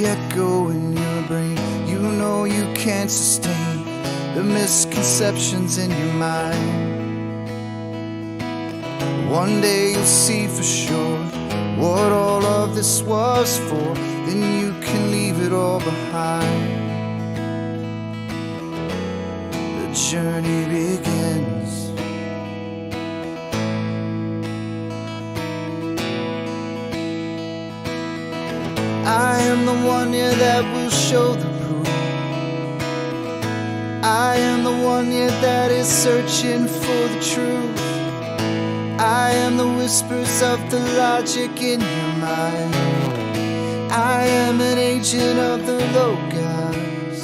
echo in your brain. You know you can't sustain the misconceptions in your mind. One day you'll see for sure what all of this was for. Then you can leave it all behind. The journey begins. I am the one, yeah, that will show the proof. I am the one, yeah, that is searching for the truth. I am the whispers of the logic in your mind. I am an agent of the Logos.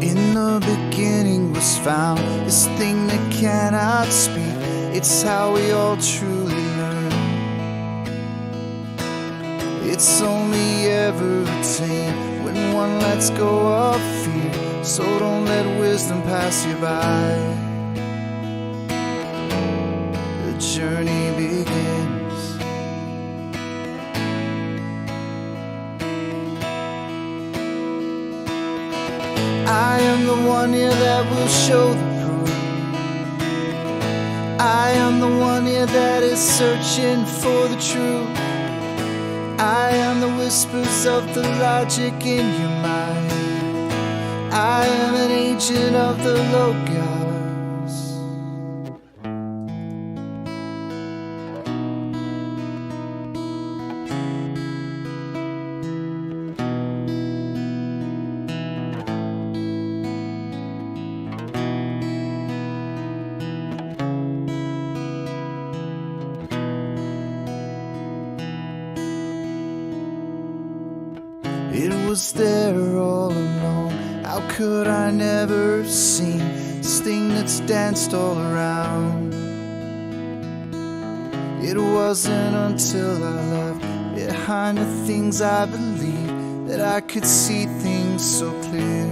In the beginning was found this thing that cannot speak. It's how we all truly learn. It's only ever attained when one lets go of fear. So don't let wisdom pass you by. The journey begins. I am the one, yeah, that will show the proof. I am the one, yeah, that is searching for the truth. I am the whispers of the logic in your mind. I am an agent of the Logos. It was there all along. How could I never have seen this thing that's danced all around? It wasn't until I left behind the things I believed that I could see things so clear.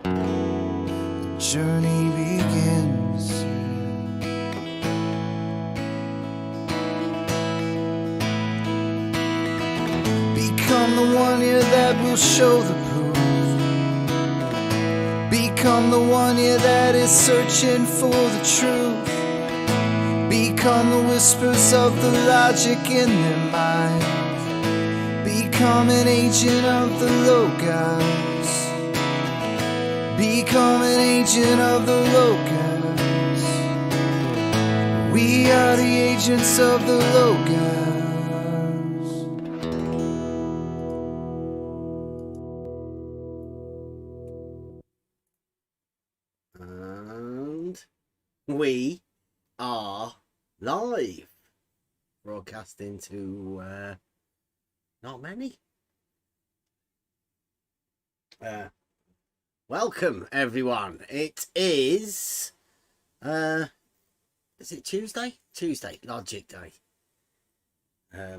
The journey begins. Become the one, yeah, that will show the proof. Become the one, yeah, that is searching for the truth. Become the whispers of the logic in their minds. Become an agent of the Logos. Become an agent of the Logos. We are the agents of the Logos. And we are live, broadcasting to not many. Welcome everyone. It is it Tuesday? Tuesday, Logic Day. I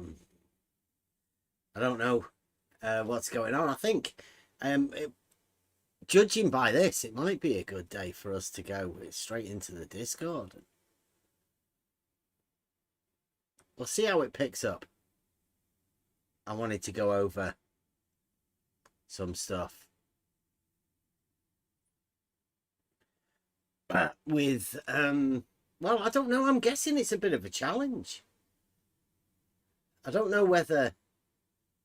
don't know what's going on. I think judging by this, it might be a good day for us to go straight into the Discord. We'll see how it picks up. I wanted to go over some stuff with well, I don't know, I'm guessing it's a bit of a challenge. I don't know whether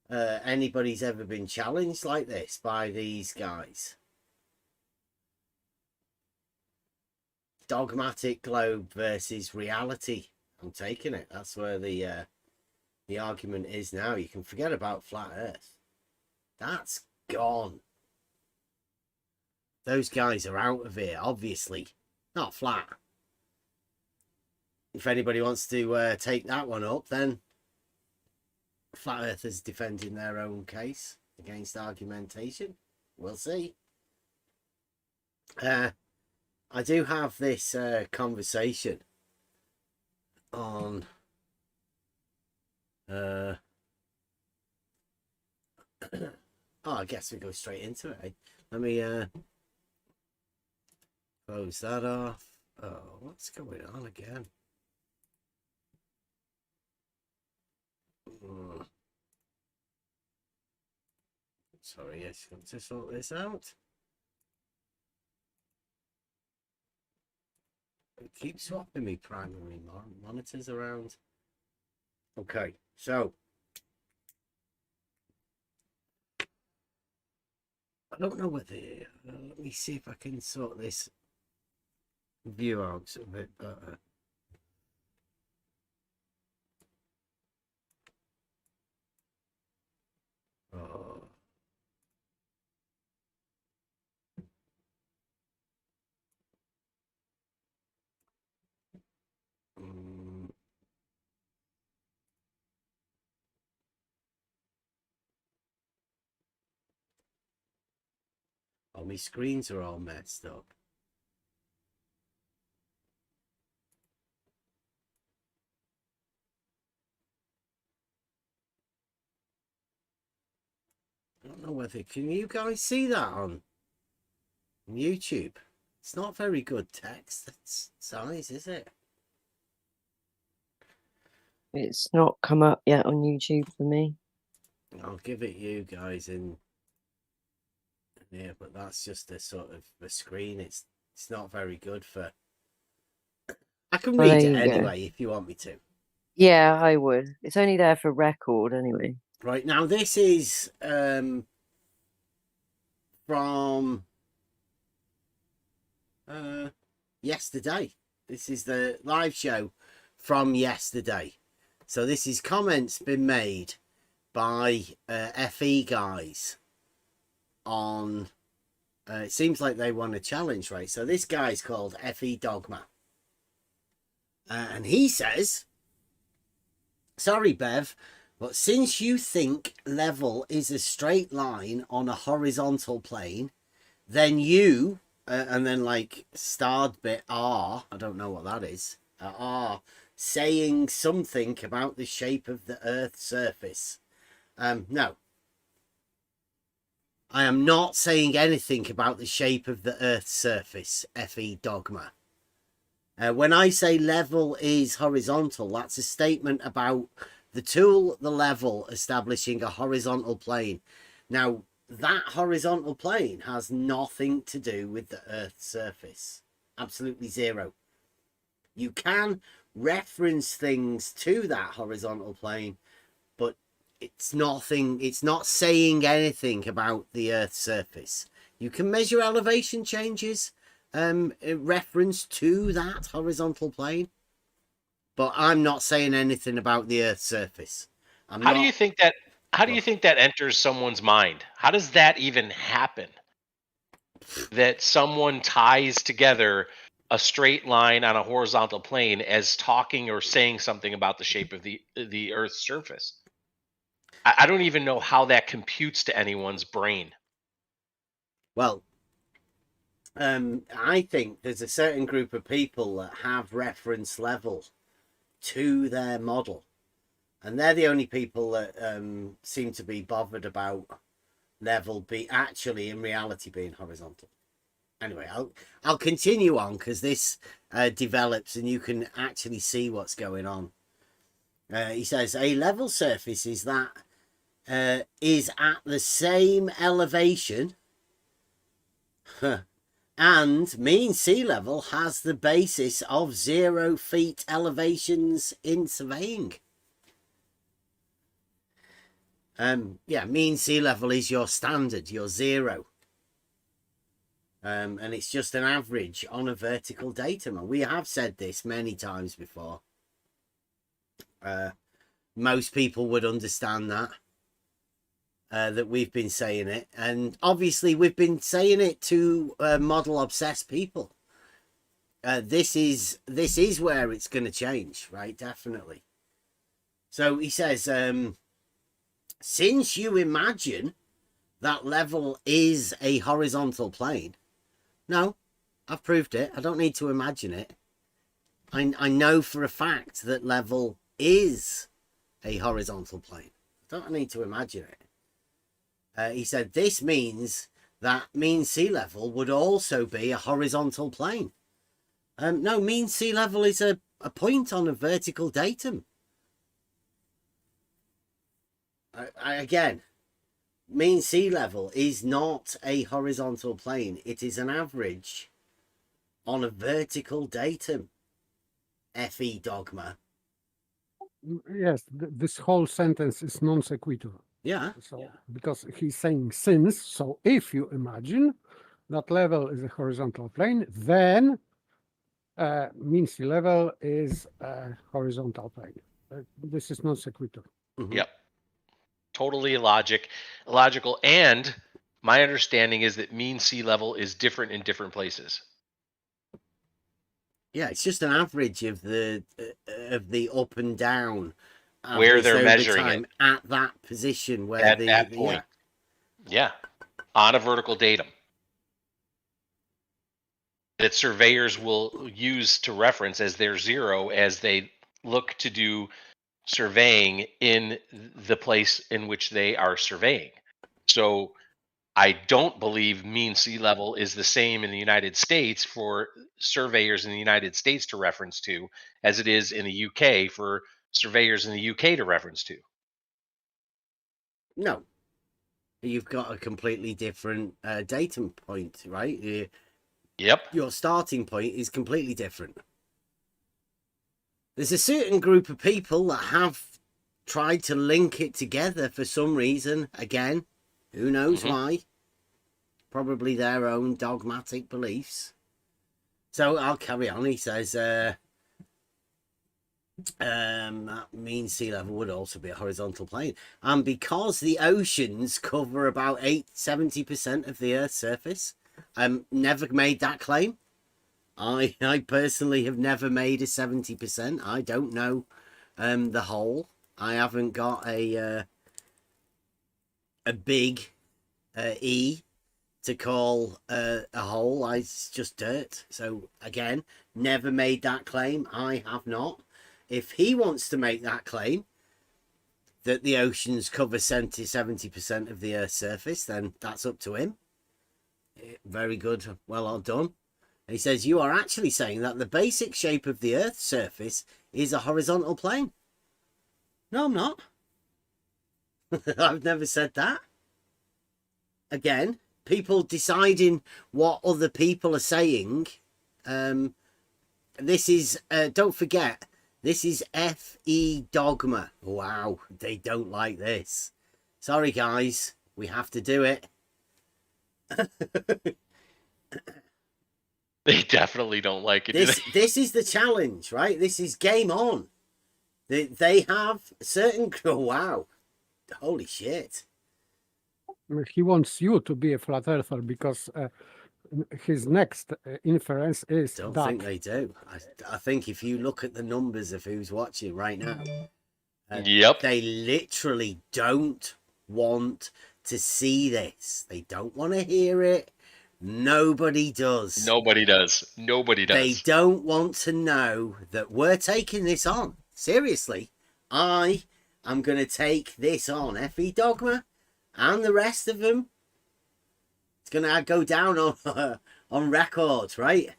anybody's ever been challenged like this by these guys. Dogmatic globe versus reality. I'm taking it. That's where the argument is now. You can forget about flat Earth. That's gone. Those guys are out of here, obviously. Not flat. If anybody wants to take that one up, then flat Earthers defending their own case against argumentation. We'll see. I do have this conversation on Oh, I guess we go straight into it. Eh? Let me close that off. Oh, what's going on again? Sorry, I just got to sort this out. It keeps swapping me primary monitors around. Okay, so I don't know whether let me see if I can sort this view out a bit better. Oh. Oh, my screens are all messed up. I don't know whether can you guys see that on YouTube? It's not very good text. That's size, is it? It's not come up yet on YouTube for me. I'll give it you guys in here, but that's just a sort of a screen. It's not very good for. I can read it anyway if you want me to. Yeah, I would. It's only there for record anyway. Right, now this is from yesterday. This is the live show from yesterday. So this is comments been made by FE guys on it seems like they won a challenge, right? So this guy's called FE Dogma. And he says, sorry, Bev, but since you think level is a straight line on a horizontal plane, then you, and then like starred bit R, I don't know what that is, R, saying something about the shape of the Earth's surface. No. I am not saying anything about the shape of the Earth's surface, FE Dogma. When I say level is horizontal, that's a statement about the tool, the level, establishing a horizontal plane. Now, that horizontal plane has nothing to do with the Earth's surface. Absolutely zero. You can reference things to that horizontal plane, but it's nothing. It's not saying anything about the Earth's surface. You can measure elevation changes in reference to that horizontal plane, but I'm not saying anything about the Earth's surface. How do you think that enters someone's mind? How does that even happen? That someone ties together a straight line on a horizontal plane as talking or saying something about the shape of the Earth's surface. I don't even know how that computes to anyone's brain. Well, I think there's a certain group of people that have reference level to their model, and they're the only people that seem to be bothered about level be actually in reality being horizontal. Anyway, I'll continue on because this develops and you can actually see what's going on. He says a level surface is that is at the same elevation and mean sea level has the basis of 0 feet elevations in surveying. Yeah, mean sea level is your standard, your 0. And it's just an average on a vertical datum. And we have said this many times before. Most people would understand that. That we've been saying it, and obviously we've been saying it to model obsessed people. This is where it's going to change, right? Definitely. So he says, since you imagine that level is a horizontal plane, no, I've proved it. I don't need to imagine it. I know for a fact that level is a horizontal plane. I don't need to imagine it. He said this means that mean sea level would also be a horizontal plane. No, mean sea level is a point on a vertical datum. Again, mean sea level is not a horizontal plane. It is an average on a vertical datum. FE dogma. Yes, this whole sentence is non sequitur. Yeah. So because he's saying since, so if you imagine that level is a horizontal plane, then mean sea level is a horizontal plane. This is non sequitur. Mm-hmm. Yep. Totally logical. And my understanding is that mean sea level is different in different places. Yeah, it's just an average of the up and down Where they're over measuring time at that position where at that point. Yeah, on a vertical datum that surveyors will use to reference as their zero as they look to do surveying in the place in which they are surveying. So I don't believe mean sea level is the same in the United States for surveyors in the United States to reference to as it is in the UK for surveyors in the UK to reference to. No, you've got a completely different datum point, right? Yep. Your starting point is completely different. There's a certain group of people that have tried to link it together for some reason. Again, who knows why? Probably their own dogmatic beliefs. So I'll carry on. He says that means sea level would also be a horizontal plane. And because the oceans cover about 70% of the Earth's surface, never made that claim. I personally have never made a 70%. I don't know the whole. I haven't got a big E to call a hole. It's just dirt. So again, never made that claim. I have not. If he wants to make that claim that the oceans cover 70% of the Earth's surface, then that's up to him. Very good. Well, all done. He says, you are actually saying that the basic shape of the Earth's surface is a horizontal plane. No, I'm not. I've never said that. Again, people deciding what other people are saying. This is, don't forget, this is FE dogma. Wow, they don't like this. Sorry, guys, we have to do it. They definitely don't like it. This is the challenge, right? This is game on. They have certain... Oh, wow. Holy shit. He wants you to be a flat earther because his next inference is Don't that... think they do. I think if you look at the numbers of who's watching right now, Yep. they literally don't want to see this. They don't want to hear it. Nobody does. Nobody does. Nobody does. They don't want to know that we're taking this on. Seriously, I am going to take this on. FE Dogma and the rest of them. It's going to go down on record, right?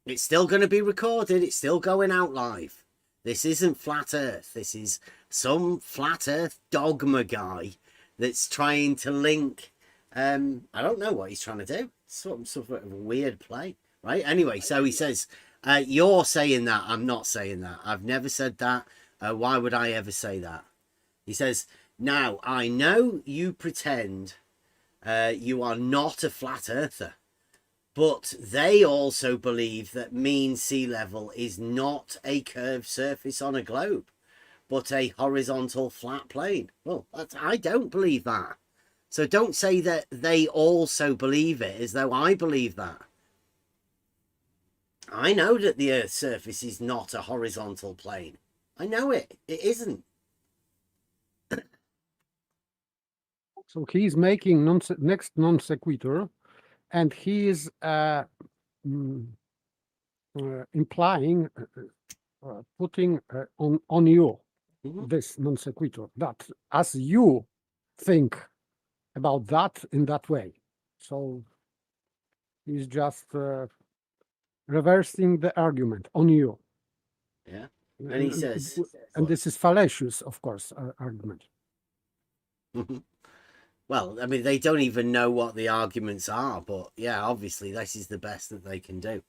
It's still going to be recorded. It's still going out live. This isn't Flat Earth. This is some Flat Earth dogma guy that's trying to link... I don't know what he's trying to do. Some sort of weird play, right? Anyway, so he says, you're saying that. I'm not saying that. I've never said that. Why would I ever say that? He says, now, I know you pretend you are not a flat earther, but they also believe that mean sea level is not a curved surface on a globe, but a horizontal flat plane. Well, I don't believe that. So don't say that they also believe it as though I believe that. I know that the Earth's surface is not a horizontal plane. I know it. It isn't. So he's making next non sequitur, and he is implying, putting on you this non sequitur, that as you think about that in that way. So he's just reversing the argument on you. Yeah. And he says, and this is fallacious, of course, argument. well, I mean, they don't even know what the arguments are, but yeah, obviously this is the best that they can do.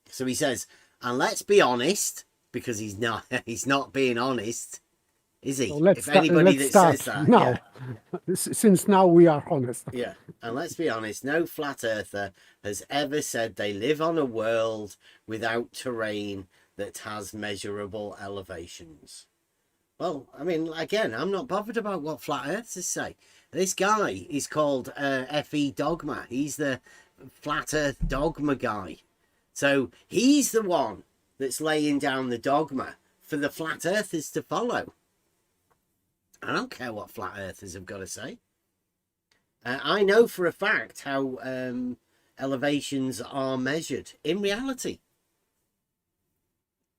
So he says, and let's be honest, because he's not being honest, is he? So If anybody that says that, now, yeah. Since now we are honest. Yeah, and let's be honest, no flat earther has ever said they live on a world without terrain that has measurable elevations. Well, I mean, again, I'm not bothered about what flat earthers say. This guy is called F.E. Dogma. He's the flat earth dogma guy. So he's the one that's laying down the dogma for the flat earthers to follow. I don't care what flat earthers have got to say. I know for a fact how elevations are measured in reality.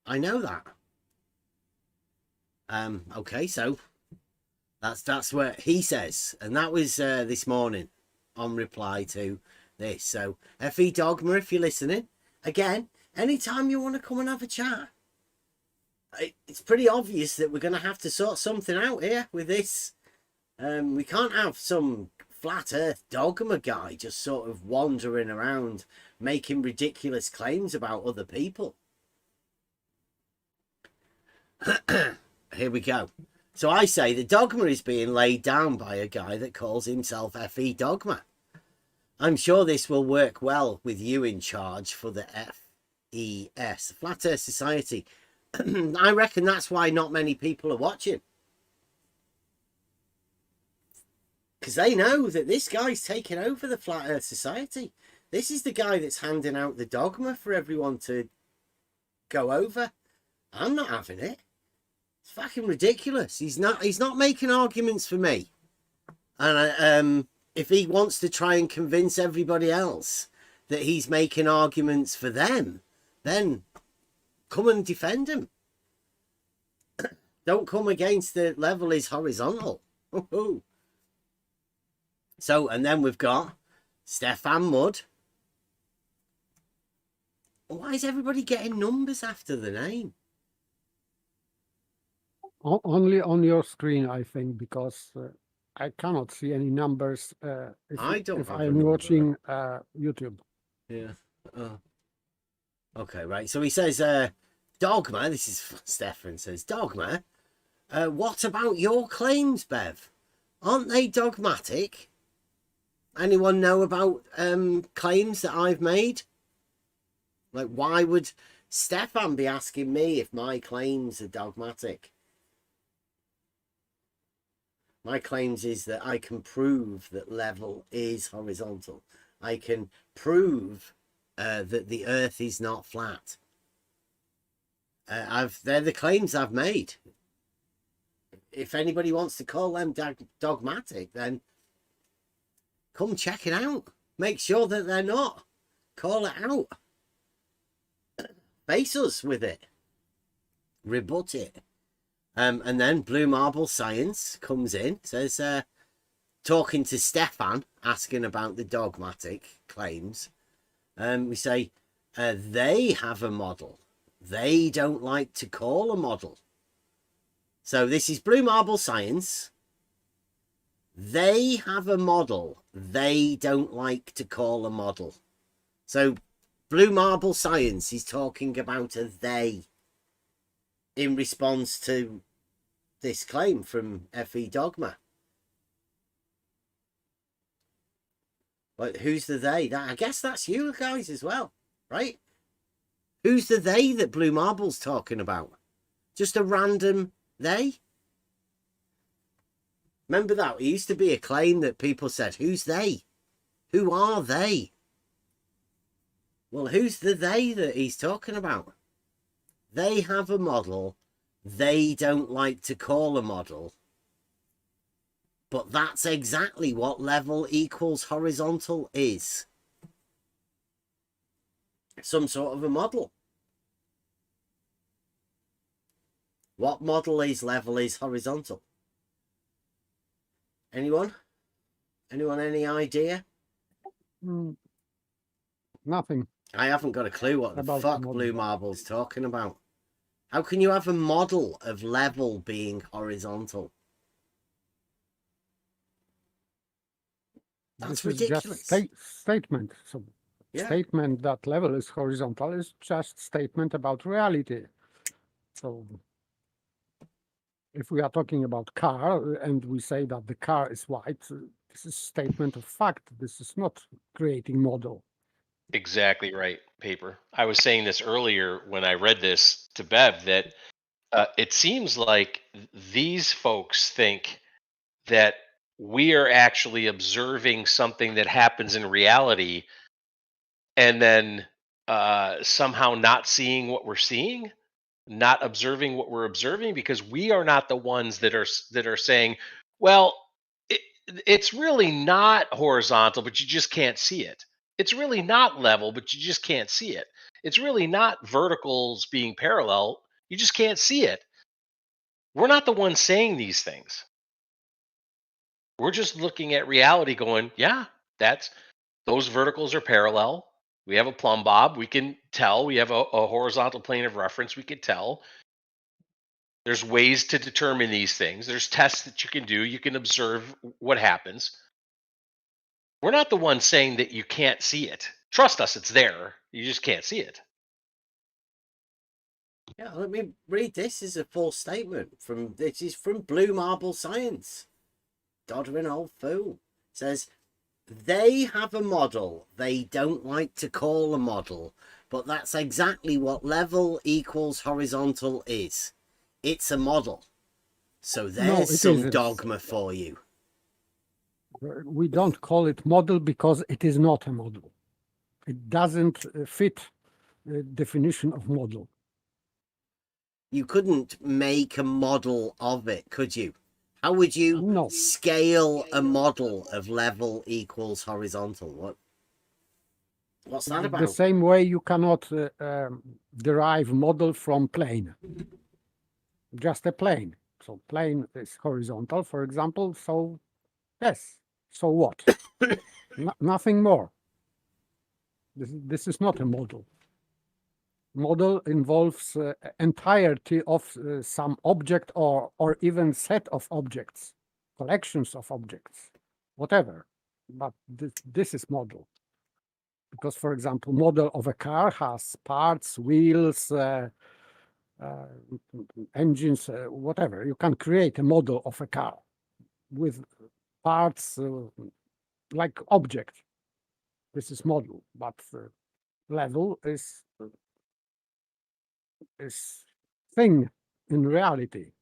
I know that. Okay, so that's what he says, and that was this morning on reply to this. So F.E. Dogma, if you're listening, again, anytime you want to come and have a chat, it's pretty obvious that we're going to have to sort something out here with this. We can't have some flat earth dogma guy just sort of wandering around making ridiculous claims about other people. Here we go. So I say the dogma is being laid down by a guy that calls himself F.E. Dogma. I'm sure this will work well with you in charge for the FES, Flat Earth Society. I reckon that's why not many people are watching. Because they know that this guy's taking over the Flat Earth Society. This is the guy that's handing out the dogma for everyone to go over. I'm not having it. It's fucking ridiculous. He's not making arguments for me. And if he wants to try and convince everybody else that he's making arguments for them, then come and defend him. Don't come against the level is horizontal. So, and then we've got Stefan Mudd. Why is everybody getting numbers after the name? Only on your screen, I think, because I cannot see any numbers if I'm watching YouTube. Yeah. Oh. Okay, right. So he says, Dogma, this is Stefan says, Dogma, what about your claims, Bev? Aren't they dogmatic? Anyone know about claims that I've made? Like, why would Stefan be asking me if my claims are dogmatic? My claims is that I can prove that level is horizontal. I can prove that the earth is not flat. They're the claims I've made. If anybody wants to call them dogmatic, then come check it out. Make sure that they're not. Call it out. Face us with it. Rebut it. And then Blue Marble Science comes in, says, talking to Stefan, asking about the dogmatic claims. We say, they have a model. They don't like to call a model. So this is Blue Marble Science. They have a model. They don't like to call a model. So Blue Marble Science is talking about a they in response to this claim from F.E. Dogma. But who's the they? I guess that's you guys as well, right? Who's the they that Blue Marble's talking about? Just a random they? Remember that? It used to be a claim that people said, who's they? Who are they? Well, who's the they that he's talking about? They have a model. They don't like to call a model. But that's exactly what level equals horizontal is. Some sort of a model. What model is level is horizontal? Anyone? Anyone any idea? Nothing. I haven't got a clue what the About fuck model. Blue Marble's talking about. How can you have a model of level being horizontal? That's This is ridiculous. just statement. So Yeah. statement that level is horizontal is just statement about reality. So if we are talking about car and we say that the car is white, this is statement of fact. This is not creating model. Exactly right, Paper. I was saying this earlier when I read this to Bev that it seems like these folks think that we are actually observing something that happens in reality and then somehow not seeing what we're seeing, not observing what we're observing, because we are not the ones that are saying, well, it, it's really not horizontal, but you just can't see it. It's really not level, but you just can't see it. It's really not verticals being parallel. You just can't see it. We're not the ones saying these things. We're just looking at reality going, yeah, that's those verticals are parallel. We have a plumb bob. We can tell. We have a horizontal plane of reference. We can tell. There's ways to determine these things. There's tests that you can do. You can observe what happens. We're not the ones saying that you can't see it. Trust us, it's there. You just can't see it. Yeah, let me read this. This is a full statement from Blue Marble Science. Doddering old fool. It says, they have a model they don't like to call a model, but that's exactly what level equals horizontal is. It's a model. So there's some isn't. dogma for you. We don't call it model because it is not a model. It doesn't fit the definition of model. You couldn't make a model of it, could you? How would you No. scale a model of level equals horizontal? What's that about? The same way you cannot derive model from plane. Just a plane. So plane is horizontal, for example. So yes. So what? Nothing more. This is not a model. Model involves entirety of some object or even set of objects, collections of objects, whatever. But this is model. Because, for example, model of a car has parts, wheels, engines, whatever. You can create a model of a car with parts like object. This is model, but level is thing in reality.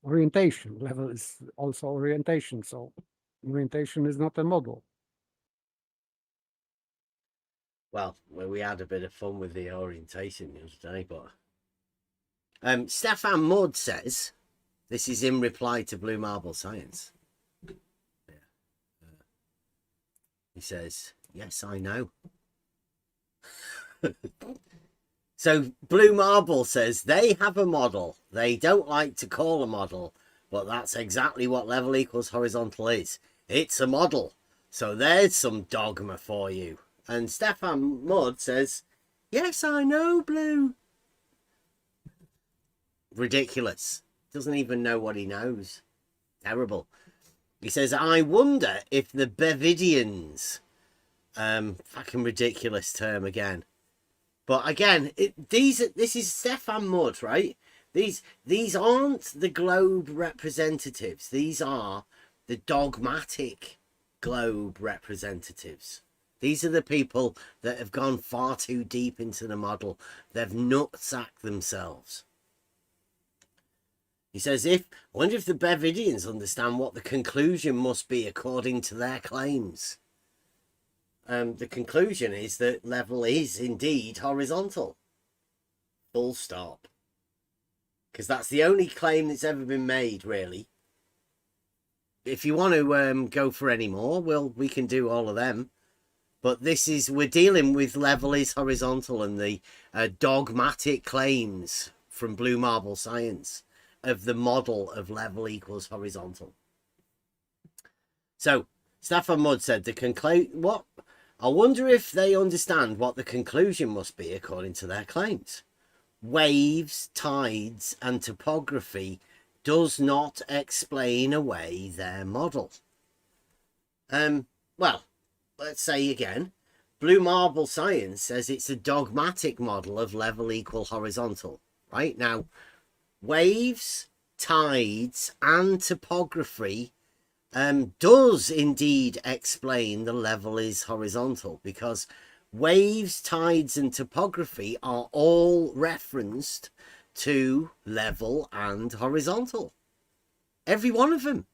Orientation level is also orientation, so orientation is not a model. Well, we had a bit of fun with the orientation the other day, but Stefan Mudd says, this is in reply to Blue Marble Science. Yeah. He says, yes, I know. So Blue Marble says they have a model they don't like to call a model, but that's exactly what level equals horizontal is. It's a model. So there's some dogma for you. And Stefan Mudd says, yes, I know, Blue. Ridiculous. Doesn't even know what he knows. Terrible. He says, I wonder if the Bevidians, fucking ridiculous term again. But again, this is Stefan Mudd, right? These aren't the globe representatives. These are the dogmatic globe representatives. These are the people that have gone far too deep into the model. They've nutsacked themselves. He says, I wonder if the Bevidians understand what the conclusion must be according to their claims. The conclusion is that level is indeed horizontal. Full stop. Because that's the only claim that's ever been made, really. If you want to go for any more, well, we can do all of them. But we're dealing with level is horizontal and the dogmatic claims from Blue Marble Science of the model of level equals horizontal. So Staffan Mudd said what? I wonder if they understand what the conclusion must be according to their claims. Waves, tides, and topography does not explain away their model. Well, let's say again, Blue Marble Science says it's a dogmatic model of level equal horizontal. Right now, waves, tides, and topography does indeed explain the level is horizontal, because waves, tides, and topography are all referenced to level and horizontal. Every one of them.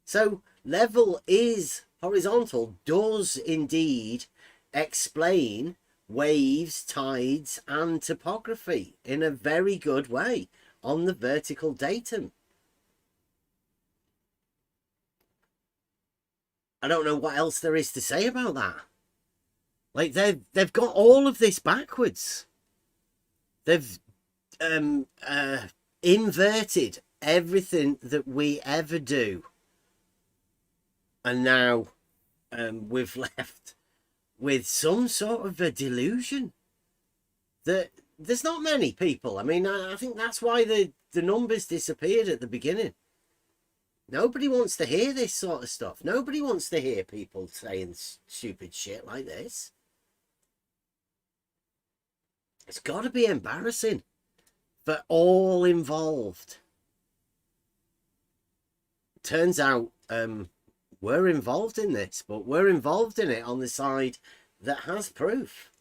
So level is horizontal does indeed explain waves, tides, and topography in a very good way on the vertical datum. I don't know what else there is to say about that. Like, they've got all of this backwards. They've inverted everything that we ever do, and now we've left with some sort of a delusion that there's not many people. I mean, I think that's why the numbers disappeared at the beginning. Nobody wants to hear this sort of stuff. Nobody wants to hear people saying stupid shit like this. It's got to be embarrassing for all involved. Turns out we're involved in this, but we're involved in it on the side that has proof.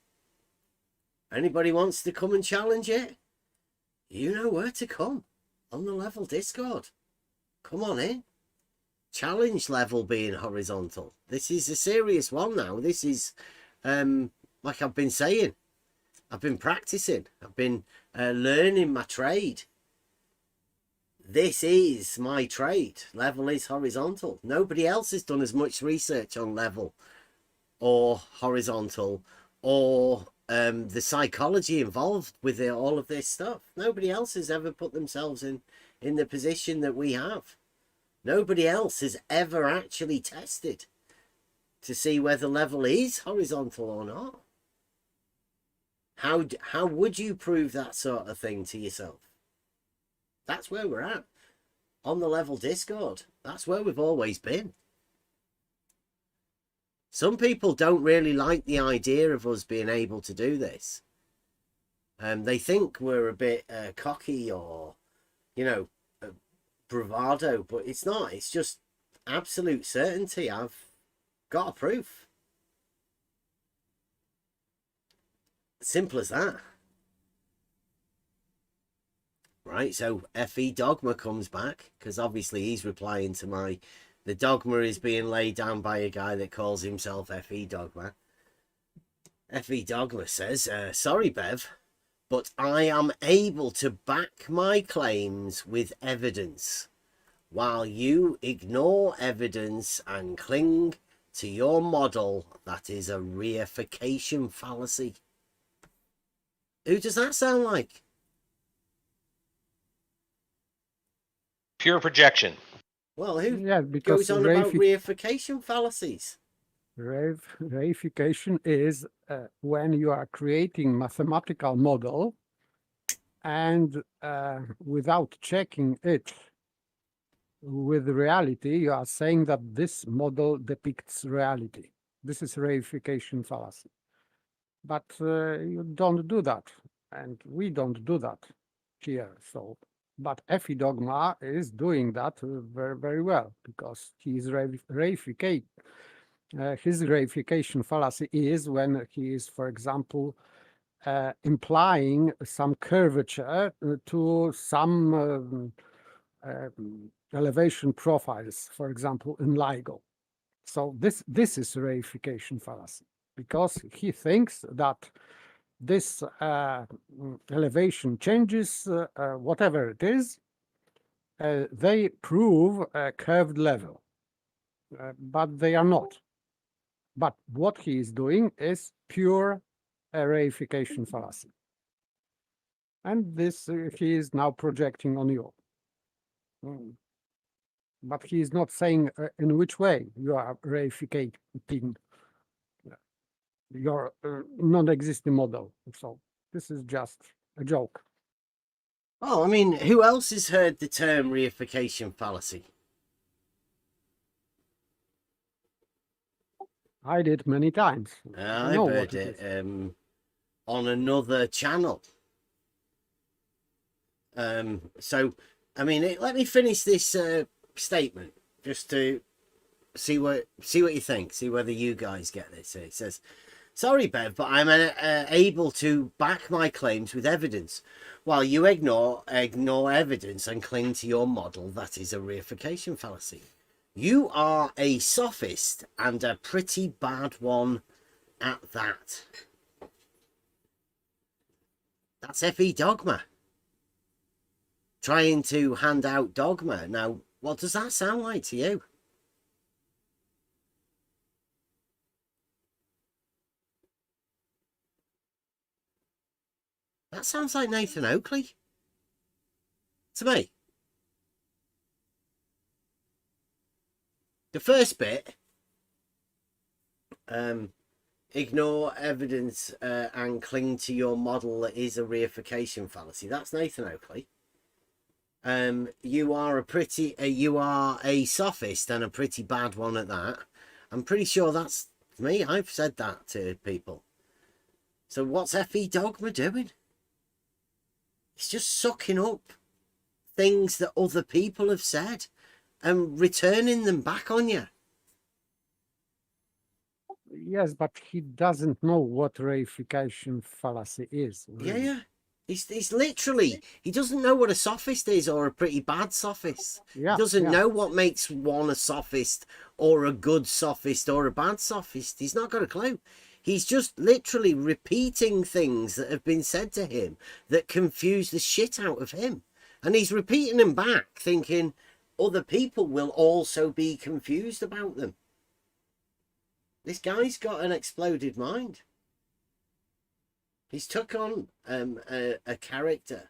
Anybody wants to come and challenge it? You know where to come. On the Level Discord. Come on in. Challenge level being horizontal. This is a serious one now. This is, like I've been saying, I've been practicing. I've been learning my trade. This is my trade. Level is horizontal. Nobody else has done as much research on level or horizontal or the psychology involved with all of this stuff. Nobody else has ever put themselves in the position that we have. Nobody else has ever actually tested to see whether level is horizontal or not. How would you prove that sort of thing to yourself? That's where we're at. On the Level Discord. That's where we've always been. Some people don't really like the idea of us being able to do this. They think we're a bit cocky or, you know, bravado, but it's not. It's just absolute certainty. I've got a proof. Simple as that. Right, so FE Dogma comes back, because obviously he's replying to the dogma is being laid down by a guy that calls himself FE Dogma. FE Dogma says, sorry Bev, but I am able to back my claims with evidence, while you ignore evidence and cling to your model that is a reification fallacy. Who does that sound like? Pure projection. Well, who because goes on about reification fallacies? Reification is when you are creating mathematical model and without checking it with reality, you are saying that this model depicts reality. This is reification fallacy. But you don't do that, and we don't do that here. So, but FE Dogma is doing that very, very well, because he is reificating. His reification fallacy is when he is, for example, implying some curvature to some elevation profiles, for example, in LIGO. So this is reification fallacy, because he thinks that this elevation changes, whatever it is, they prove a curved level, but they are not. But what he is doing is pure reification fallacy. And this he is now projecting on you. but he is not saying in which way you are reificating your non-existing model. So this is just a joke. Oh, I mean, who else has heard the term reification fallacy? I did many times. I know I've what heard it is. on another channel. So, I mean, let me finish this statement just to see what you think, see whether you guys get this. It says, "Sorry, Bev, but I'm able to back my claims with evidence, while you ignore evidence and cling to your model. That is a reification fallacy. You are a sophist, and a pretty bad one at that." That's FE dogma. Trying to hand out dogma. Now, what does that sound like to you? That sounds like Nathan Oakley to me. The first bit, ignore evidence and cling to your model that is a reification fallacy. That's Nathan Oakley. You are a sophist, and a pretty bad one at that. I'm pretty sure that's me. I've said that to people. So what's FE dogma doing? It's just sucking up things that other people have said and returning them back on you. Yes, but he doesn't know what reification fallacy is. Really. Yeah. He's literally, he doesn't know what a sophist is, or a pretty bad sophist. Yeah, He doesn't yeah. know what makes one a sophist or a good sophist or a bad sophist. He's not got a clue. He's just literally repeating things that have been said to him that confuse the shit out of him. And he's repeating them back, thinking other people will also be confused about them. This guy's got an exploded mind. He's took on a character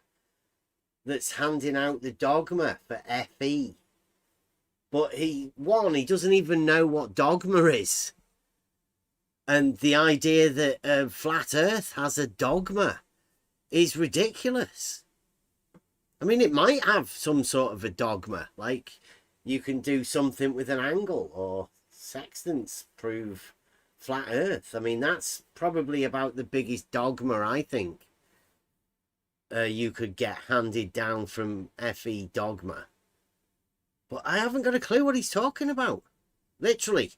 that's handing out the dogma for FE. But he doesn't even know what dogma is. And the idea that flat Earth has a dogma is ridiculous. I mean, it might have some sort of a dogma, like you can do something with an angle, or sextants prove flat Earth. I mean, that's probably about the biggest dogma I think you could get handed down from FE dogma. But I haven't got a clue what he's talking about. Literally.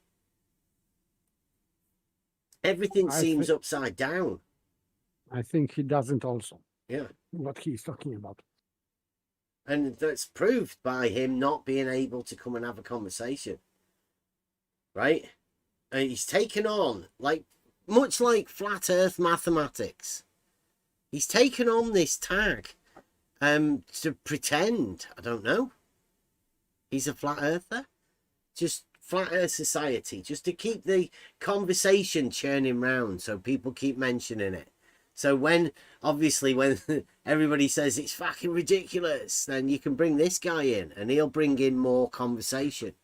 Everything seems upside down. I think he doesn't also. Yeah. What he's talking about. And that's proved by him not being able to come and have a conversation. Right? And he's taken on, much like flat Earth mathematics. He's taken on this tag to pretend, I don't know, he's a flat earther. Just flat Earth society, just to keep the conversation churning round so people keep mentioning it. So when everybody says it's fucking ridiculous, then you can bring this guy in and he'll bring in more conversation.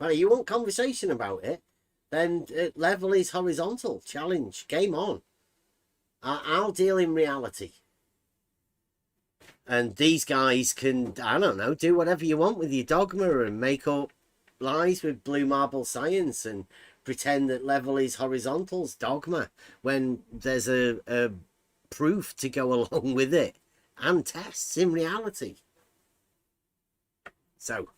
Well, you want conversation about it, then level is horizontal. Challenge. Game on. I'll deal in reality. And these guys can, I don't know, do whatever you want with your dogma and make up lies with blue marble science and pretend that level is horizontal's dogma when there's a proof to go along with it and tests in reality. So,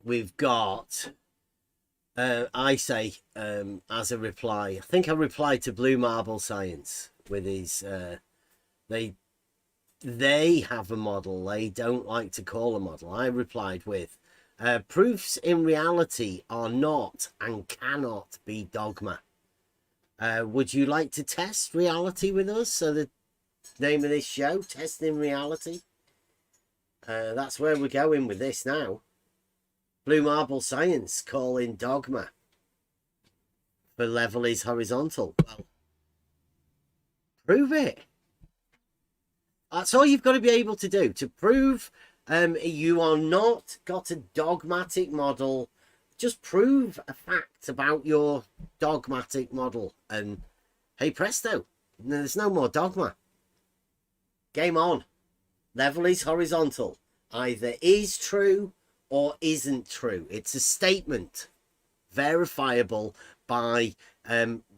we've got, I say, as a reply, I think I replied to Blue Marble Science with his, they have a model they don't like to call a model. I replied with, proofs in reality are not and cannot be dogma. Would you like to test reality with us? So the name of this show, Testing Reality. That's where we're going with this now. Blue Marble Science calling dogma for level is horizontal. Well, prove it. That's all you've got to be able to do to prove you are not got a dogmatic model. Just prove a fact about your dogmatic model, and hey presto, there's no more dogma. Game on. Level is horizontal. Either is true or isn't true. It's a statement verifiable by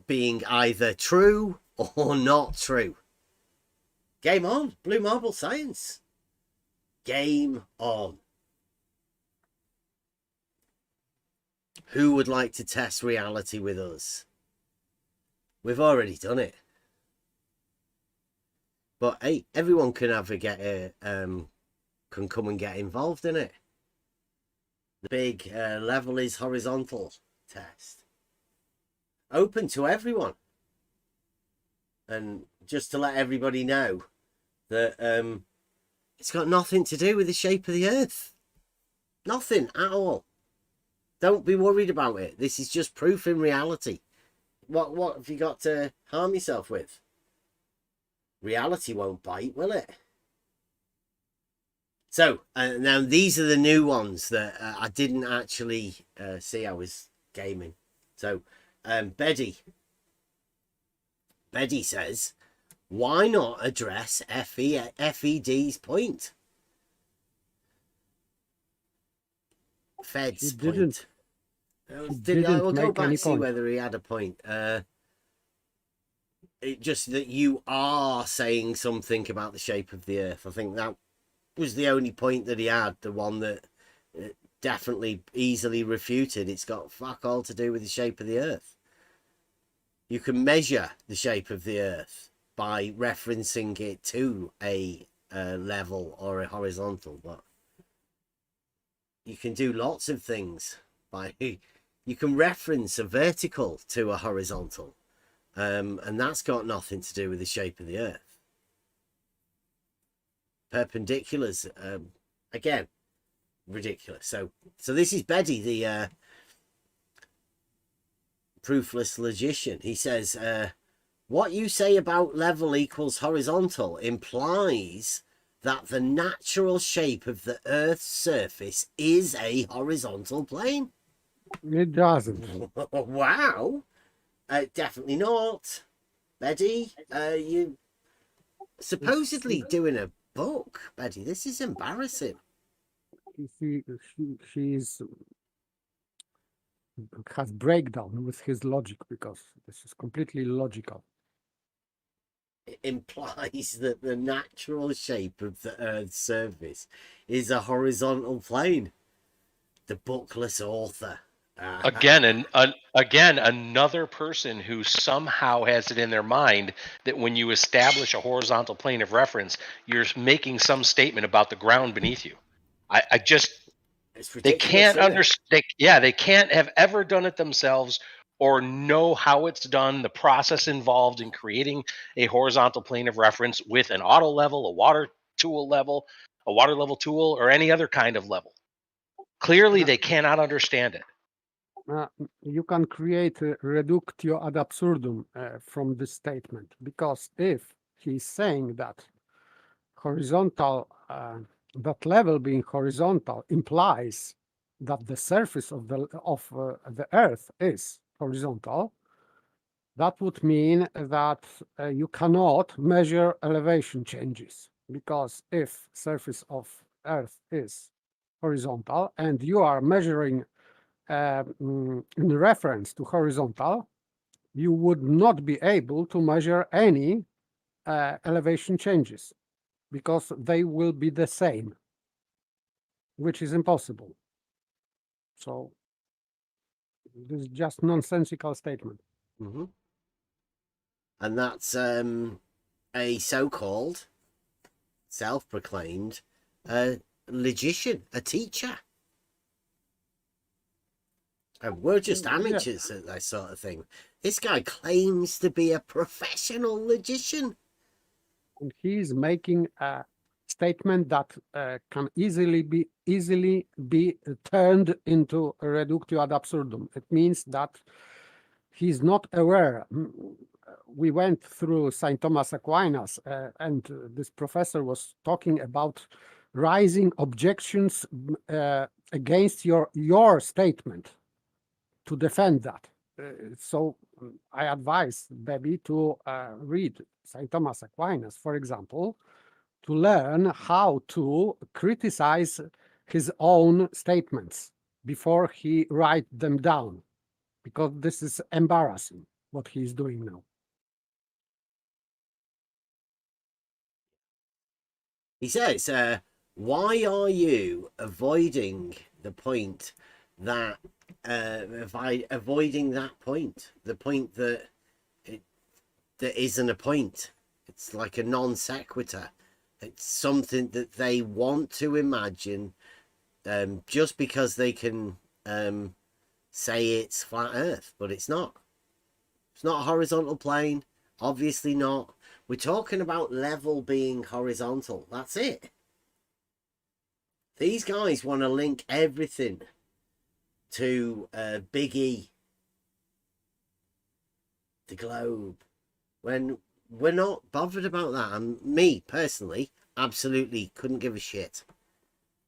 being either true or not true. Game on. Blue marble science. Game on. Who would like to test reality with us? We've already done it. But hey, everyone can can come and get involved in it. The big level is horizontal test. Open to everyone. And just to let everybody know that it's got nothing to do with the shape of the earth. Nothing at all. Don't be worried about it. This is just proof in reality. What have you got to harm yourself with? Reality won't bite, will it? So, now these are the new ones that I didn't actually see I was gaming. So, Betty says, why not address FED's point? Fed's point. We'll go back and see whether he had a point. It just that you are saying something about the shape of the earth. I think that was the only point that he had, the one that definitely easily refuted. It's got fuck all to do with the shape of the earth. You can measure the shape of the earth by referencing it to a level or a horizontal, but you can do lots of things by you can reference a vertical to a horizontal. And that's got nothing to do with the shape of the earth. Perpendiculars, again, ridiculous. So this is Betty, the proofless logician. He says, what you say about level equals horizontal implies that the natural shape of the Earth's surface is a horizontal plane. It doesn't. Wow. Definitely not. Betty, you supposedly doing a book, Betty. This is embarrassing. She's has breakdown with his logic because this is completely illogical. It implies that the natural shape of the Earth's surface is a horizontal plane. The bookless author. Again, another person who somehow has it in their mind that when you establish a horizontal plane of reference, you're making some statement about the ground beneath you. I just, they can't understand. They can't have ever done it themselves or know how it's done, the process involved in creating a horizontal plane of reference with an auto level, a water level tool, or any other kind of level. Clearly, they cannot understand it. You can create a reductio ad absurdum from this statement, because if he's saying that horizontal, that level being horizontal implies that the surface of the Earth is horizontal, that would mean that you cannot measure elevation changes, because if surface of Earth is horizontal and you are measuring in reference to horizontal, you would not be able to measure any elevation changes because they will be the same, which is impossible. So this is just nonsensical statement. Mm-hmm. And that's a so-called self-proclaimed logician, a teacher. And we're just amateurs at that sort of thing. This guy claims to be a professional logician. And he's making a statement that can easily be turned into a reductio ad absurdum. It means that he's not aware we went through St. Thomas Aquinas, and this professor was talking about rising objections against your statement to defend that. So I advise Baby to read St. Thomas Aquinas, for example, to learn how to criticize his own statements before he write them down, because this is embarrassing what he is doing now. He says, why are you avoiding the point that avoiding that point, the point that that isn't a point? It's like a non sequitur. It's something that they want to imagine, just because they can say it's flat Earth, but it's not. It's not a horizontal plane, obviously not. We're talking about level being horizontal. That's it. These guys want to link everything to Big E, the globe, when we're not bothered about that. And me, personally, absolutely couldn't give a shit.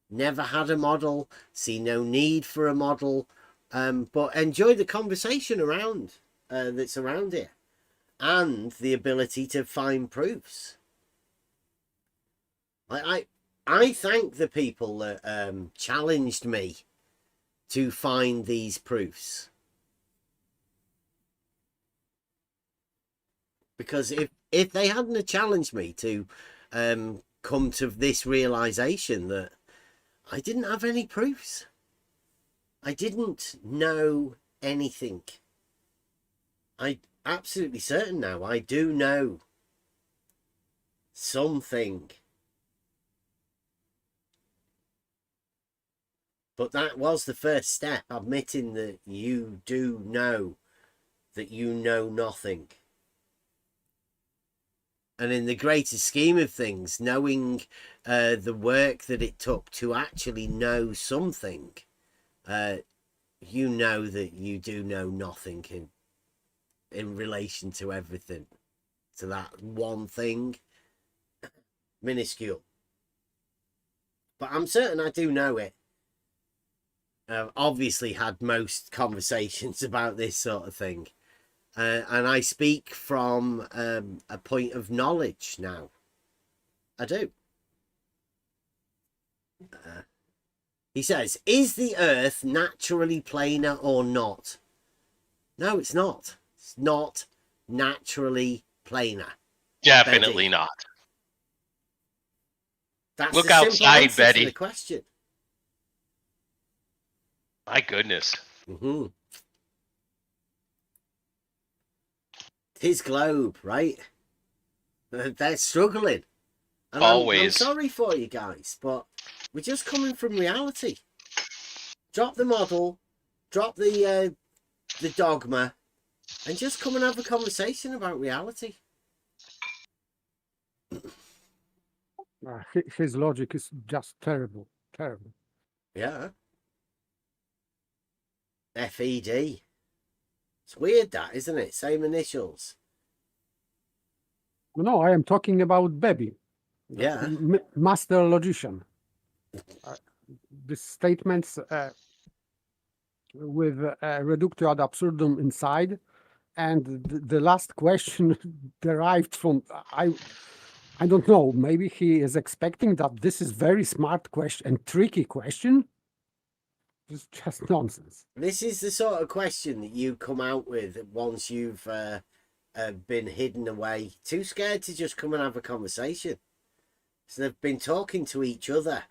Never had a model, see no need for a model, but enjoy the conversation around that's around it, and the ability to find proofs. I thank the people that challenged me to find these proofs, because if they hadn't challenged me to come to this realization that I didn't have any proofs, I didn't know anything. I'm absolutely certain now I do know something. But that was the first step, admitting that you do know that you know nothing. And in the greater scheme of things, knowing the work that it took to actually know something, you know that you do know nothing in relation to everything, to that one thing, minuscule. But I'm certain I do know it. I've obviously had most conversations about this sort of thing. And I speak from a point of knowledge now. I do. He says, is the Earth naturally planar or not? No, it's not. It's not naturally planar. Definitely Betty. not. That's Look the simple outside, answer Betty. to the question. My goodness. Mm-hmm. His globe, right? They're struggling. And Always. I'm sorry for you guys, but we're just coming from reality. Drop the model, drop the dogma, and just come and have a conversation about reality. His logic is just terrible, terrible. Yeah. FED. It's weird that, isn't it? Same initials. No, I am talking about Baby. Yeah. Master logician. The statements with reductio ad absurdum inside, and the last question derived from I don't know. Maybe he is expecting that this is very smart question and tricky question. It's just nonsense. This is the sort of question that you come out with once you've been hidden away, too scared to just come and have a conversation. So they've been talking to each other,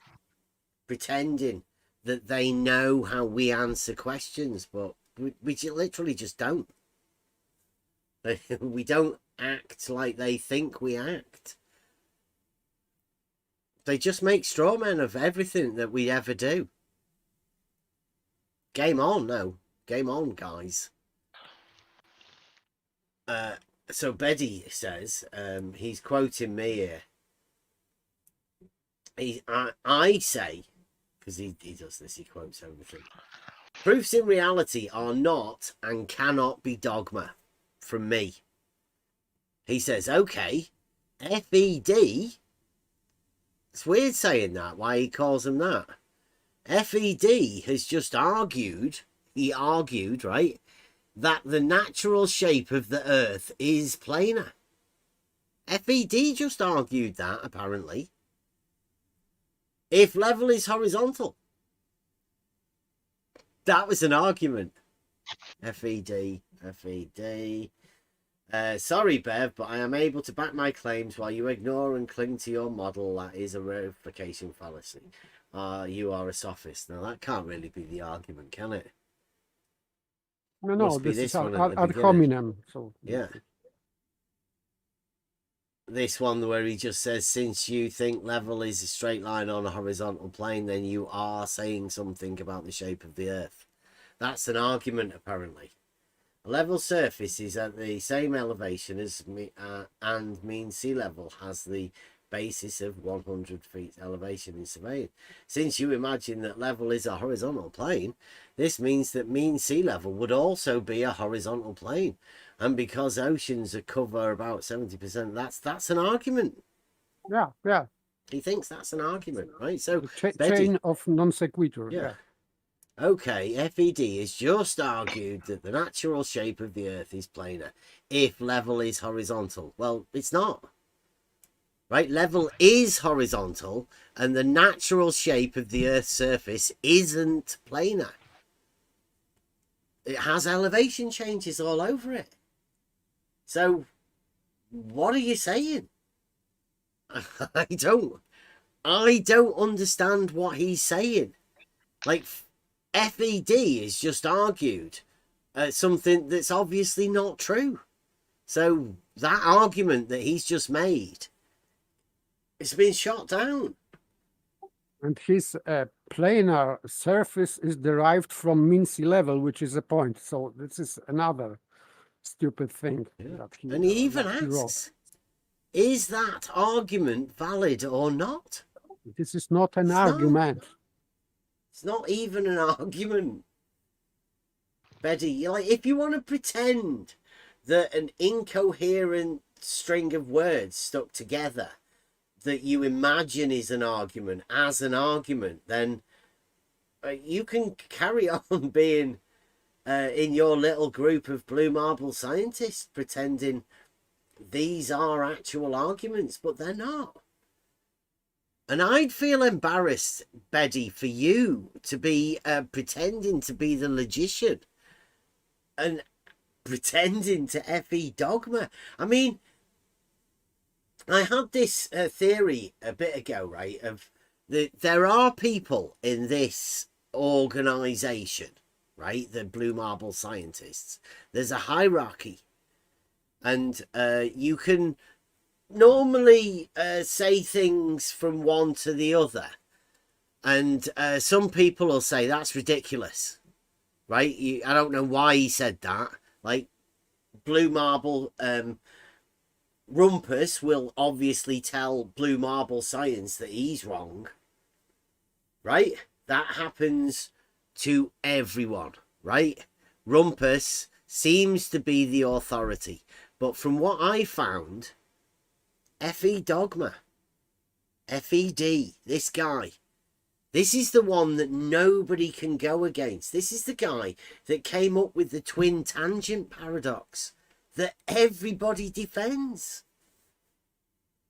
pretending that they know how we answer questions, but we literally just don't. We don't act like they think we act. They just make straw men of everything that we ever do. Game on, no. Game on, guys. So Betty says, he's quoting me here. I say, because he does this, he quotes everything. Proofs in reality are not and cannot be dogma from me. He says, okay, FED, it's weird saying that, why he calls them that. FED has just argued, right, that the natural shape of the Earth is planar. FED just argued that, apparently. If level is horizontal. That was an argument. FED. Sorry, Bev, but I am able to back my claims while you ignore and cling to your model. That is a verification fallacy. You are a sophist. Now, that can't really be the argument, can it? No, Must be this this is one at the ad beginning. hominem. So Yeah. This one where he just says, since you think level is a straight line on a horizontal plane, then you are saying something about the shape of the Earth. That's an argument, apparently. A level surface is at the same elevation as and mean sea level has the basis of 100 feet elevation in surveying. Since you imagine that level is a horizontal plane, this means that mean sea level would also be a horizontal plane. And because oceans cover about 70%, that's an argument. yeah. He thinks that's an argument, right? So The Betty, chain of non sequitur. yeah. Yeah. Okay, FED has just argued that the natural shape of the Earth is planar if level is horizontal. Well, it's not. Right? Level is horizontal, and the natural shape of the Earth's surface isn't planar. It has elevation changes all over it. So, what are you saying? I don't understand what he's saying. Like, FED has just argued something that's obviously not true. So that argument that he's just made, it's been shot down. And his planar surface is derived from mean sea level, which is a point. So this is another stupid thing that he And he even that he wrote. asks, is that argument valid or not? This is not an It's not. argument. It's not even an argument. Betty, like, if you want to pretend that an incoherent string of words stuck together that you imagine is an argument as an argument, then you can carry on being in your little group of blue marble scientists pretending these are actual arguments, but they're not. And I'd feel embarrassed, Betty, for you to be pretending to be the logician and pretending to FE dogma. I mean, I had this theory a bit ago, right, of there are people in this organization, right, the blue marble scientists. There's a hierarchy, and you can normally say things from one to the other, and some people will say that's ridiculous, right? I don't know why he said that. Like, blue marble Rumpus will obviously tell blue marble science that he's wrong, right? That happens to everyone, right? Rumpus seems to be the authority, but from what I found, FE Dogma, FED, this guy, this is the one that nobody can go against. This is the guy that came up with the twin tangent paradox that everybody defends.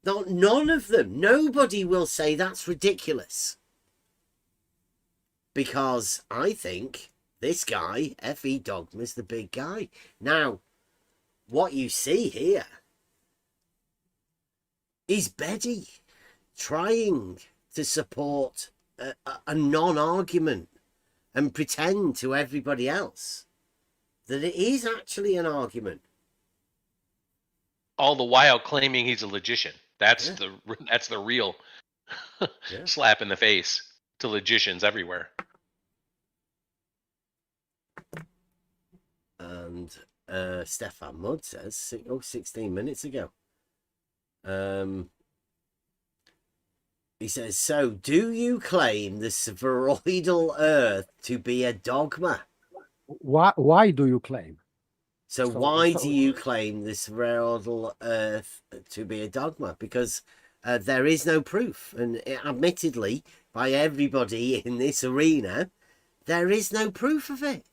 None of them, nobody will say that's ridiculous. Because I think this guy, FE Dogma's the big guy. Now, what you see here is Betty trying to support a non-argument and pretend to everybody else that it is actually an argument. All the while claiming he's a logician. That's the real slap in the face to logicians everywhere. And Stefan Mudd says, 16 minutes ago. He says, so do you claim the spheroidal Earth to be a dogma? Why do you claim? So why do you claim this spheroidal Earth to be a dogma? Because there is no proof, and admittedly, by everybody in this arena, there is no proof of it.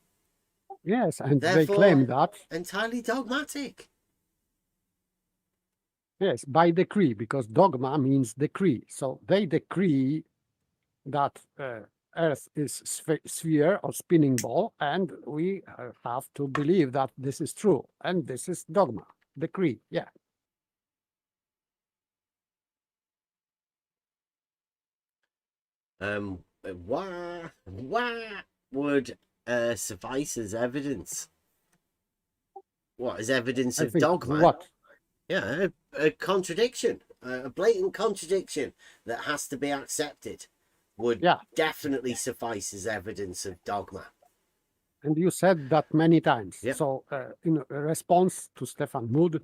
Yes, and they Therefore, claim that. Entirely dogmatic. Yes, by decree, because dogma means decree. So they decree that Earth is sphere or spinning ball, and we have to believe that this is true, and this is dogma, decree. Yeah. Why would suffice as evidence? What is evidence I of think dogma? what? Yeah, a contradiction, a blatant contradiction that has to be accepted would definitely suffice as evidence of dogma. And you said that many times. Yep. So in response to Stefan Mood,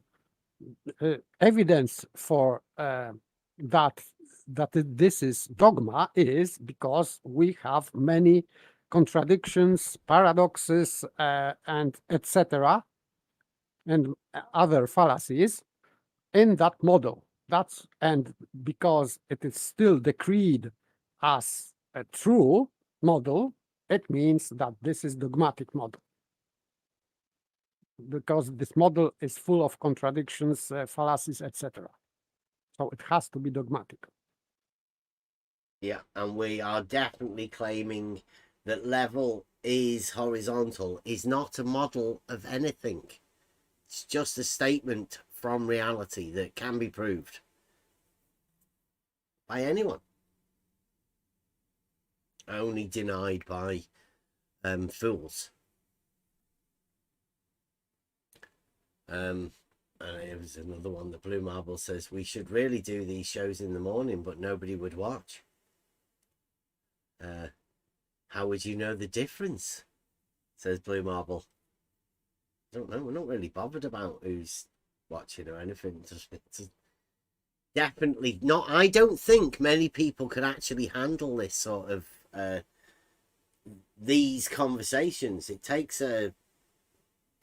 evidence for that this is dogma is because we have many contradictions, paradoxes, and etc., and other fallacies in that model. And because it is still decreed as a true model, it means that this is dogmatic model. Because this model is full of contradictions, fallacies, etc. So it has to be dogmatic. Yeah, and we are definitely claiming that level is horizontal is not a model of anything. It's just a statement from reality that can be proved by anyone. Only denied by fools. And it was another one. The Blue Marble says we should really do these shows in the morning, but nobody would watch. How would you know the difference? Says Blue Marble. I don't know. We're not really bothered about who's watching or anything. Just definitely not. I don't think many people could actually handle this sort of these conversations. It takes a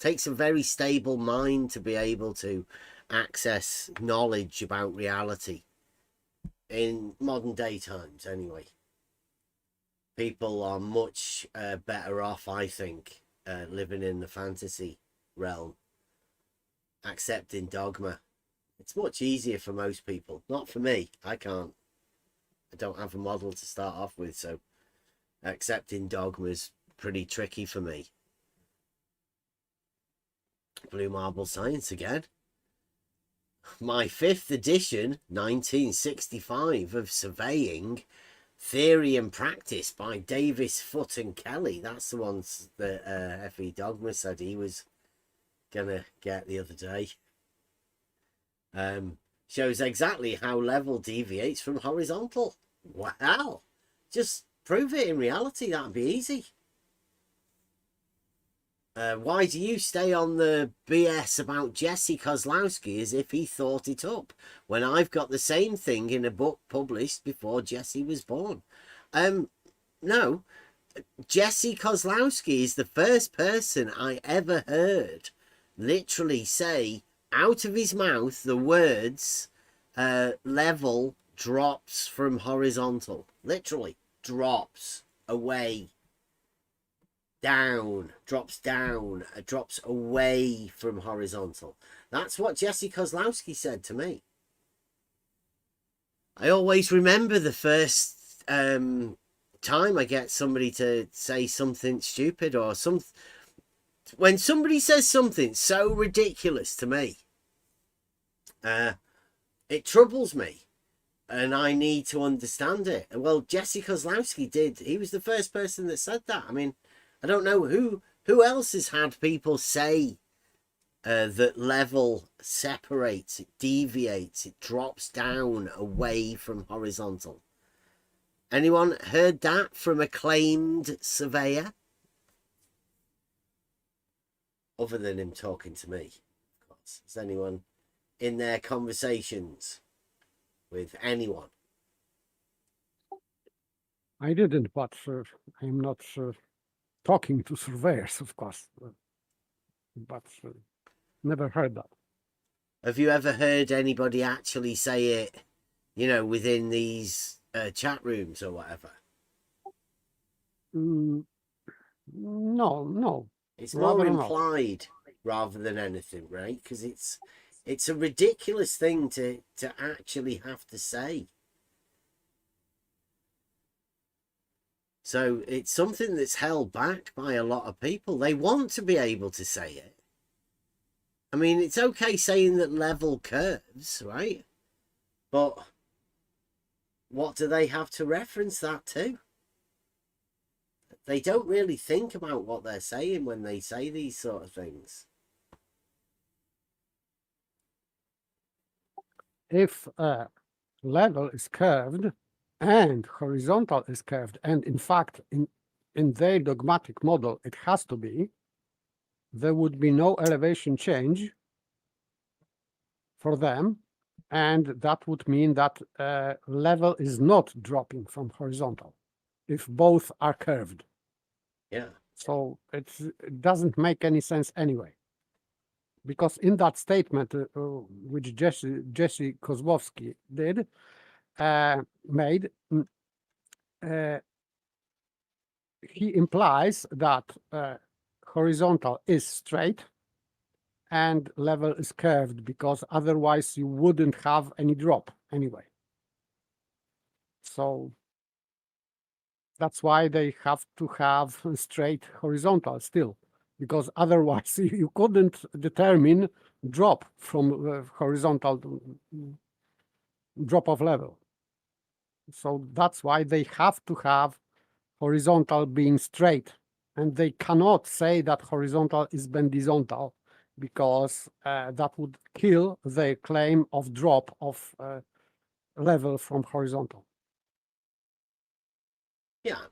very stable mind to be able to access knowledge about reality in modern day times. Anyway, people are much better off, I think, living in the fantasy realm, accepting dogma. It's much easier for most people. Not for me. I can't. I don't have a model to start off with, so accepting dogma is pretty tricky for me. Blue Marble Science again. My 5th edition, 1965, of Surveying, Theory and Practice by Davis, Foote and Kelly. That's the ones that F.E. Dogma said he was going to get the other day. Shows exactly how level deviates from horizontal. Wow. Just prove it in reality. That'd be easy. Why do you stay on the BS about Jesse Kozlowski as if he thought it up when I've got the same thing in a book published before Jesse was born? No. Jesse Kozlowski is the first person I ever heard literally say out of his mouth the words level drops from horizontal. Literally drops away. Down, drops away from horizontal. That's what Jesse Kozlowski said to me. I always remember the first time I get somebody to say something stupid or when somebody says something so ridiculous to me, it troubles me and I need to understand it. Well, Jesse Kozlowski did. He was the first person that said that. I mean, I don't know who else has had people say that level separates, it deviates, it drops down away from horizontal. Anyone heard that from a claimed surveyor? Other than him talking to me, of course. Is anyone in their conversations with anyone? I didn't, but I'm not talking to surveyors, of course. but never heard that. Have you ever heard anybody actually say it, you know, within these chat rooms or whatever? No, no. It's Rather more not. implied rather than anything, right? Because it's a ridiculous thing to actually have to say. So it's something that's held back by a lot of people. They want to be able to say it. I mean, it's okay saying that level curves, right? But what do they have to reference that to? They don't really think about what they're saying when they say these sort of things. If a level is curved and horizontal is curved, and in fact, in their dogmatic model, it has to be, there would be no elevation change for them, and that would mean that level is not dropping from horizontal if both are curved. Yeah. So it doesn't make any sense anyway. Because in that statement, which Jesse Kozłowski did, made, he implies that horizontal is straight and level is curved, because otherwise you wouldn't have any drop anyway. So that's why they have to have straight horizontal still, because otherwise you couldn't determine drop from horizontal drop of level. So that's why they have to have horizontal being straight, and they cannot say that horizontal is bendizontal, because that would kill their claim of drop of level from horizontal. Yeah.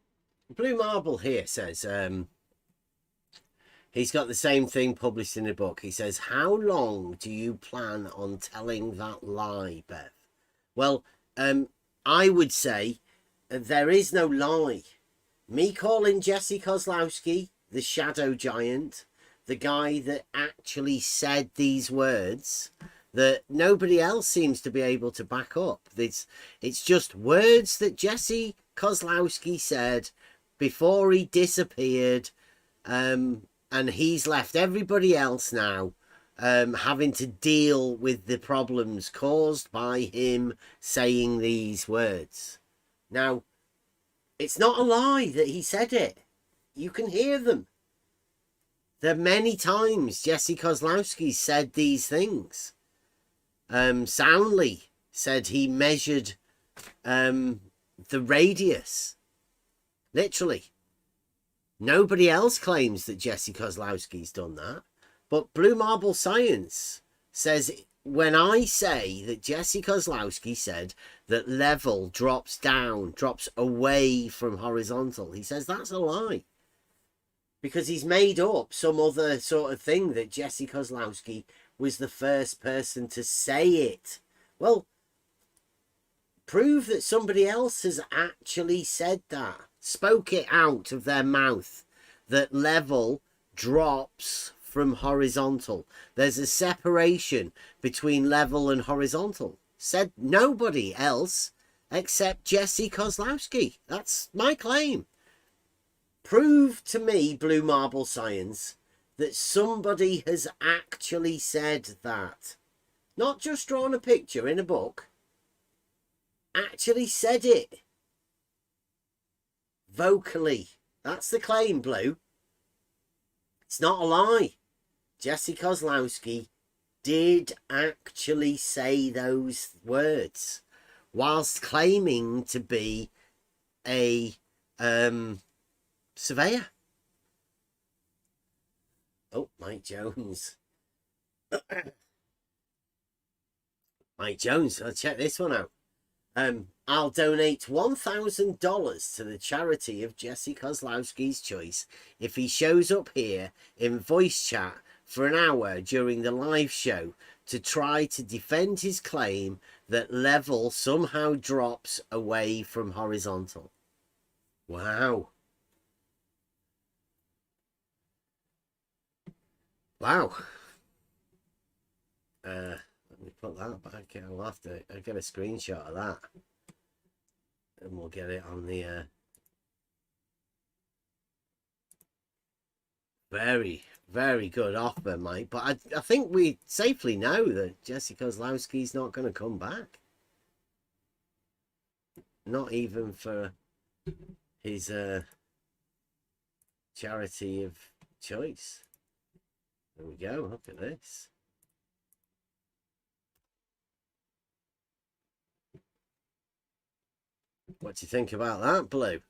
Blue Marble here says, he's got the same thing published in a book. He says, how long do you plan on telling that lie, Bev? Well, I would say there is no lie. Me calling Jesse Kozłowski the shadow giant, the guy that actually said these words that nobody else seems to be able to back up. It's just words that Jesse Kozłowski said before he disappeared, and he's left everybody else now having to deal with the problems caused by him saying these words. Now, it's not a lie that he said it. You can hear them. There are many times Jesse Kozłowski said these things. Soundly said he measured the radius. Literally. Nobody else claims that Jesse Kozłowski's done that. But Blue Marble Science says, when I say that Jesse Kozłowski said that level drops down, drops away from horizontal, he says that's a lie. Because he's made up some other sort of thing that Jesse Kozłowski was the first person to say it. Well, prove that somebody else has actually said that. Spoke it out of their mouth. That level drops from horizontal. There's a separation between level and horizontal. Said nobody else except Jesse Kozłowski. That's my claim. Prove to me, Blue Marble Science, that somebody has actually said that. Not just drawn a picture in a book. Actually said it. Vocally. That's the claim, Blue. It's not a lie. Jesse Kozłowski did actually say those words whilst claiming to be a surveyor. Oh, Mike Jones. Mike Jones, I'll check this one out. I'll donate $1,000 to the charity of Jesse Kozłowski's choice if he shows up here in voice chat for an hour during the live show to try to defend his claim that level somehow drops away from horizontal. Wow. Wow. Let me put that back. I'll get a screenshot of that, and we'll get it on the very, very good offer, Mike. But I think we safely know that Jesse Kozlowski's not going to come back. Not even for his charity of choice. There we go. Look at this. What do you think about that, Blue?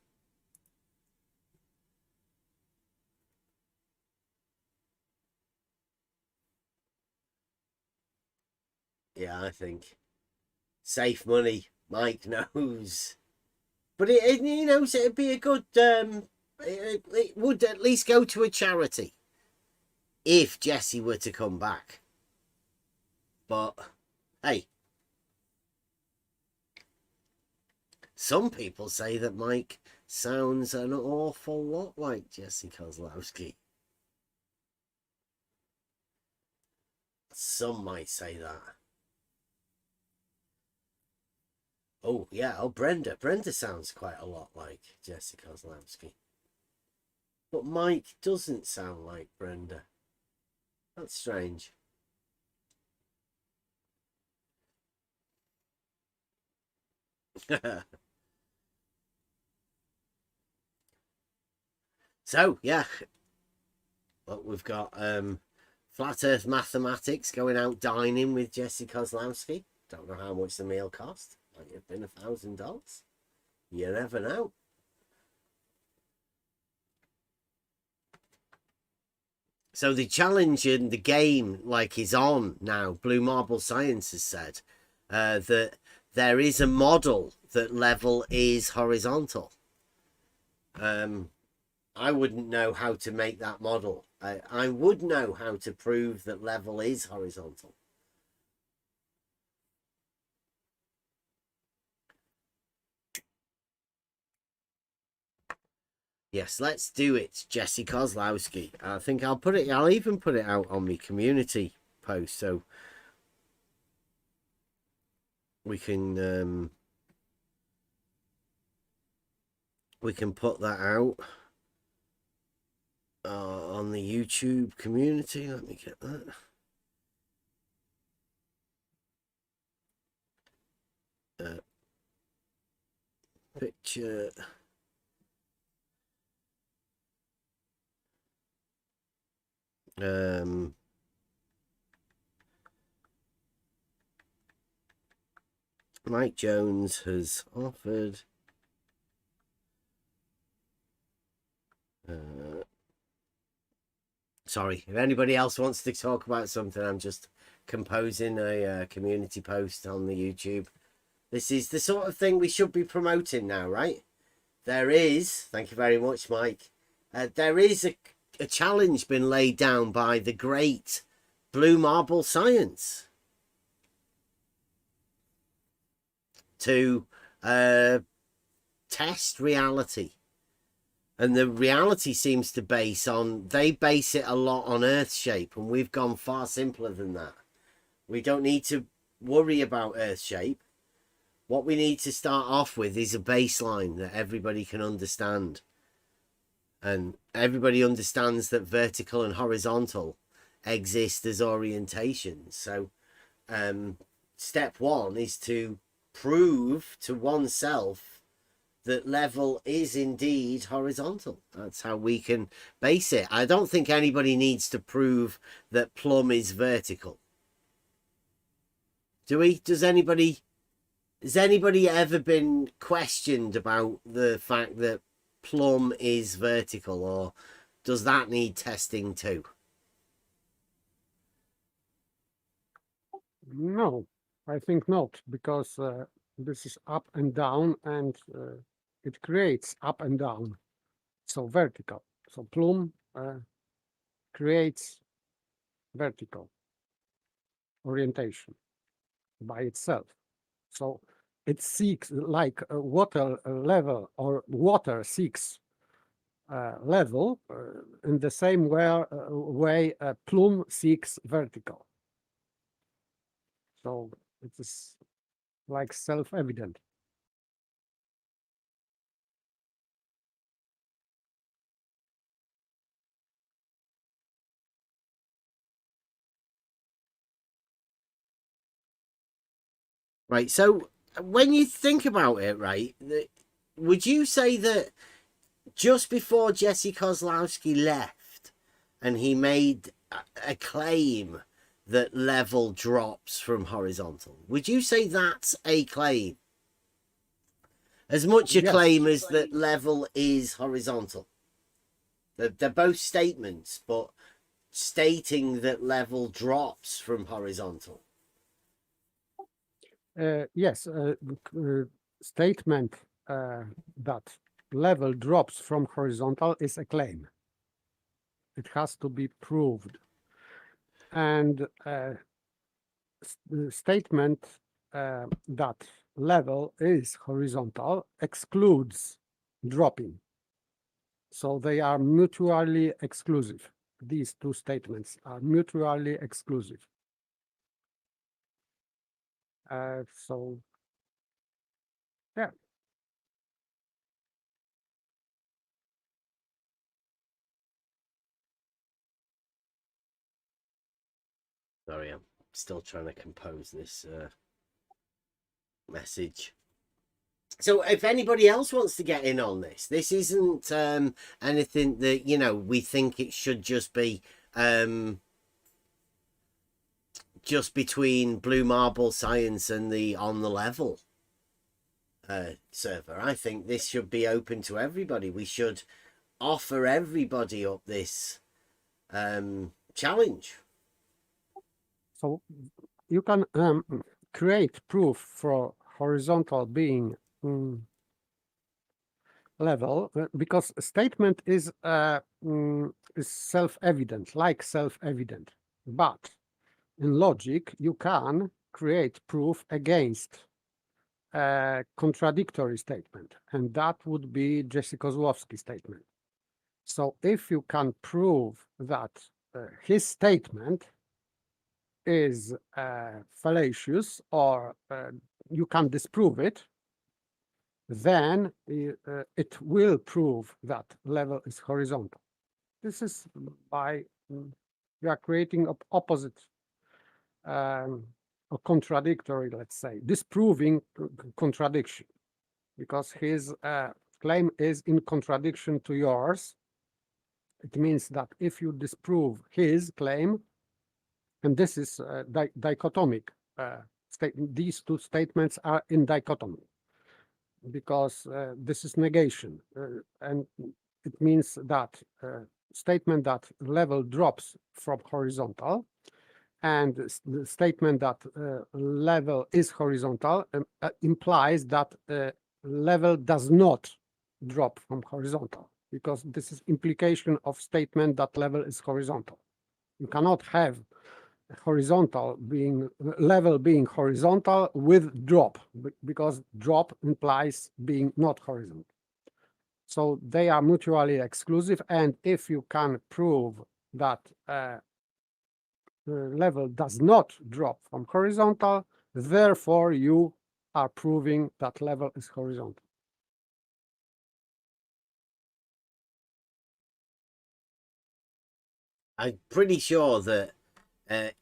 Yeah, I think safe money. Mike knows, but he knows it'd be a good. It would at least go to a charity if Jesse were to come back. But hey, some people say that Mike sounds an awful lot like Jesse Kozlowski. Some might say that. Oh, yeah. Oh, Brenda. Brenda sounds quite a lot like Jesse Kozlowski. But Mike doesn't sound like Brenda. That's strange. So, yeah. Well, we've got Flat Earth Mathematics going out dining with Jesse Kozlowski. Don't know how much the meal cost. Might have been $1,000. You never know. So the challenge in the game, like, is on now. Blue Marble Science has said that there is a model that level is horizontal. I wouldn't know how to make that model. I would know how to prove that level is horizontal. Yes, let's do it, Jesse Kozlowski. I think I'll even put it out on my community post so we can put that out on the YouTube community. Let me get that. Picture. Mike Jones has offered sorry, if anybody else wants to talk about something, I'm just composing a community post on the YouTube. This is the sort of thing we should be promoting now, right? There is, thank you very much, Mike. There is a challenge been laid down by the great Blue Marble Science to test reality. And the reality seems to they base it a lot on Earth shape, and we've gone far simpler than that. We don't need to worry about Earth shape. What we need to start off with is a baseline that everybody can understand. And everybody understands that vertical and horizontal exist as orientations. So step one is to prove to oneself that level is indeed horizontal. That's how we can base it. I don't think anybody needs to prove that plumb is vertical. Do we? Has anybody ever been questioned about the fact that plumb is vertical, or does that need testing too? No, I think not, because this is up and down, and it creates up and down, so vertical. So plumb creates vertical orientation by itself. So it seeks, like a water level, or water seeks level in the same way plumb seeks vertical. So it is like self-evident. Right. So when you think about it, right, would you say that just before Jesse Kozlowski left and he made a claim that level drops from horizontal, would you say that's a claim? As much a Yes. claim as that level is horizontal. They're both statements, but stating that level drops from horizontal. Yes, statement that level drops from horizontal is a claim. It has to be proved. And the statement that level is horizontal excludes dropping. So they are mutually exclusive. These two statements are mutually exclusive. So, yeah. Sorry, I'm still trying to compose this message. So if anybody else wants to get in on this, this isn't anything that, you know, we think it should just be just between Blue Marble Science and the On the Level server. I think this should be open to everybody. We should offer everybody up this challenge. So you can create proof for horizontal being level because a statement is self-evident, like self-evident. But in logic, you can create proof against a contradictory statement, and that would be Jesse Kozlowski statement. So if you can prove that his statement is fallacious, or you can disprove it, then it will prove that level is horizontal. This is by you are creating opposite or contradictory, let's say, disproving contradiction, because his claim is in contradiction to yours. It means that if you disprove his claim, and this is dichotomic statement, these two statements are in dichotomy, because this is negation, and it means that statement that level drops from horizontal and the statement that level is horizontal implies that level does not drop from horizontal, because this is implication of statement that level is horizontal. You cannot have horizontal being level being horizontal with drop, because drop implies being not horizontal. So they are mutually exclusive, and if you can prove that level does not drop from horizontal, therefore you are proving that level is horizontal. I'm pretty sure that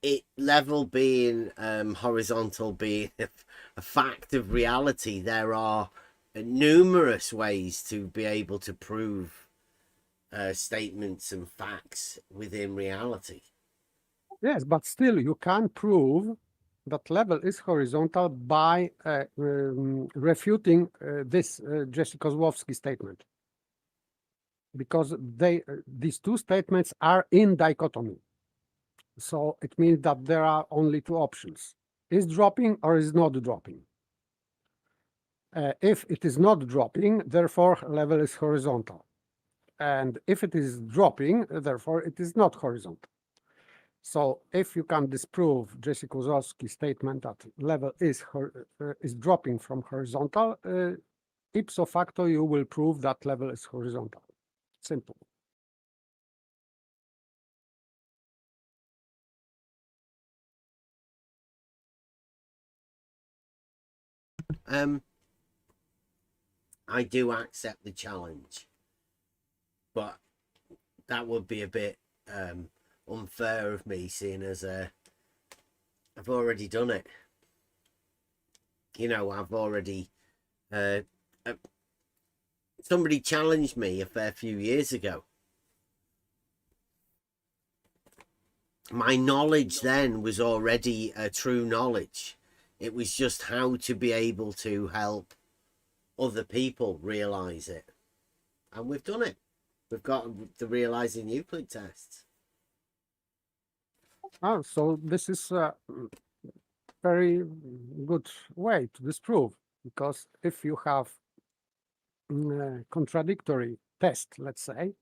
it level being horizontal being a fact of reality, there are numerous ways to be able to prove statements and facts within reality. Yes, but still you can prove that level is horizontal by refuting this Jesse Kozlowski statement, because these two statements are in dichotomy. So it means that there are only two options: is dropping or is not dropping. If it is not dropping, therefore level is horizontal. And if it is dropping, therefore it is not horizontal. So if you can disprove Jesse Kozlowski's statement that level is dropping from horizontal, ipso facto you will prove that level is horizontal. Simple. I do accept the challenge, but that would be a bit unfair of me, seeing as I've already done it. You know, I've already somebody challenged me a fair few years ago. My knowledge then was already a true knowledge. It was just how to be able to help other people realize it. And we've done it. We've got the realizing Euclid tests. Oh, so this is a very good way to disprove, because if you have a contradictory test, let's say,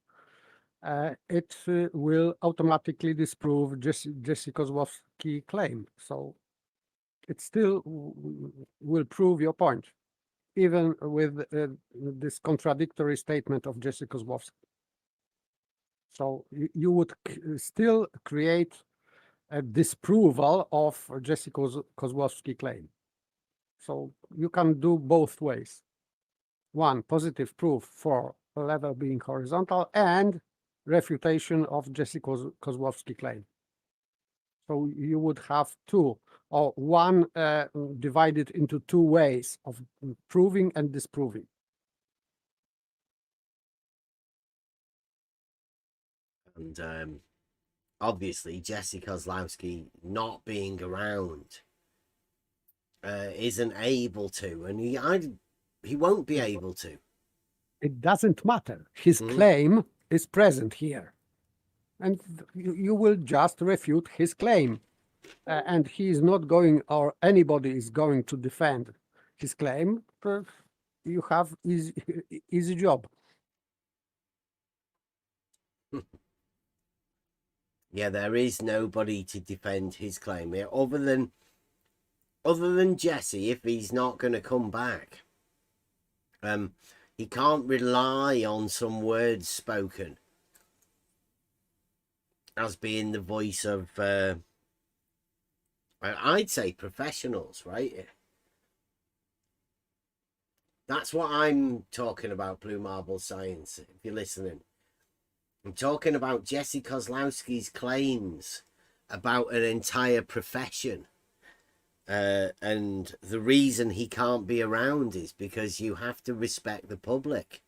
it will automatically disprove Jesse Kozłowski's claim. So it still will prove your point, even with this contradictory statement of Jesse Kozłowski. So you would still create a disproval of Jesse Kozłowski claim. So you can do both ways. One, positive proof for a level being horizontal, and refutation of Jesse Kozłowski claim. So you would have two, or one divided into two ways of proving and disproving. And obviously, Jesse Kozłowski not being around isn't able to, and he won't be able to. It doesn't matter. His claim is present here, and you will just refute his claim, and he is not going, or anybody is going to defend his claim. You have easy job. Yeah, there is nobody to defend his claim here other than Jesse. If he's not going to come back, he can't rely on some words spoken as being the voice of I'd say professionals, right? That's what I'm talking about, Blue Marble Science, if you're listening. I'm talking about Jesse Kozłowski's claims about an entire profession. And the reason he can't be around is because you have to respect the public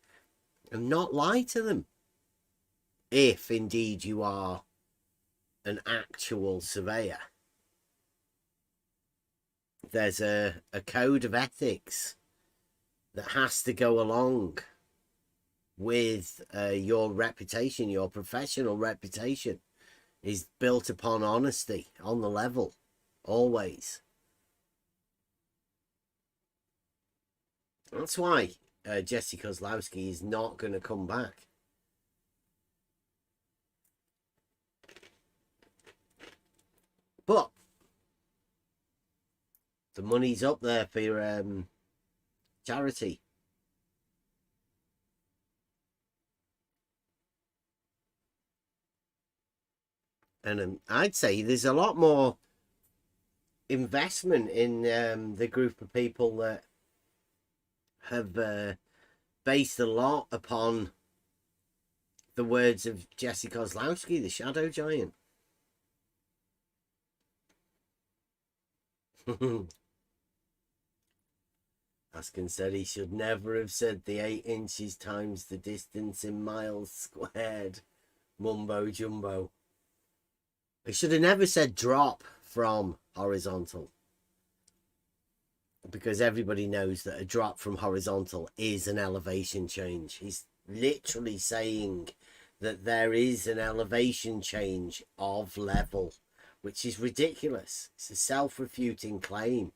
and not lie to them. If indeed you are an actual surveyor. There's a code of ethics that has to go along with your reputation. Your professional reputation is built upon honesty on the level, always. That's why Jesse Kozłowski is not going to come back. But the money's up there for your charity. And I'd say there's a lot more investment in the group of people that have based a lot upon the words of Jesse Kozłowski, the shadow giant. Askin said he should never have said the 8 inches times the distance in miles squared. Mumbo jumbo. He should have never said drop from horizontal. Because everybody knows that a drop from horizontal is an elevation change. He's literally saying that there is an elevation change of level, which is ridiculous. It's a self-refuting claim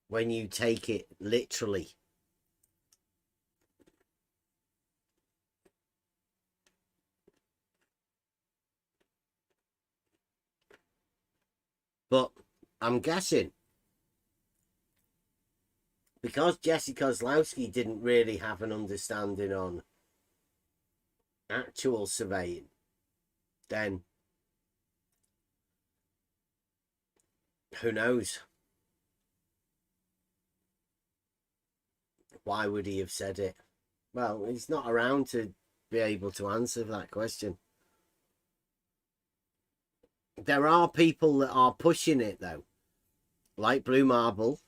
when you take it literally. But I'm guessing because Jesse Kozłowski didn't really have an understanding on actual surveying, then who knows? Why would he have said it? Well, he's not around to be able to answer that question. There are people that are pushing it, though, like Blue Marble.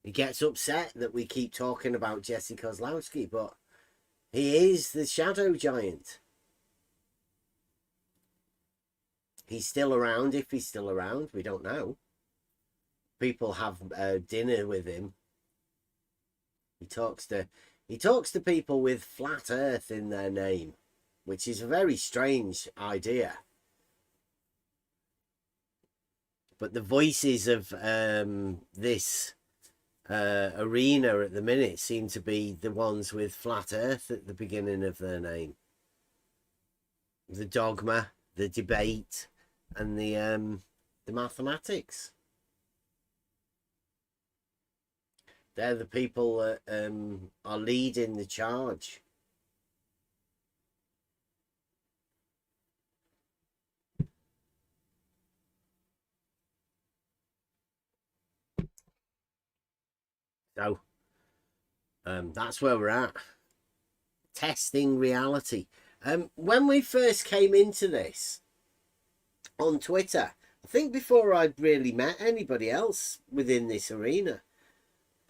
He gets upset that we keep talking about Jesse Kozlowski, but he is the shadow giant. He's still around. If he's still around, we don't know. People have dinner with him. He talks to people with flat Earth in their name, which is a very strange idea. But the voices of this arena at the minute seem to be the ones with flat Earth at the beginning of their name. The dogma, the debate, and the mathematics. They're the people that are leading the charge. So that's where we're at. Testing reality. When we first came into this on Twitter, I think before I'd really met anybody else within this arena,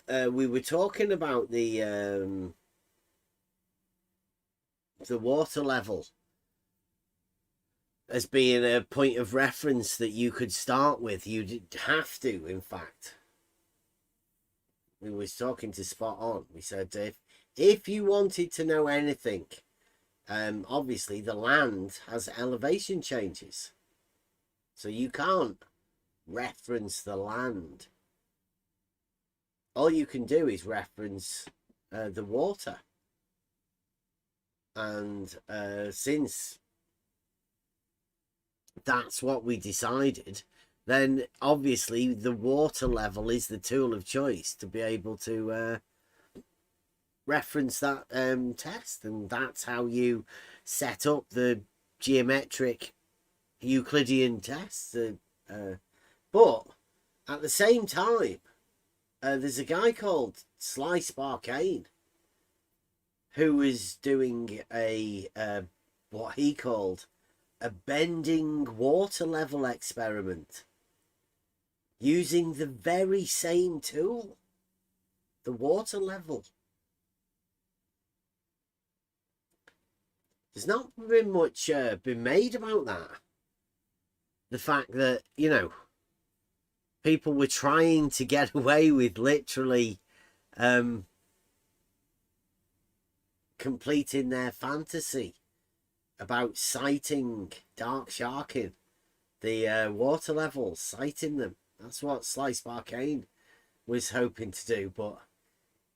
we were talking about the water level as being a point of reference that you could start with. You'd have to, in fact. We was talking to Spot On. We said if you wanted to know anything, obviously the land has elevation changes, so you can't reference the land. All you can do is reference the water. And since that's what we decided, then obviously the water level is the tool of choice to be able to reference that test. And that's how you set up the geometric Euclidean test. But at the same time, there's a guy called Slice Barcane who was doing a what he called a bending water level experiment using the very same tool, the water level. There's not been much been made about that. The fact that, you know, people were trying to get away with literally completing their fantasy about sighting dark sharking, the water levels, sighting them. That's what Slice Barcane was hoping to do, but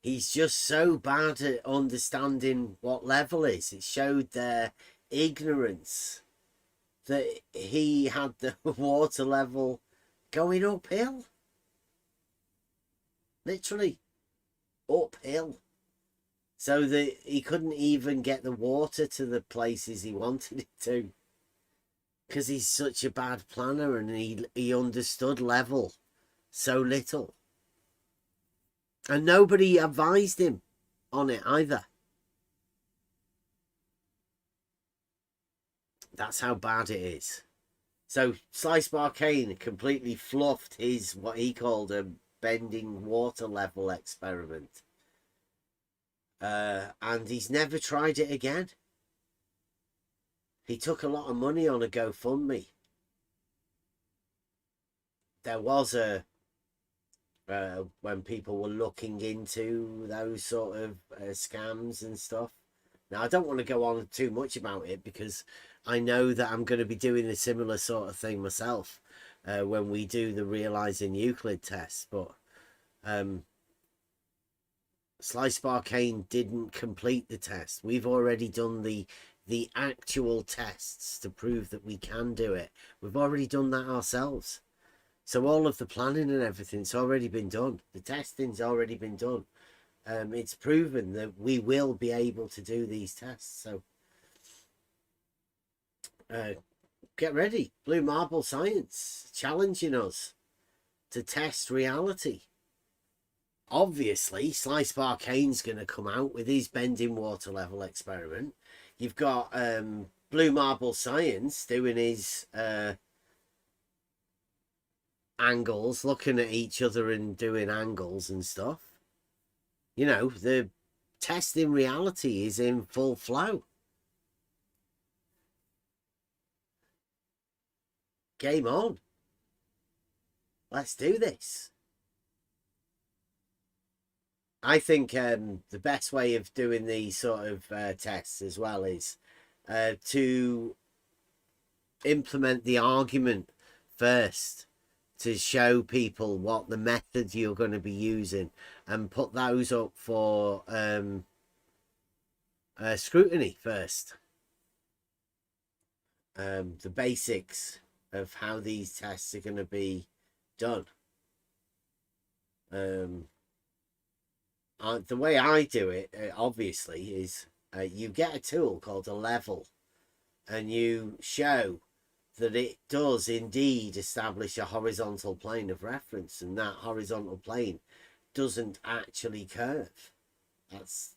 he's just so bad at understanding what level is. It showed their ignorance that he had the water level going uphill. Literally uphill. So that he couldn't even get the water to the places he wanted it to. Because he's such a bad planner and he understood level so little. And nobody advised him on it either. That's how bad it is. So Slice Barcane completely fluffed his, what he called a bending water level experiment. And he's never tried it again. He took a lot of money on a GoFundMe. There was when people were looking into those sort of scams and stuff. Now, I don't want to go on too much about it because I know that I'm going to be doing a similar sort of thing myself when we do the Realizing Euclid test. But Slice Barcane didn't complete the test. We've already done the actual tests to prove that we can do it. We've already done that ourselves. So all of the planning and everything's already been done. The testing's already been done. It's proven that we will be able to do these tests. So get ready. Blue marble science challenging us to test reality. Obviously, Slice Barkane's going to come out with his bending water level experiment. You've got Blue Marble Science doing his angles, looking at each other and doing angles and stuff. You know, the testing reality is in full flow. Game on. Let's do this. I think the best way of doing these sort of tests as well is to implement the argument first, to show people what the method you're going to be using and put those up for scrutiny first. The basics of how these tests are going to be done. The way I do it, obviously, is you get a tool called a level, and you show that it does indeed establish a horizontal plane of reference, and that horizontal plane doesn't actually curve. That's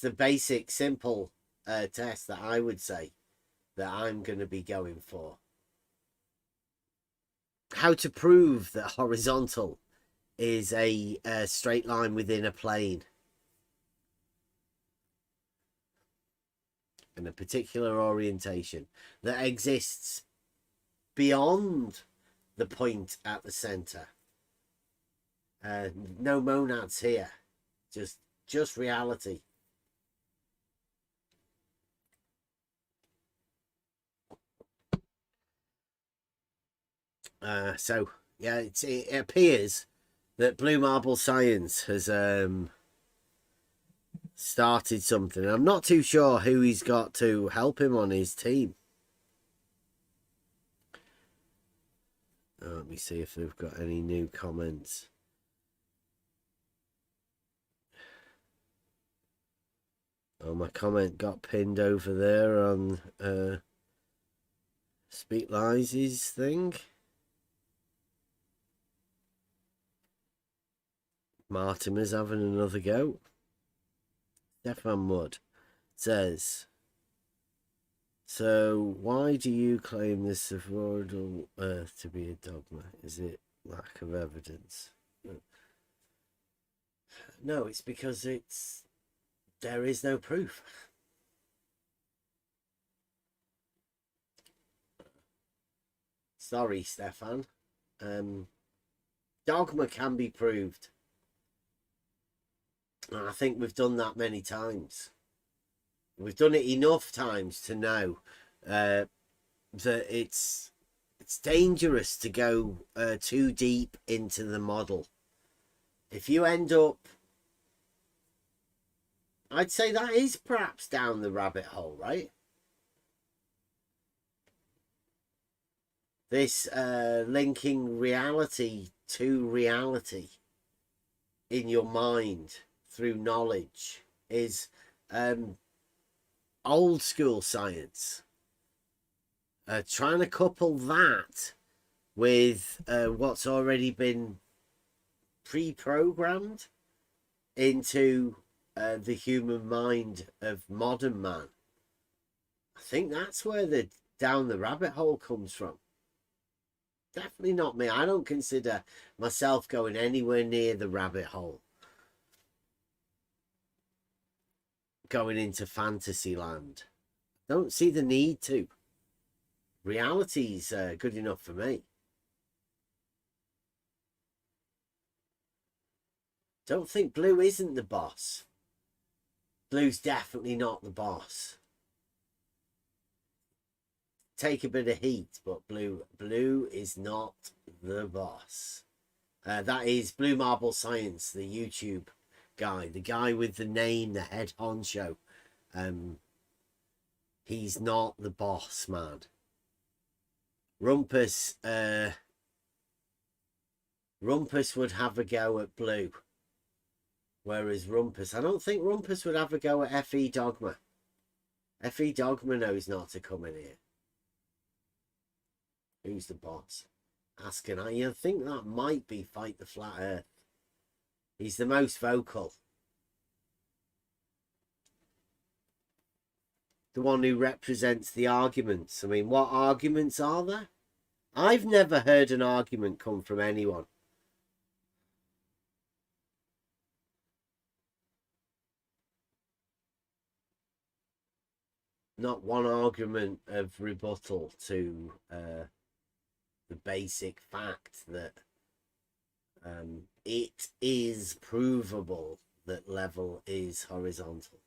the basic, simple test that I would say that I'm going to be going for. How to prove that horizontal is a straight line within a plane in a particular orientation that exists beyond the point at the center. No monads here, just reality. So yeah, it appears that Blue Marble Science has started something. I'm not too sure who he's got to help him on his team. Let me see if they've got any new comments. Oh, my comment got pinned over there on Speak Lies' thing. Martimer's having another go. Stefan Mudd says, so why do you claim this cephalodal Earth to be a dogma? Is it lack of evidence? No, it's because there is no proof. Sorry, Stefan. Dogma can be proved. And I think we've done that many times. We've done it enough times to know that it's dangerous to go too deep into the model. If you end up, I'd say that is perhaps down the rabbit hole, right? This linking reality to reality in your mind through knowledge is old school science. Trying to couple that with what's already been pre-programmed into the human mind of modern man. I think that's where the down the rabbit hole comes from. Definitely not me. I don't consider myself going anywhere near the rabbit hole. Going into fantasy land. Don't see the need to. Reality's good enough for me. Don't think Blue isn't the boss. Blue's definitely not the boss. Take a bit of heat, but Blue is not the boss. That is Blue Marble Science, the YouTube guy, the guy with the name, the head honcho. He's not the boss, man. Rumpus would have a go at Blue, whereas Rumpus, I don't think Rumpus would have a go at FE Dogma. FE Dogma knows not to come in here. Who's the boss? Asking. I think that might be Fight the Flat Earth. He's the most vocal. The one who represents the arguments. I mean, what arguments are there? I've never heard an argument come from anyone. Not one argument of rebuttal to the basic fact that it is provable that level is horizontal.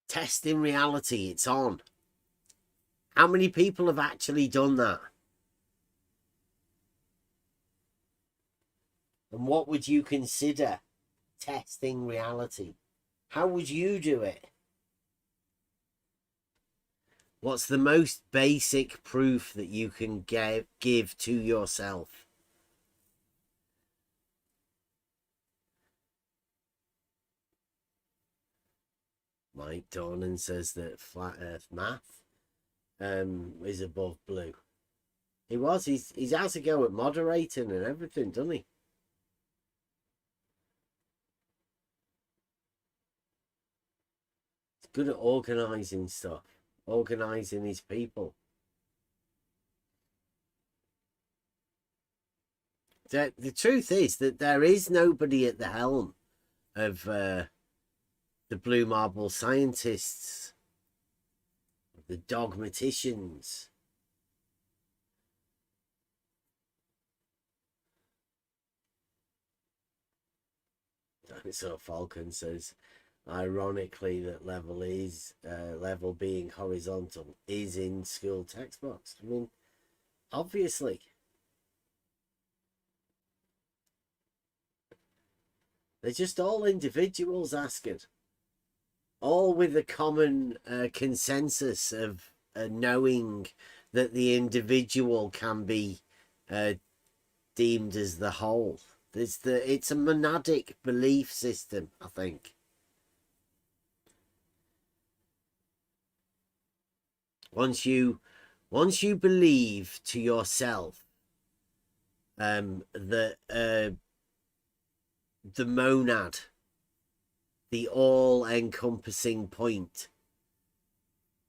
Testing reality, it's on. How many people have actually done that? And what would you consider testing reality? How would you do it? What's the most basic proof that you can give to yourself? Mike Dornan says that flat earth math is above blue. He was. He's has a go at moderating and everything, doesn't he? He's good at organising stuff, organising his people. The truth is that there is nobody at the helm of the blue marble scientists, the dogmaticians. Dinosaur Falcon says, ironically, that level being horizontal is in school textbooks. I mean, obviously. They're just all individuals asking. All with a common consensus of knowing that the individual can be deemed as the whole. It's a monadic belief system, I think. Once you believe to yourself that the monad, the all-encompassing point,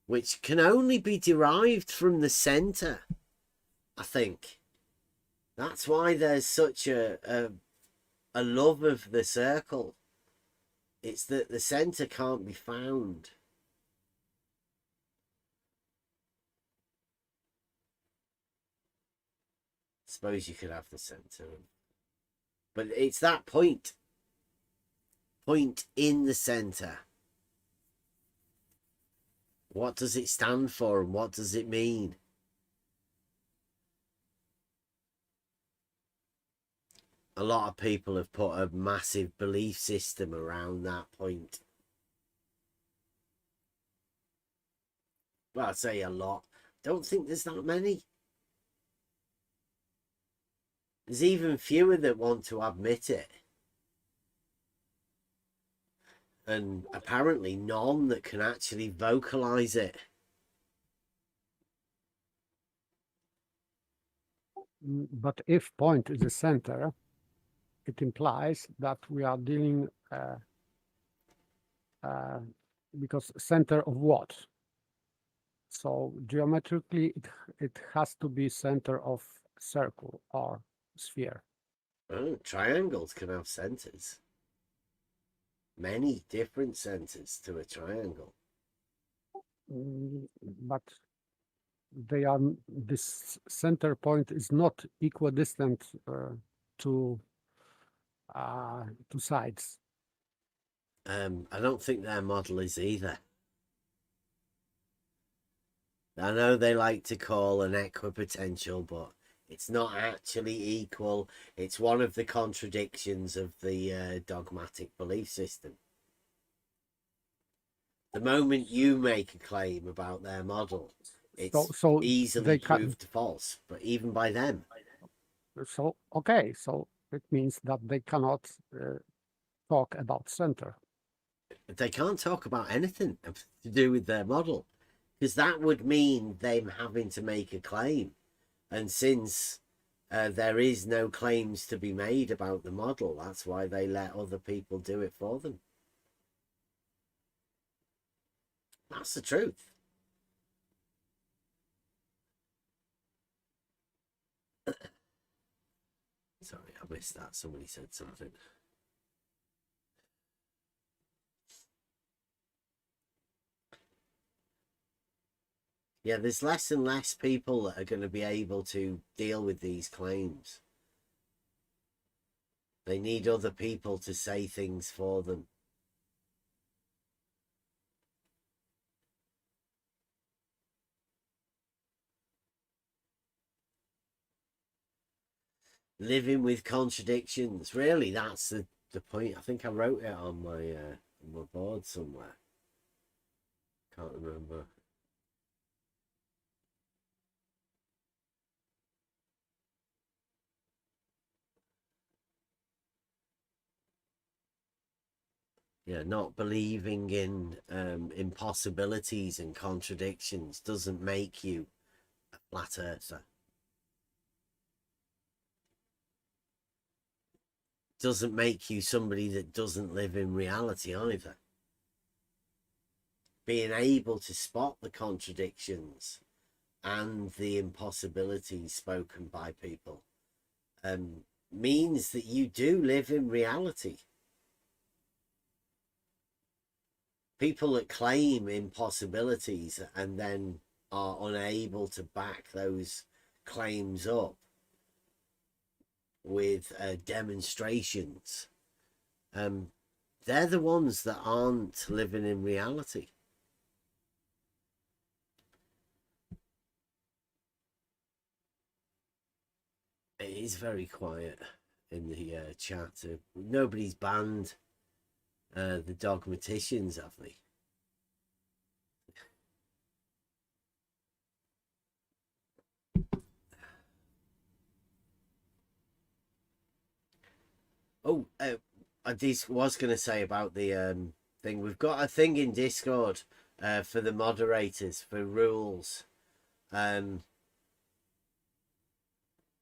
which can only be derived from the center, I think. That's why there's such a love of the circle. It's that the center can't be found. Suppose you could have the center, but it's that point in the center. What does it stand for and what does it mean? A lot of people have put a massive belief system around that point. Well, I'd say a lot. Don't think there's that many. There's even fewer that want to admit it. And apparently none that can actually vocalize it. But if point is the center, it implies that we are dealing because center of what? So geometrically, it has to be center of circle or sphere. Oh, triangles can have centers. Many different centers to a triangle. But they are, this center point is not equidistant to sides. I don't think their model is either. I know they like to call an equipotential, but it's not actually equal. It's one of the contradictions of the dogmatic belief system. The moment you make a claim about their model, it's So easily they can. proved false, but even by them. So okay, so it means that they cannot talk about center. They can't talk about anything to do with their model, because that would mean them having to make a claim. And since there is no claims to be made about the model, that's why they let other people do it for them. That's the truth. Sorry, I missed that. Somebody said something. Yeah, there's less and less people that are going to be able to deal with these claims. They need other people to say things for them. Living with contradictions. Really, that's the point. I think I wrote it on my board somewhere. Can't remember. Yeah, not believing in impossibilities and contradictions doesn't make you a flat earther. Doesn't make you somebody that doesn't live in reality either. Being able to spot the contradictions and the impossibilities spoken by people means that you do live in reality. People that claim impossibilities and then are unable to back those claims up with demonstrations, they're the ones that aren't living in reality. It is very quiet in the chat. Nobody's banned the dogmaticians, have they? Oh, I was going to say about the thing. We've got a thing in Discord for the moderators, for rules.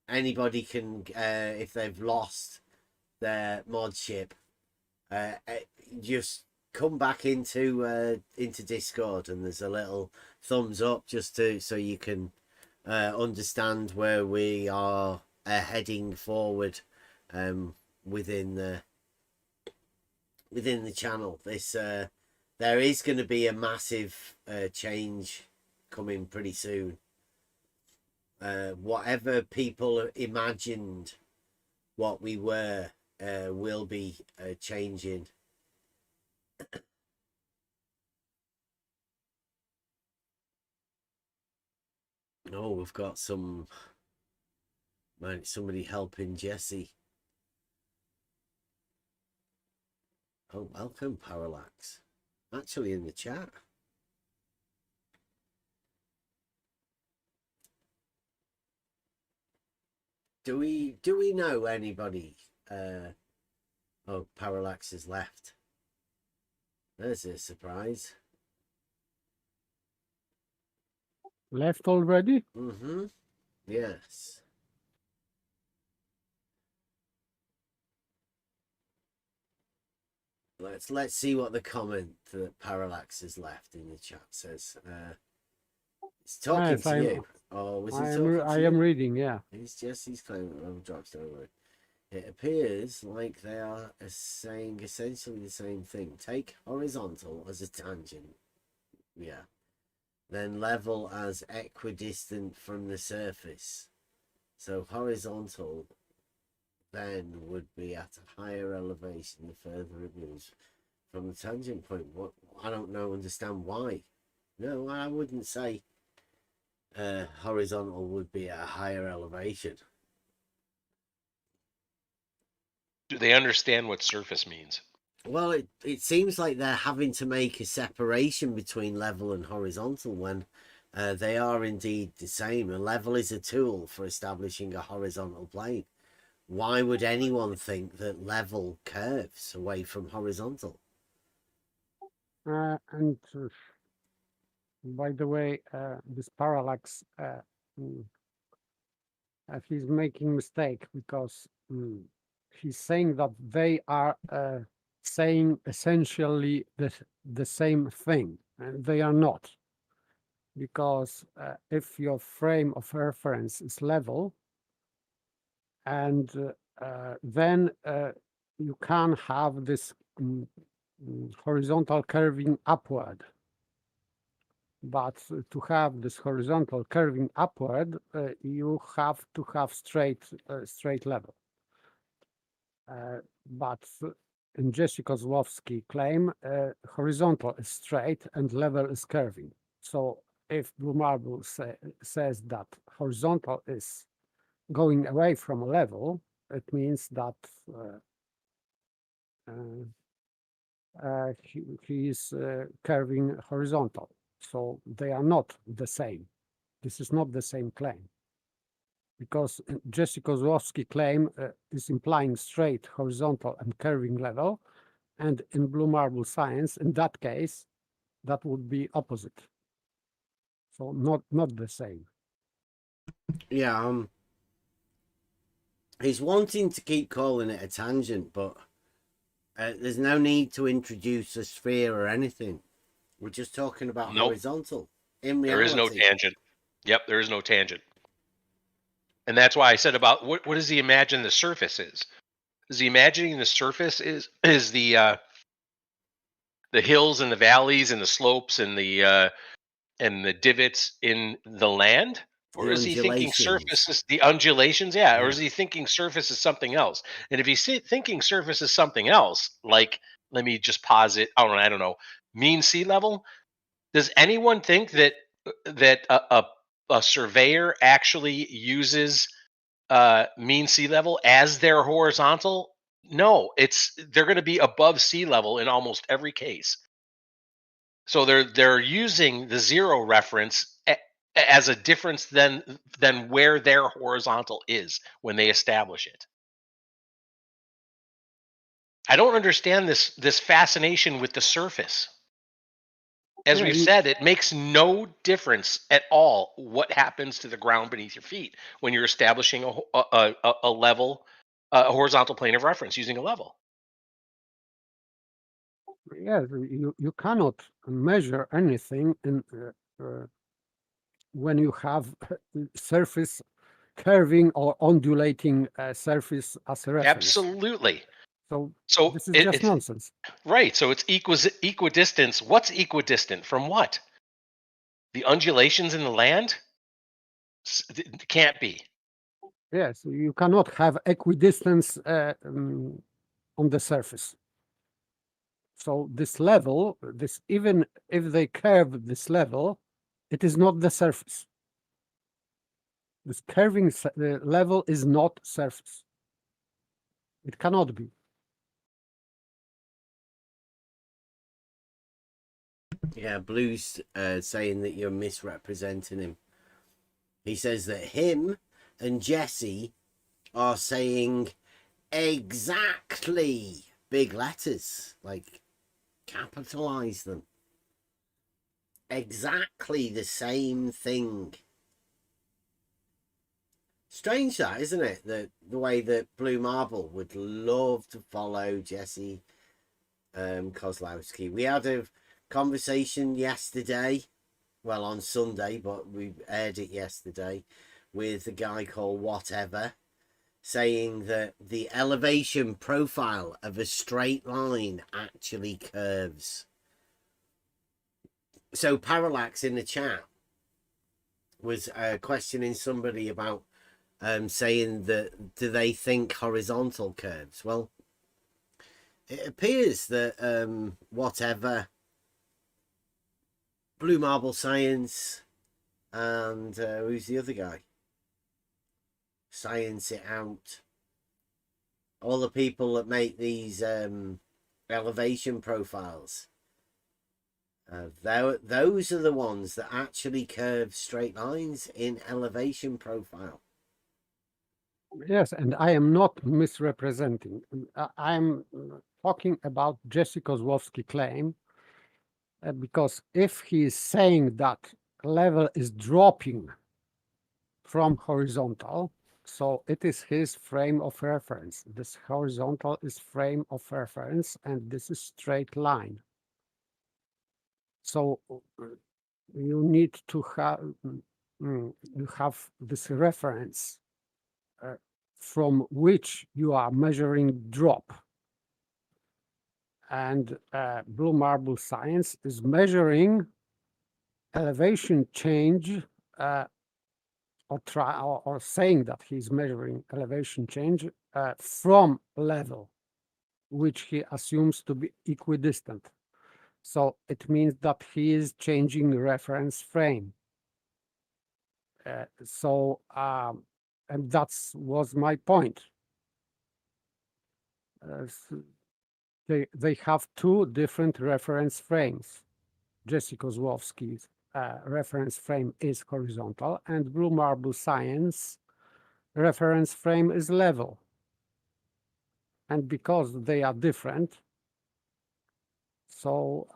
Anybody can, if they've lost their modship, just come back into Discord, and there's a little thumbs up just so you can understand where we are heading forward within the channel. This there is going to be a massive change coming pretty soon. Whatever people imagined what we were will be changing. Oh, we've got somebody helping Jesse. Oh, welcome, Parallax. Actually in the chat. Do we know anybody? Oh, Parallax has left. There's a surprise. Left already? Mm-hmm. Yes. Let's see what the comment that Parallax has left in the chat says. It's talking Yes, to you. Or was he talking to I you? am reading, yeah. It's Jesse's claim of drugstore. It appears like they are saying essentially the same thing. Take horizontal as a tangent. Yeah. Then level as equidistant from the surface. So horizontal then would be at a higher elevation the further it moves from the tangent point. What? I don't understand why. No, I wouldn't say horizontal would be at a higher elevation. Do they understand what surface means? Well, it seems like they're having to make a separation between level and horizontal when they are indeed the same. A level is a tool for establishing a horizontal plane. Why would anyone think that level curves away from horizontal? And by the way, this parallax, he's making mistake because he's saying that they are saying essentially the same thing, and they are not. Because if your frame of reference is level, and then you can have this horizontal curving upward. But to have this horizontal curving upward, you have to have straight level. But in Jesse Kozłowski claim, horizontal is straight and level is curving. So if Blue Marble says that horizontal is going away from a level, it means that he is curving horizontal. So they are not the same. This is not the same claim. Because Jesse Kozłowski claim is implying straight, horizontal, and curving level. And in Blue Marble science, in that case, that would be opposite. So not the same. Yeah, he's wanting to keep calling it a tangent, but there's no need to introduce a sphere or anything. We're just talking about horizontal. In reality, there is no tangent. Yep, there is no tangent. And that's why I said about what does he imagine the surface is? Is he imagining the surface is the hills and the valleys and the slopes and the divots in the land? Or is he thinking surface is the undulations? Yeah. Or is he thinking surface is something else? And if he's thinking surface is something else, like, let me just posit, I don't know, mean sea level. Does anyone think that a surveyor actually uses mean sea level as their horizontal? No, they're going to be above sea level in almost every case. So they're using the zero reference as a difference than where their horizontal is when they establish it. I don't understand this fascination with the surface. As we've said, it makes no difference at all what happens to the ground beneath your feet when you're establishing a level, a horizontal plane of reference using a level. Yes, you cannot measure anything in, when you have surface curving or undulating surface as a reference. Absolutely. So this is just nonsense. Right. So it's equidistance. What's equidistant from what? The undulations in the land? Can't be. Yes, you cannot have equidistance on the surface. So this level, even if they curve this level, it is not the surface. This curving level is not surface. It cannot be. Yeah, Blue's saying that you're misrepresenting him. He says that him and Jesse are saying exactly big letters, like capitalize them. Exactly the same thing. Strange that, isn't it? The way that Blue Marble would love to follow Jesse Kozłowski. We had a conversation yesterday, well, on Sunday, but we aired it yesterday, with a guy called Whatever, saying that the elevation profile of a straight line actually curves. So Parallax in the chat was questioning somebody about saying that do they think horizontal curves? Well, it appears that Whatever, Blue Marble Science, and who's the other guy? Science It Out. All the people that make these elevation profiles. Those are the ones that actually curve straight lines in elevation profile. Yes, and I am not misrepresenting. I'm talking about Jesse Kozłowski claim, because if he is saying that level is dropping from horizontal, so it is his frame of reference. This horizontal is frame of reference, and this is straight line. So you need to have you have this reference from which you are measuring drop. And Blue Marble Science is measuring elevation change, or saying that he's measuring elevation change from level, which he assumes to be equidistant. So it means that he is changing reference frame. And that's was my point. They have two different reference frames. Jesse Kozłowski's reference frame is horizontal, and Blue Marble Science reference frame is level. And because they are different, so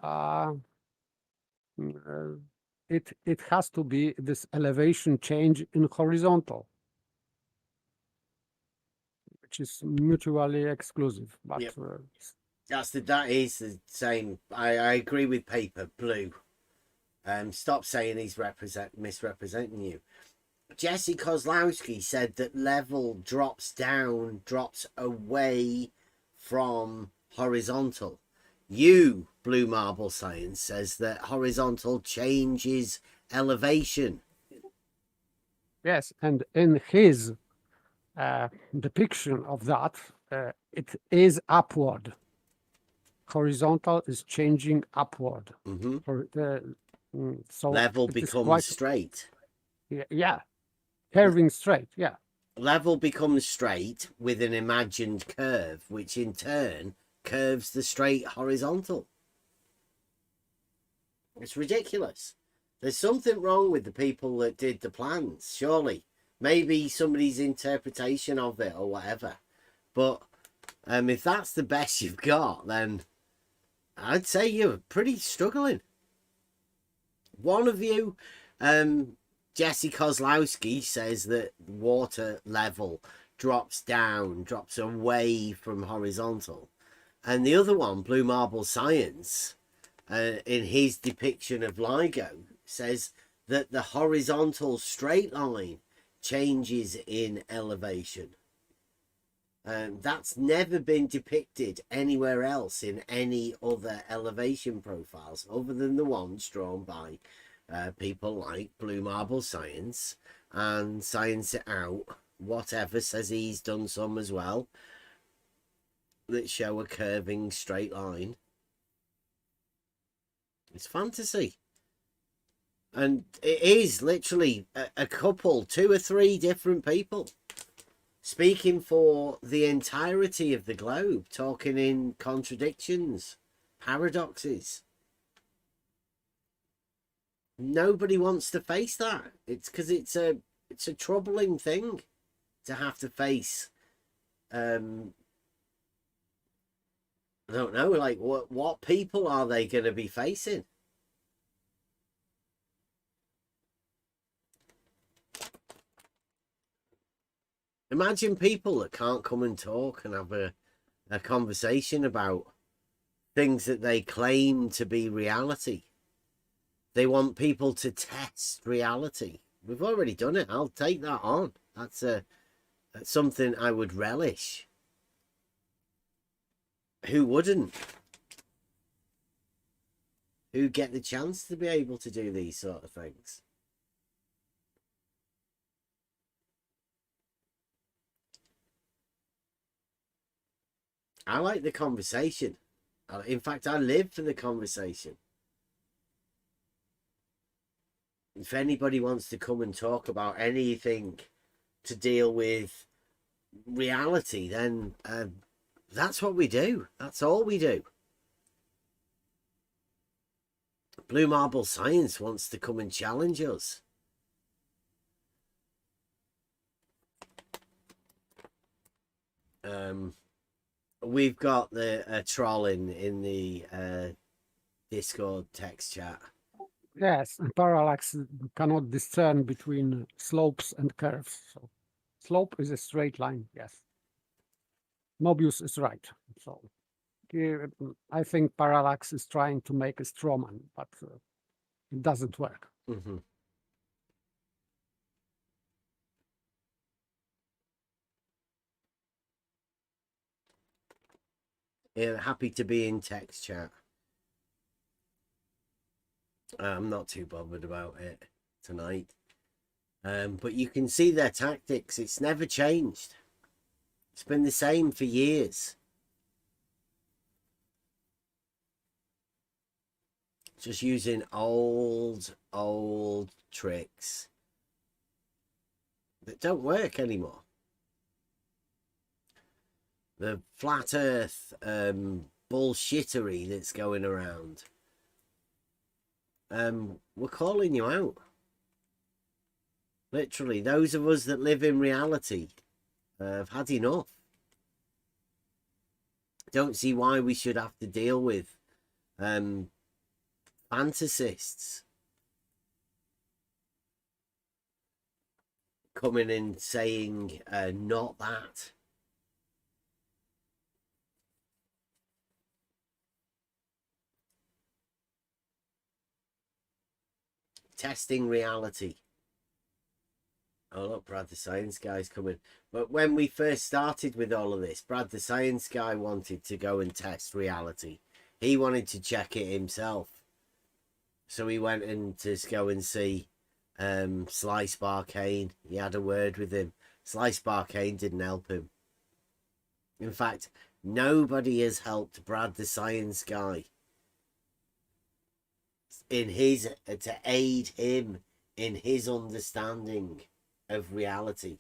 it has to be this elevation change in horizontal, which is mutually exclusive. But yep. That is the same. I agree with Paper Blue. Stop saying he's misrepresenting you. Jesse Kozłowski said that level drops away from horizontal. You, Blue Marble Science, says that horizontal changes elevation. Yes, and in his depiction of that, it is upward. Horizontal is changing upward. So level becomes straight. Yeah, curving straight. Yeah. Level becomes straight with an imagined curve, which in turn curves the straight horizontal. It's ridiculous. There's something wrong with the people that did the plans, surely. Maybe somebody's interpretation of it or whatever. But if that's the best you've got, then I'd say you're pretty struggling. One of you, Jesse Kozłowski, says that water level drops away from horizontal. And the other one, Blue Marble Science, in his depiction of LIGO, says that the horizontal straight line changes in elevation. That's never been depicted anywhere else in any other elevation profiles other than the ones drawn by people like Blue Marble Science and Science It Out, whatever, says he's done some as well that show a curving straight line. It's fantasy. And it is literally a couple, 2 or 3 different people speaking for the entirety of the globe, talking in contradictions, paradoxes. Nobody wants to face that. It's because it's a troubling thing to have to face. I don't know, like what people are they going to be facing? Imagine people that can't come and talk and have a conversation about things that they claim to be reality. They want people to test reality. We've already done it. I'll take that on. That's something I would relish. Who wouldn't? Who get the chance to be able to do these sort of things? I like the conversation. In fact, I live for the conversation. If anybody wants to come and talk about anything to deal with reality, then that's what we do. That's all we do. Blue Marble Science wants to come and challenge us. We've got the troll in the Discord text chat. Yes, and parallax cannot discern between slopes and curves. So slope is a straight line, yes. Mobius is right. So I think parallax is trying to make a straw man, but it doesn't work. Mm-hmm. Yeah, happy to be in text chat. I'm not too bothered about it tonight. But you can see their tactics. It's never changed. It's been the same for years. Just using old tricks that don't work anymore. The flat earth bullshittery that's going around. We're calling you out. Literally, those of us that live in reality have had enough. Don't see why we should have to deal with fantasists coming in saying not that. Testing reality. Oh look, Brad the Science Guy's coming. But when we first started with all of this, Brad the Science Guy wanted to go and test reality. He wanted to check it himself. So he went in to go and see Slice Barcane. He had a word with him. Slice Barcane didn't help him. In fact, nobody has helped Brad the Science Guy in his to aid him in his understanding of reality.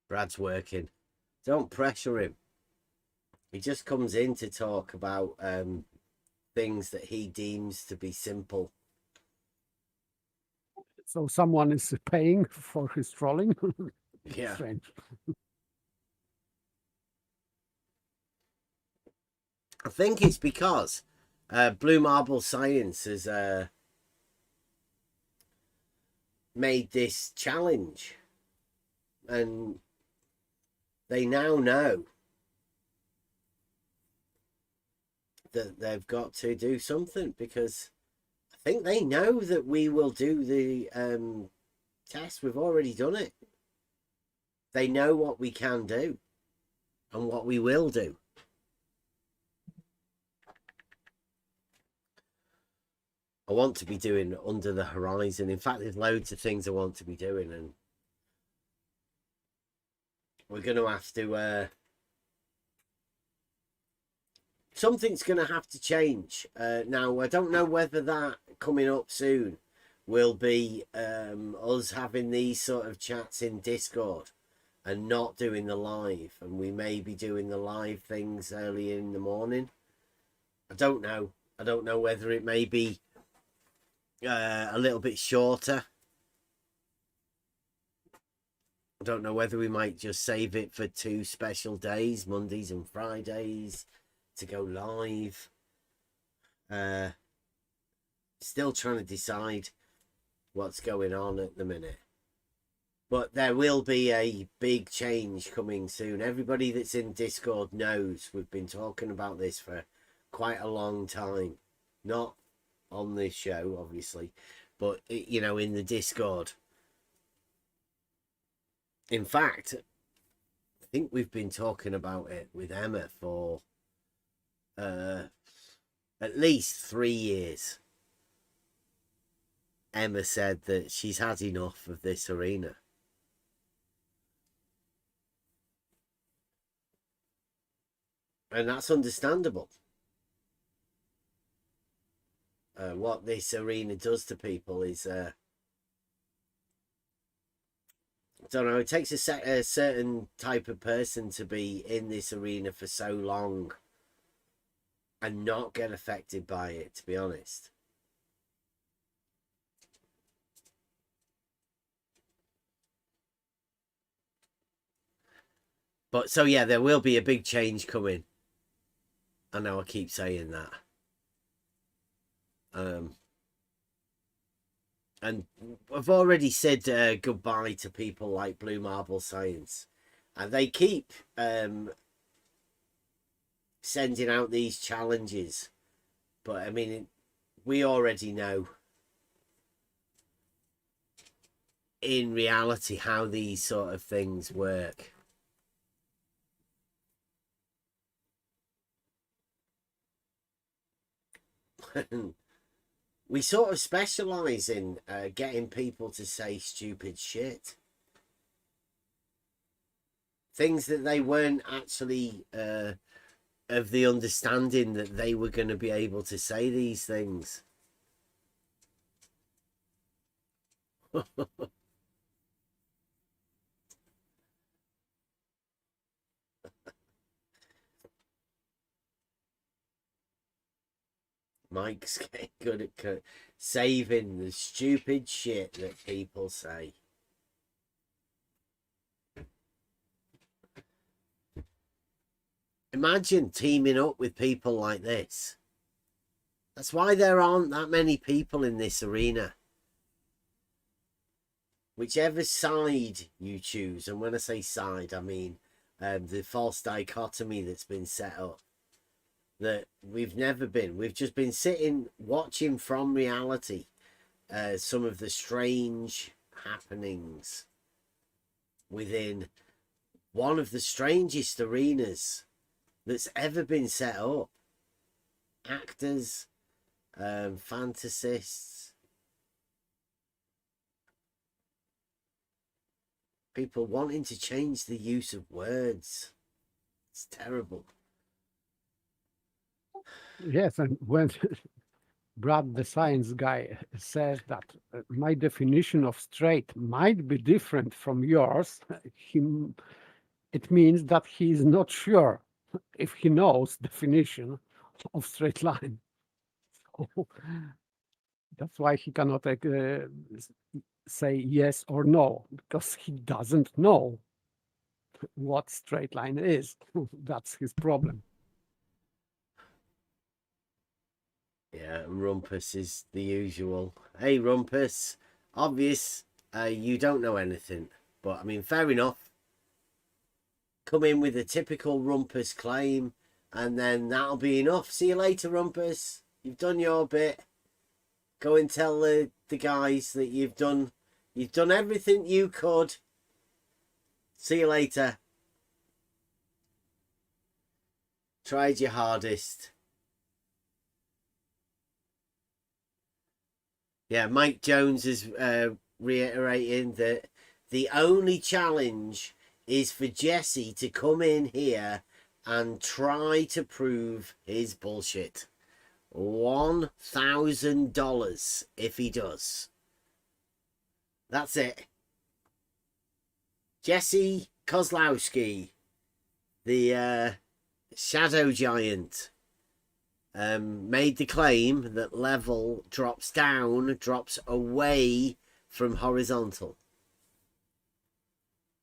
Brad's working. Don't pressure him. He just comes in to talk about things that he deems to be simple. So someone is paying for his trolling. Yeah. Strange. I think it's because Blue Marble Science has made this challenge, and they now know that they've got to do something, because I think they know that we will do the test. We've already done it. They know what we can do and what we will do. I want to be doing Under the Horizon. In fact, there's loads of things I want to be doing, and we're going to have to something's going to have to change. Now, I don't know whether that coming up soon will be us having these sort of chats in Discord and not doing the live, and we may be doing the live things early in the morning. I don't know. I don't know whether it may be a little bit shorter. I don't know whether we might just save it for 2 special days, Mondays and Fridays, to go live. Still trying to decide what's going on at the minute. But there will be a big change coming soon. Everybody that's in Discord knows we've been talking about this for quite a long time. Not on this show, obviously, but, you know, in the Discord. In fact, I think we've been talking about it with Emma for at least 3 years. Emma said that she's had enough of this arena. And that's understandable. What this arena does to people is, I don't know, it takes a certain type of person to be in this arena for so long and not get affected by it, to be honest. But so yeah, there will be a big change coming. I know I keep saying that. And I've already said goodbye to people like Blue Marble Science, and they keep sending out these challenges. But I mean, we already know in reality how these sort of things work. We sort of specialize in getting people to say stupid shit. Things that they weren't actually of the understanding that they were going to be able to say these things. Mike's getting good at saving the stupid shit that people say. Imagine teaming up with people like this. That's why there aren't that many people in this arena. Whichever side you choose, and when I say side, I mean the false dichotomy that's been set up. That we've never been. We've just been sitting watching from reality some of the strange happenings within one of the strangest arenas that's ever been set up. Actors, fantasists, people wanting to change the use of words. It's terrible. Yes, and when Brad, the science guy, says that my definition of straight might be different from yours, it means that he is not sure if he knows definition of straight line. So that's why he cannot say yes or no, because he doesn't know what straight line is. That's his problem. Yeah, Rumpus is the usual. Hey, Rumpus, obvious you don't know anything. But, I mean, fair enough. Come in with a typical Rumpus claim, and then that'll be enough. See you later, Rumpus. You've done your bit. Go and tell the guys that you've done everything you could. See you later. Tried your hardest. Yeah, Mike Jones is reiterating that the only challenge is for Jesse to come in here and try to prove his bullshit. $1,000 if he does. That's it. Jesse Kozlowski, the shadow giant, made the claim that level drops away from horizontal.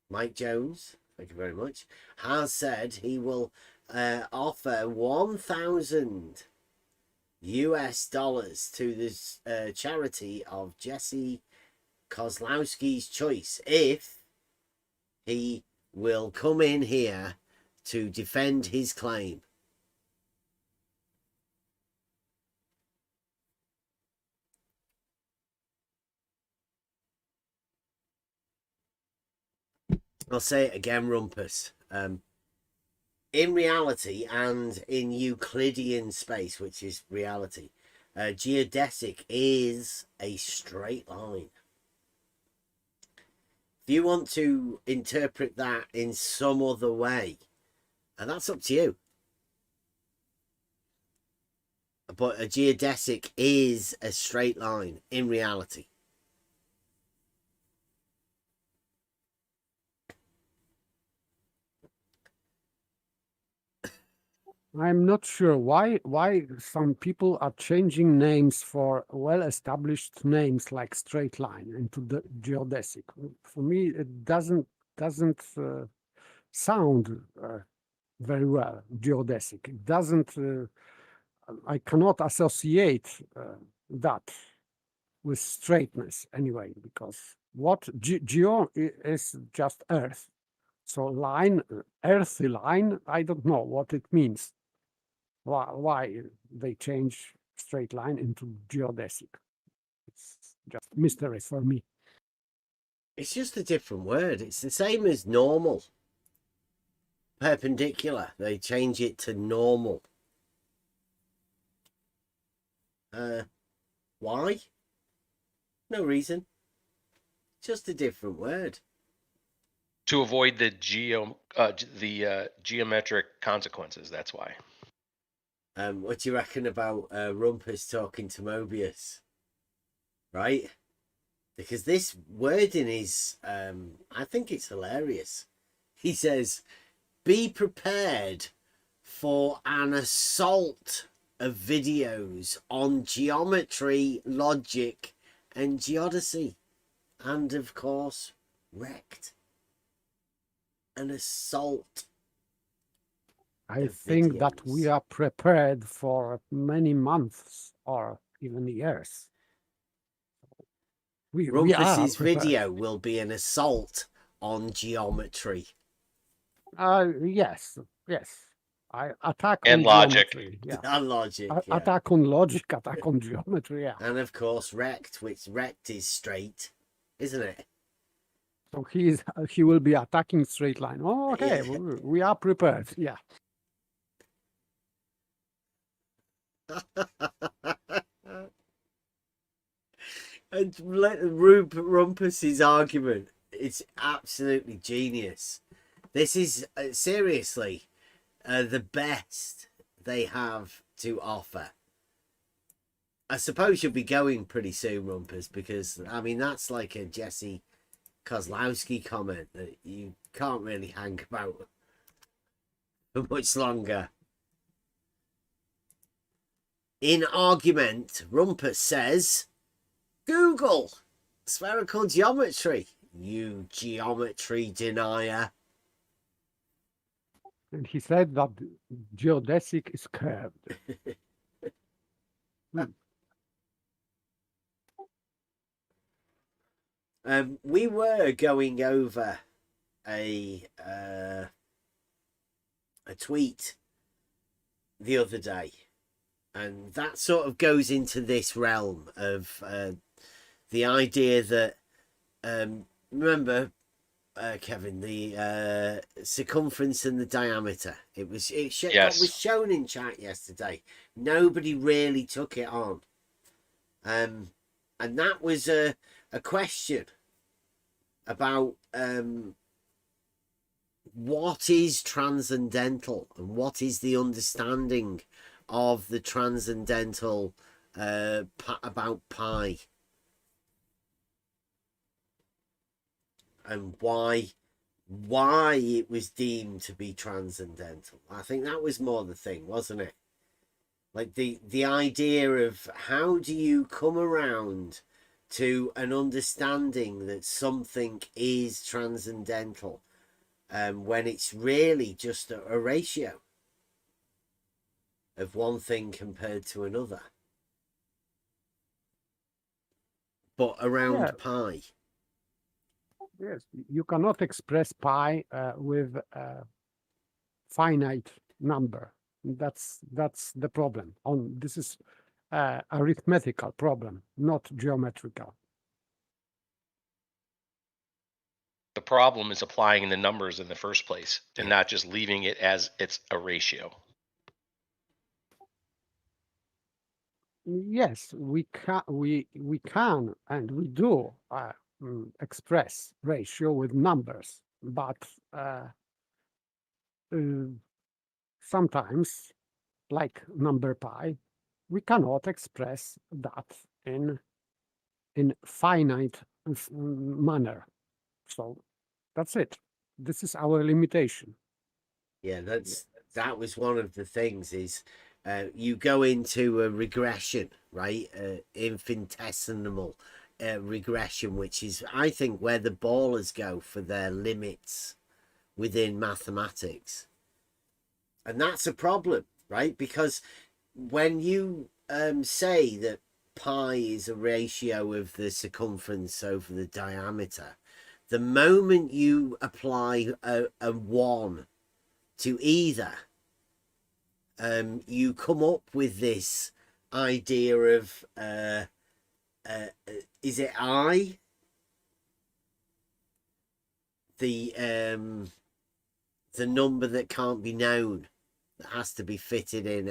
Mike Jones, thank you very much, has said he will offer $1,000 to this charity of Jesse Kozlowski's choice if he will come in here to defend his claim. I'll say it again, Rumpus. In reality and in Euclidean space, which is reality, Geodesic is a straight line. If you want to interpret that in some other way, and that's up to you. But a geodesic is a straight line in reality. I'm not sure why some people are changing names for well-established names like straight line into the geodesic. For me, it doesn't sound very well. Geodesic. It doesn't. I cannot associate that with straightness anyway, because what geo is just earth. So line, earthy line. I don't know what it means. Why they change straight line into geodesic? It's just mystery for me. It's just a different word. It's the same as normal. Perpendicular. They change it to normal. Why? No reason. Just a different word. To avoid the geometric consequences. That's why. What do you reckon about Rumpus talking to Mobius? Right? Because this wording is, I think it's hilarious. He says, be prepared for an assault of videos on geometry, logic, and geodesy. And of course, rect. An assault. I think that we are prepared for many months or even years. Rumpus's video will be an assault on geometry. Yes. I attack and on logic. geometry. Yeah. And logic. Yeah. Attack on logic, attack on geometry. Yeah. And of course, rect, which rect is straight, isn't it? So he will be attacking straight line. Oh, okay. Yeah. We are prepared. Yeah. And Rumpus's argument, it's absolutely genius. This is seriously the best they have to offer. I suppose you'll be going pretty soon, Rumpus, because I mean that's like a Jesse Kozlowski comment that you can't really hang about for much longer. In argument, Rumpus says, Google spherical geometry, you geometry denier. And he said that geodesic is curved. We were going over a tweet the other day, and that sort of goes into this realm of the idea that remember Kevin, the circumference and the diameter. It was shown in chat yesterday. Nobody really took it on, and that was a question about what is transcendental and what is the understanding of the transcendental about pi, and why it was deemed to be transcendental. I think that was more the thing, wasn't it? Like the idea of how do you come around to an understanding that something is transcendental when it's really just a ratio of one thing compared to another. But around pi. Yes, you cannot express pi with a finite number. That's the problem. This is arithmetical problem, not geometrical. The problem is applying the numbers in the first place and not just leaving it as it's a ratio. Yes, we can and we do express ratio with numbers, but sometimes, like number pi, we cannot express that in finite manner. So that's it. This is our limitation. Yeah, that was one of the things is you go into a regression, right? Infinitesimal regression, which is, I think, where the ballers go for their limits within mathematics. And that's a problem, right? Because when you say that pi is a ratio of the circumference over the diameter, the moment you apply a 1 to either, you come up with this idea of is it I, the number that can't be known, that has to be fitted in.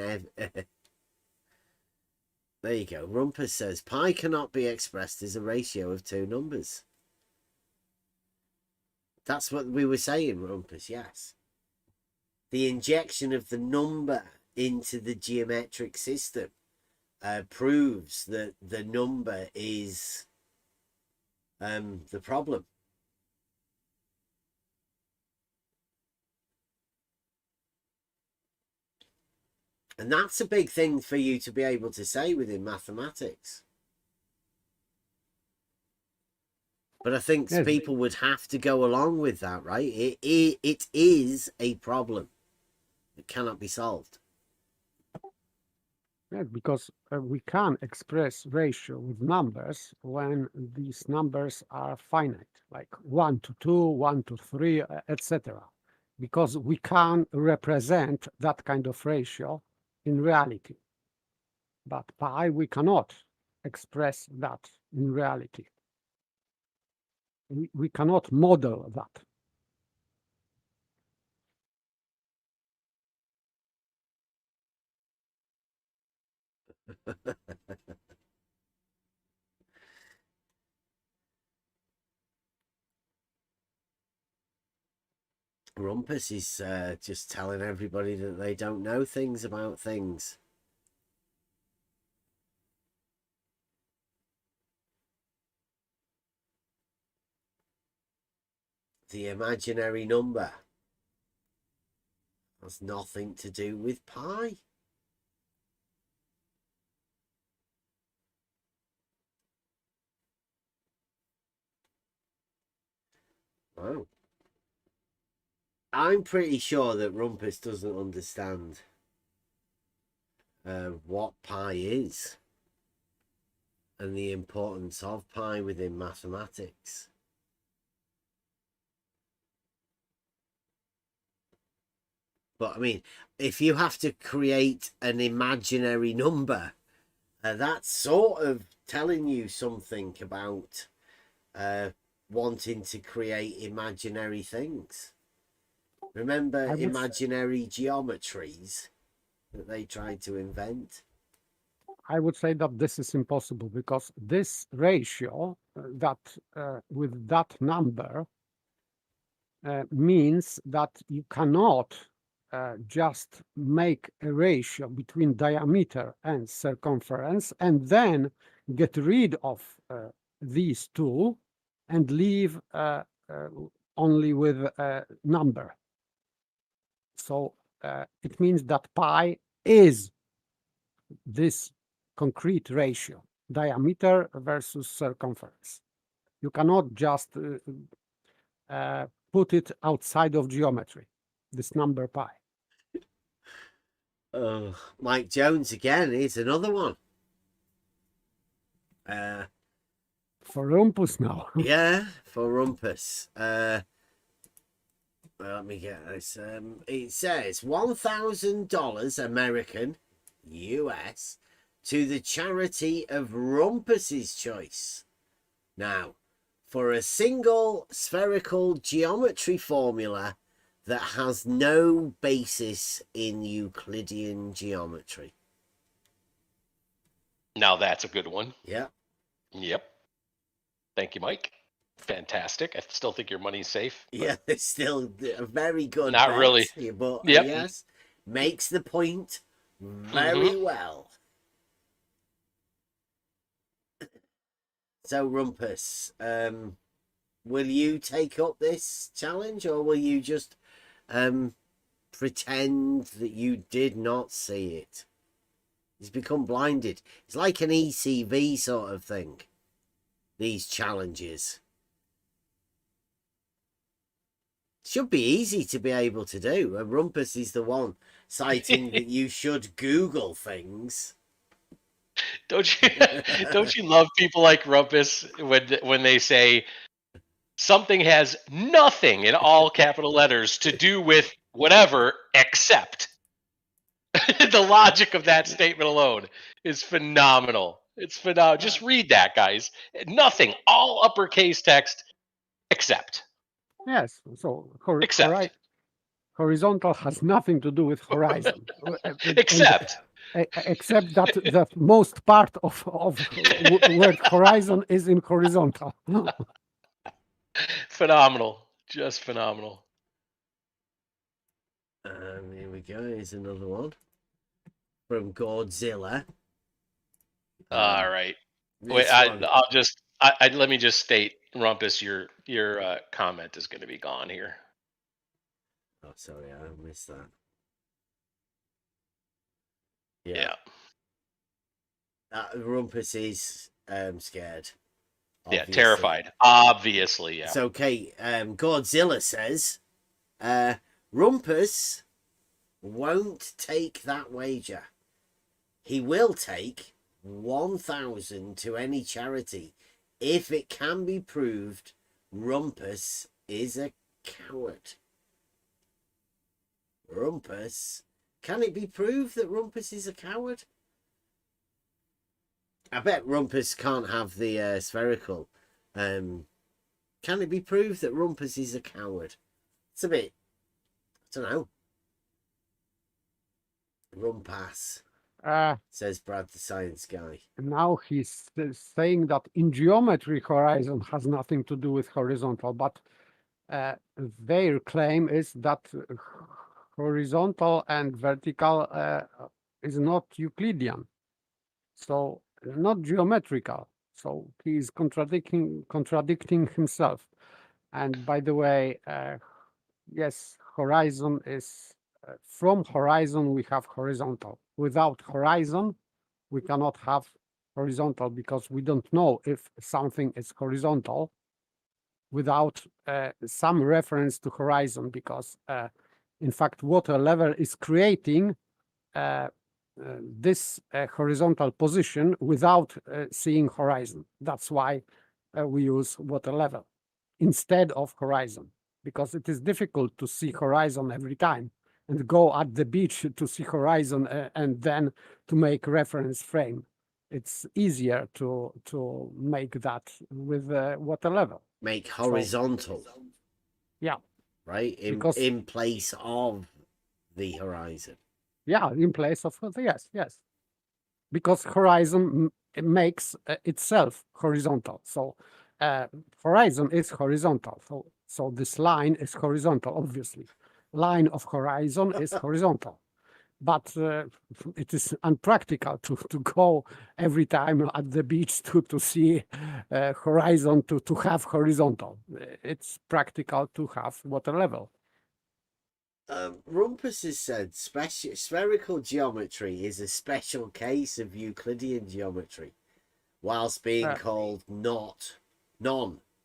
There you go. Rumpus says pi cannot be expressed as a ratio of two numbers. That's what we were saying, Rumpus. Yes, the injection of the number into the geometric system proves that the number is the problem. And that's a big thing for you to be able to say within mathematics. But I think Yes. people would have to go along with that, right? It is a problem. It cannot be solved. Yes, because we can express ratio with numbers when these numbers are finite, like 1 to 2, 1 to 3, etc. Because we can represent that kind of ratio in reality. But pi, we cannot express that in reality. We cannot model that. Rumpus is just telling everybody that they don't know things about things. The imaginary number has nothing to do with pi. Wow. I'm pretty sure that Rumpus doesn't understand what pi is and the importance of pi within mathematics. But I mean, if you have to create an imaginary number, that's sort of telling you something about wanting to create imaginary things. Remember imaginary geometries that they tried to invent? I would say that this is impossible because this ratio that with that number means that you cannot just make a ratio between diameter and circumference and then get rid of these two and leave only with a number. So it means that pi is this concrete ratio, diameter versus circumference. You cannot just put it outside of geometry, this number pi. Mike Jones again is another one. For Rumpus now. Yeah, for Rumpus. Let me get this. It says $1,000 American, US, to the charity of Rumpus's choice. Now, for a single spherical geometry formula that has no basis in Euclidean geometry. Now that's a good one. Yeah. Yep. Thank you, Mike. Fantastic. I still think your money's safe. but Yeah, it's still a very good Not bet, really. but Yep. yes, makes the point Mm-hmm. very well. So, Rumpus, will you take up this challenge, or will you just pretend that you did not see it? He's become blinded. It's like an ECV sort of thing, these challenges. Should be easy to be able to do. And Rumpus is the one citing that you should Google things. Don't you love people like Rumpus when they say something has nothing in all capital letters to do with whatever except? The logic of that statement alone is phenomenal. It's phenomenal. Just read that, guys. Nothing, all uppercase text except. Yes. So Except. horizontal has nothing to do with horizon. Except. Except that the most part of word horizon is in horizontal. Phenomenal. Just phenomenal. Here we go. Here's another one from Godzilla. All right. Wait, This one. I'll just let me just state, Rumpus, your comment is going to be gone here. Oh, sorry, I missed that. Yeah. Rumpus is scared. Yeah, Obviously. terrified. Obviously, yeah. It's okay. Godzilla says, Rumpus won't take that wager. He will take 1,000 to any charity if it can be proved Rumpus is a coward. Rumpus? Can it be proved that Rumpus is a coward? I bet Rumpus can't have the spherical. Can it be proved that Rumpus is a coward? It's a bit... I don't know. Rumpass, says Brad the science guy. Now he's saying that in geometry, horizon has nothing to do with horizontal, but their claim is that horizontal and vertical is not Euclidean, so not geometrical. So he is contradicting himself. And by the way, yes, horizon is from horizon we have horizontal. Without horizon, we cannot have horizontal because we don't know if something is horizontal without some reference to horizon, because in fact water level is creating this horizontal position without seeing horizon. That's why we use water level instead of horizon, because it is difficult to see horizon every time and go at the beach to see horizon and then to make reference frame. It's easier to make that with water level. Make horizontal. So, yeah. Right? In place of the horizon. Yeah, in place of, yes. Because horizon makes itself horizontal. So horizon is horizontal. So this line is horizontal, obviously. Line of horizon is horizontal. But it is unpractical to go every time at the beach to see horizon, to have horizontal. It's practical to have water level. Rumpus has said spherical geometry is a special case of Euclidean geometry, whilst being called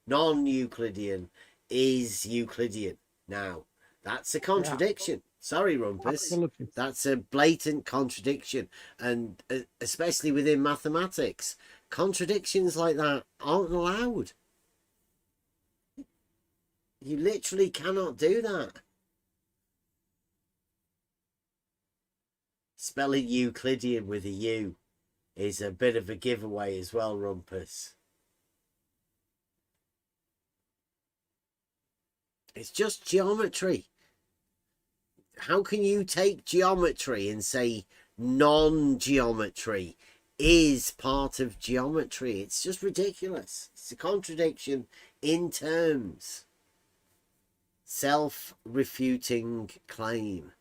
non-Euclidean is Euclidean. Now, that's a contradiction. Yeah. Sorry, Rumpus. Absolutely. That's a blatant contradiction, and especially within mathematics, contradictions like that aren't allowed. You literally cannot do that. Spelling Euclidean with a U is a bit of a giveaway as well, Rumpus. It's just geometry. How can you take geometry and say non-geometry is part of geometry. It's just ridiculous. It's a contradiction in terms. Self-refuting claim.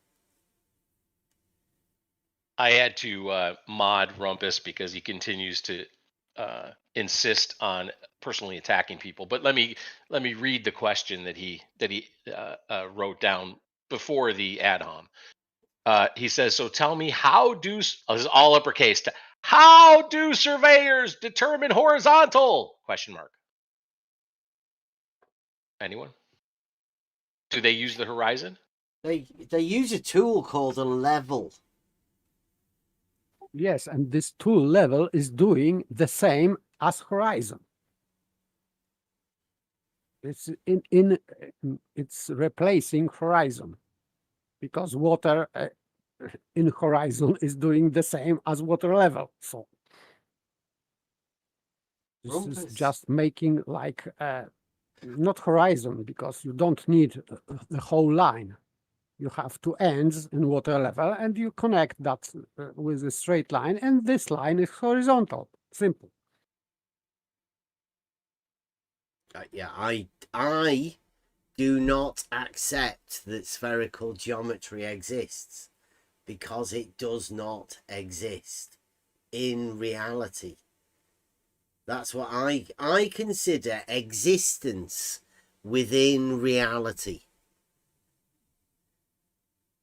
I had to mod Rumpus because he continues to insist on personally attacking people. But let me read the question that he wrote down before the ad hom. He says, "So tell me, how do this is all uppercase? How do surveyors determine horizontal? Question mark. Anyone? Do they use the horizon? They use a tool called a level. Yes, and this tool level is doing the same as horizon. It's it's replacing horizon, because water in horizon is doing the same as water level. So this is Rumpus. just making like not horizon, because you don't need the whole line. You have two ends in water level, and you connect that with a straight line, and this line is horizontal. Simple. Yeah, I do not accept that spherical geometry exists, because it does not exist in reality. That's what I consider existence within reality,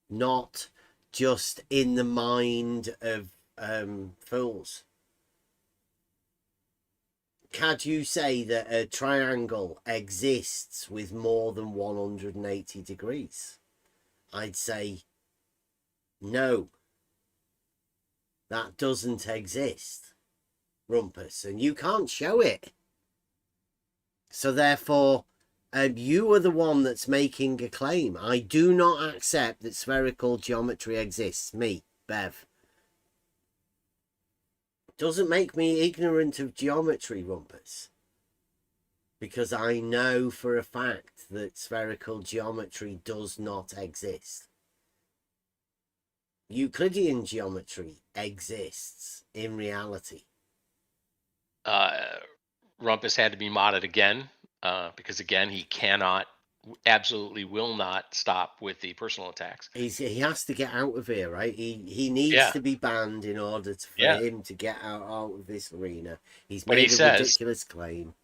not just in the mind of fools. Can you say that a triangle exists with more than 180 degrees? I'd say no. That doesn't exist, Rumpus, and you can't show it. So therefore, you are the one that's making a claim. I do not accept that spherical geometry exists. Me, Bev. Doesn't make me ignorant of geometry, Rumpus, because I know for a fact that spherical geometry does not exist. Euclidean geometry exists in reality. Rumpus had to be modded again because again he cannot, absolutely will not stop with the personal attacks. He has to get out of here, right? He needs to be banned in order for him to get out of this arena. He's made a ridiculous claim.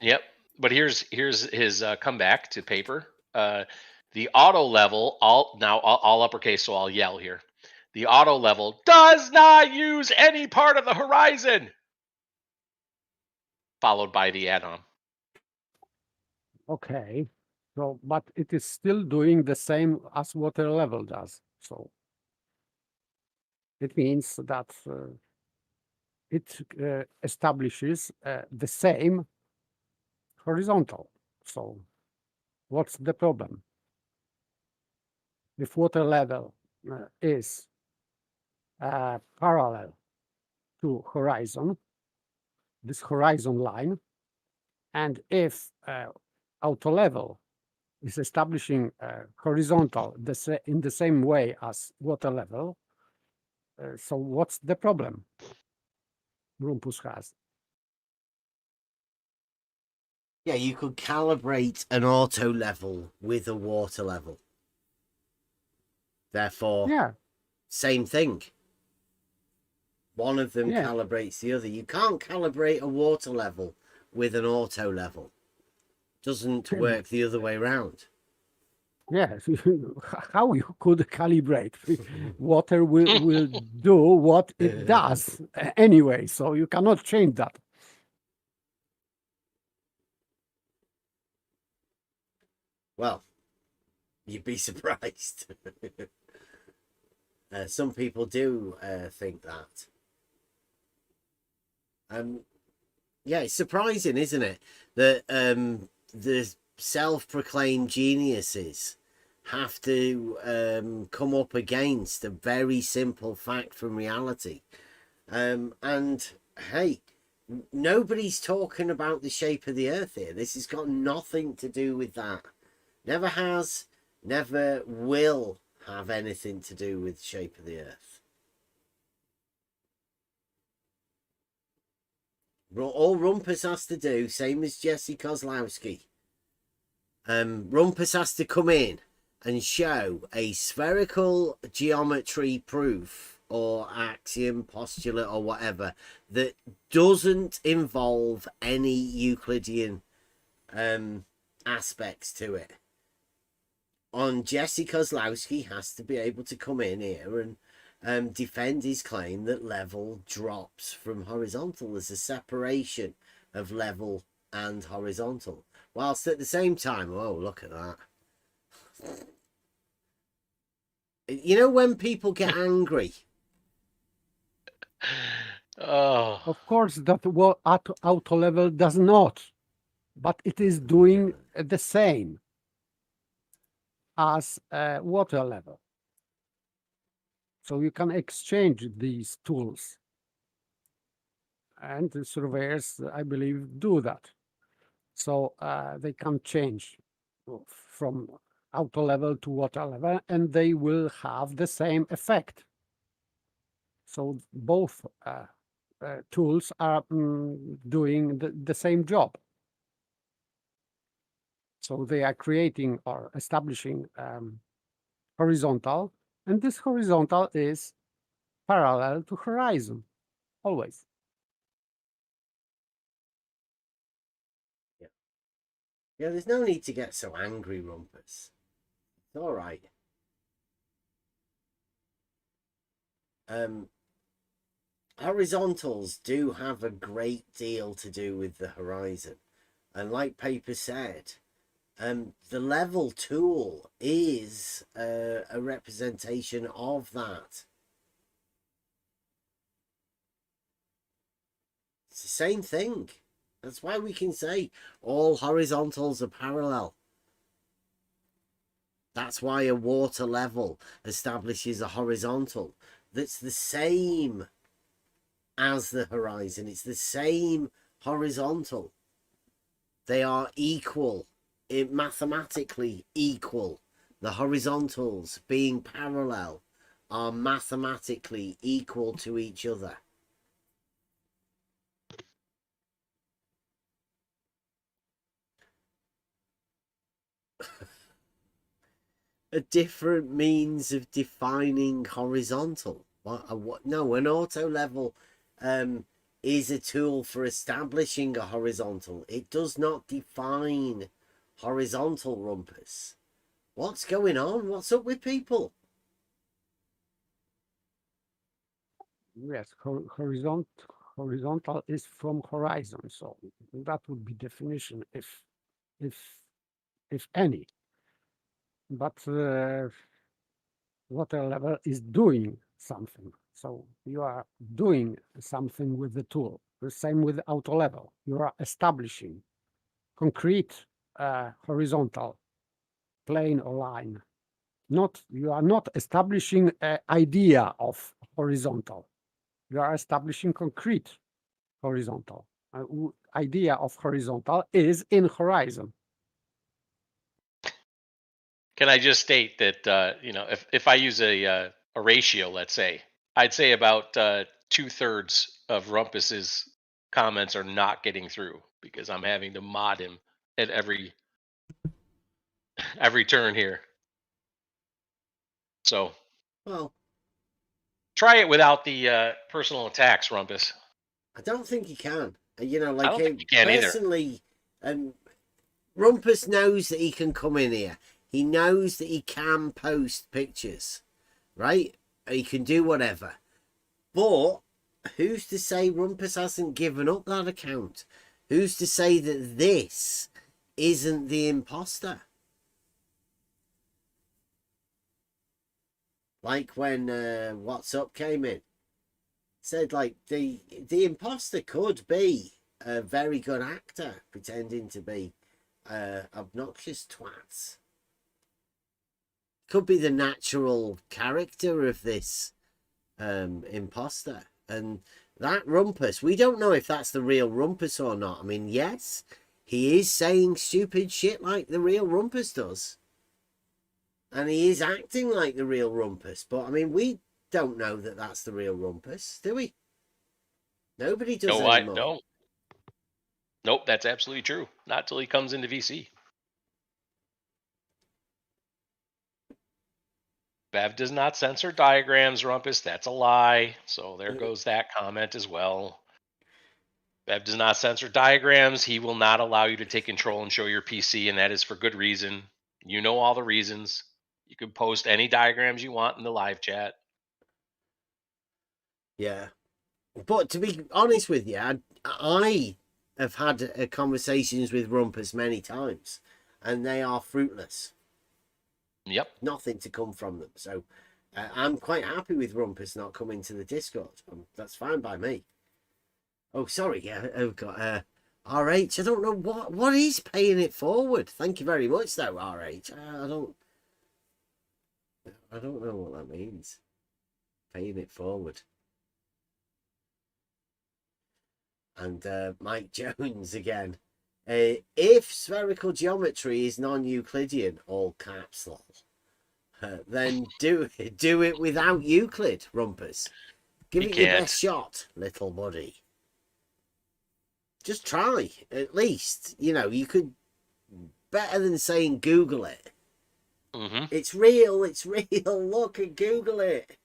Yep, but here's his comeback to paper. The auto level, all uppercase, so I'll yell here. The auto level does not use any part of the horizon. Followed by the add-on. Okay, so but it is still doing the same as water level does. So it means that it establishes the same horizontal. So what's the problem? If water level is parallel to horizon, this horizon line, and if auto level is establishing horizontal in the same way as water level, so what's the problem Rumpus has? Yeah, you could calibrate an auto level with a water level. Therefore, same thing. One of them calibrates the other. You can't calibrate a water level with an auto level. Doesn't work the other way around. Yes, how you could calibrate? Water will do what it does anyway, so you cannot change that. Well, you'd be surprised. Some people do think that. Yeah, it's surprising, isn't it, that the self-proclaimed geniuses have to come up against a very simple fact from reality. And hey, nobody's talking about the shape of the earth here. This has got nothing to do with that. Never has, never will have anything to do with the shape of the earth. All Rumpus has to do, same as Jesse Kozlowski, Rumpus has to come in and show a spherical geometry proof or axiom, postulate, or whatever that doesn't involve any Euclidean aspects to it. On Jesse Kozlowski has to be able to come in here and defend his claim that level drops from horizontal. There's a separation of level and horizontal, whilst at the same time, oh, look at that. You know when people get angry? Oh, Of course, that what auto level does not, but it is doing the same as water level. So you can exchange these tools. And the surveyors, I believe, do that. So they can change from auto level to water level, and they will have the same effect. So both tools are doing the same job. So they are creating or establishing horizontal, and this horizontal is parallel to horizon, always. Yeah, there's no need to get so angry, Rumpus. It's all right. Horizontals do have a great deal to do with the horizon. And like Paper said, the level tool is a representation of that. It's the same thing. That's why we can say all horizontals are parallel. That's why a water level establishes a horizontal that's the same as the horizon. It's the same horizontal. They are equal, mathematically equal. The horizontals being parallel are mathematically equal to each other. A different means of defining horizontal. What? No, an auto level is a tool for establishing a horizontal. It does not define horizontal, Rumpus. What's going on? What's up with people? Yes, horizontal is from horizon, so that would be definition if any. But water level is doing something. So you are doing something with the tool. The same with auto level. You are establishing concrete horizontal plane or line. You are not establishing an idea of horizontal. You are establishing concrete horizontal. Idea of horizontal is in horizon. can I just state that if I use a ratio, let's say, I'd say about 2/3 of Rumpus's comments are not getting through because I'm having to mod him at every turn here. So Well, try it without the personal attacks, Rumpus. I don't think you can. You know, I like don't think you can either. personally, Rumpus knows that he can come in here. He knows that he can post pictures, right? He can do whatever. But who's to say Rumpus hasn't given up that account? Who's to say that this isn't the imposter? Like when What's Up came in. Said like the imposter could be a very good actor pretending to be obnoxious twats. Could be the natural character of this imposter. And that Rumpus, we don't know if that's the real Rumpus or not. I mean, yes, he is saying stupid shit like the real Rumpus does. And he is acting like the real Rumpus. But, I mean, we don't know that that's the real Rumpus, do we? Nobody does No, I anymore. don't. Nope, that's absolutely true. Not till he comes into VC. Bev does not censor diagrams, Rumpus. That's a lie. So there goes that comment as well. Bev does not censor diagrams. He will not allow you to take control and show your PC, and that is for good reason. You know all the reasons. You can post any diagrams you want in the live chat. Yeah. But to be honest with you, I have had conversations with Rumpus many times, and they are fruitless. Yep. Nothing to come from them. So I'm quite happy with Rumpus not coming to the Discord. That's fine by me. Oh, sorry. Yeah, I've got RH. I don't know what is paying it forward. Thank you very much, though, RH. I don't know what that means. Paying it forward. And Mike Jones again. If spherical geometry is non-Euclidean, all caps, lol, then do it without Euclid, Rumpus. Give it your best shot, little buddy. Just try, at least. You know, you could, better than saying Google it. Mm-hmm. It's real, look and Google it.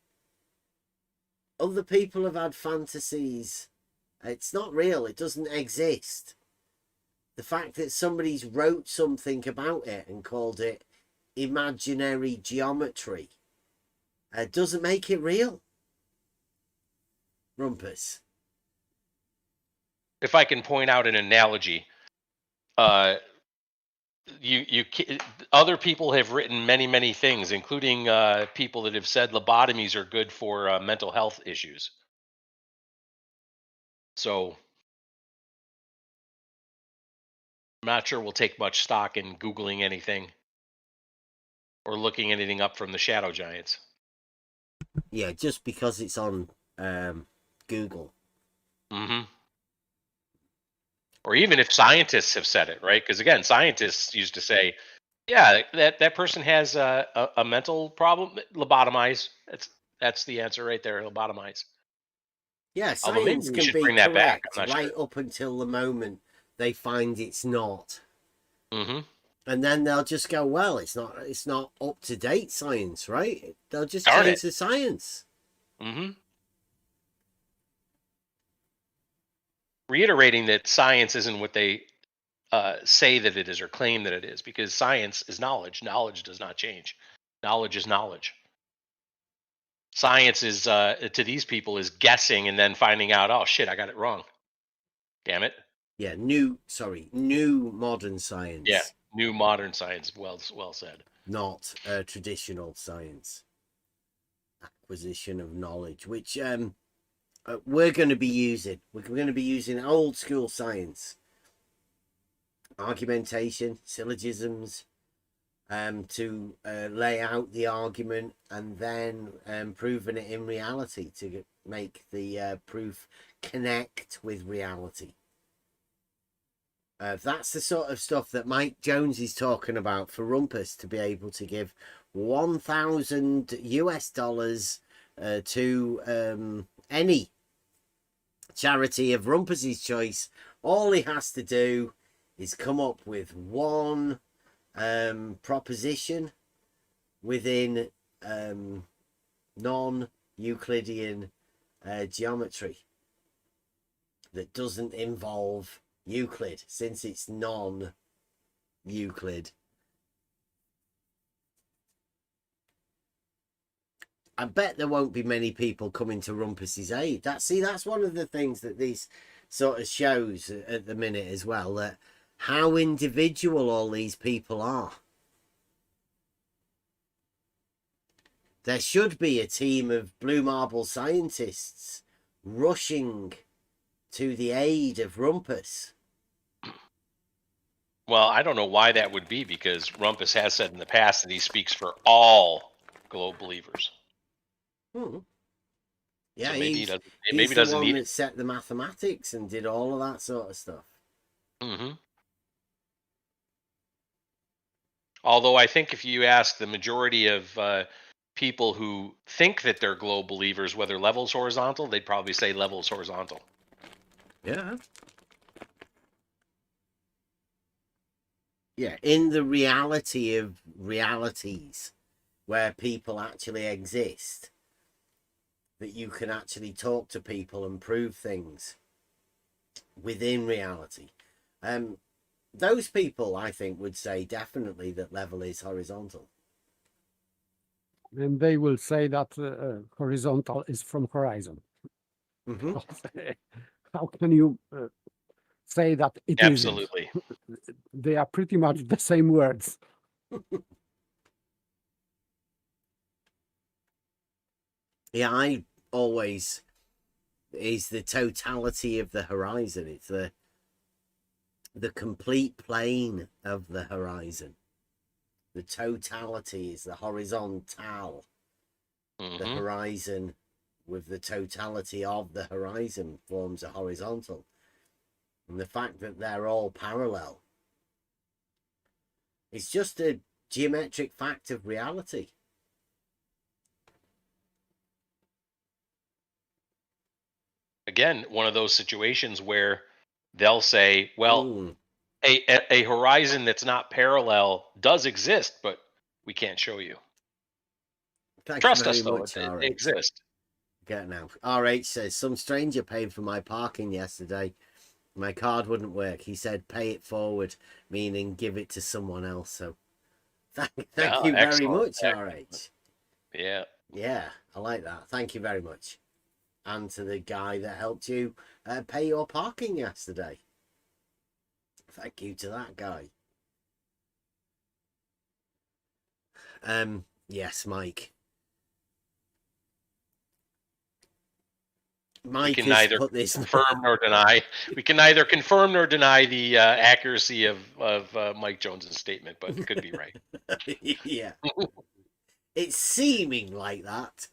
Other people have had fantasies. It's not real, it doesn't exist. The fact that somebody's wrote something about it and called it imaginary geometry doesn't make it real. Rumpus. If I can point out an analogy, other people have written many things, including people that have said lobotomies are good for mental health issues. So I'm not sure we'll take much stock in Googling anything or looking anything up from the shadow giants. Yeah, just because it's on Google. Mm-hmm. Or even if scientists have said it, right? Because again, scientists used to say, yeah, that person has a mental problem, lobotomize. That's the answer right there, lobotomize. Yeah, Although maybe science we can should be bring that back. correct I'm not right sure. up until the moment they find it's not. Mm-hmm. And then they'll just go, well, it's not up to date science, right? They'll just Darn change it. the science. Mm-hmm. Reiterating that science isn't what they say that it is or claim that it is, because science is knowledge. Knowledge does not change. Knowledge is knowledge. Science is to these people is guessing and then finding out, oh shit, I got it wrong. Damn it. Yeah, new modern science. Yeah, new modern science. Well said. Not traditional science. Acquisition of knowledge, which we're going to be using. We're going to be using old school science, argumentation, syllogisms, to lay out the argument and then proving it in reality to make the proof connect with reality. That's the sort of stuff that Mike Jones is talking about for Rumpus to be able to give $1,000 to any charity of Rumpus's choice. All he has to do is come up with one proposition within non-Euclidean geometry that doesn't involve Euclid, since it's non-Euclid. I bet there won't be many people coming to Rumpus's aid. That's one of the things that these sort of shows at the minute as well, that how individual all these people are. There should be a team of blue marble scientists rushing to the aid of Rumpus. Well, I don't know why that would be, because Rumpus has said in the past that he speaks for all globe believers. Yeah, so maybe he's he the doesn't one need that set the mathematics and did all of that sort of stuff. Mm-hmm. Although I think if you ask the majority of people who think that they're globe believers whether level's horizontal, they'd probably say level's horizontal. Yeah. Yeah, in the reality of realities where people actually exist, that you can actually talk to people and prove things within reality. Those people, I think, would say definitely that level is horizontal. And they will say that horizontal is from horizon. Mm-hmm. How can you say that it isn't? Absolutely. They are pretty much the same words. Yeah, I always is the totality of the horizon. It's the complete plane of the horizon. The totality is the horizontal. The horizon with the totality of the horizon forms a horizontal. And the fact that they're all parallel, it's just a geometric fact of reality. Again, one of those situations where they'll say, well, Mm. a horizon that's not parallel does exist, but we can't show you. Thank you Trust us, very though, much, it RH. exists. Get now. RH says, some stranger paid for my parking yesterday. My card wouldn't work. He said, pay it forward, meaning give it to someone else. So thank you very Excellent. much, RH. Yeah. Yeah, I like that. Thank you very much. And to the guy that helped you pay your parking yesterday. Thank you to that guy. Yes, Mike. Mike can has neither put this confirm nor deny. We can neither confirm nor deny the accuracy of Mike Jones's statement, but it could be right. Yeah. It's seeming like that,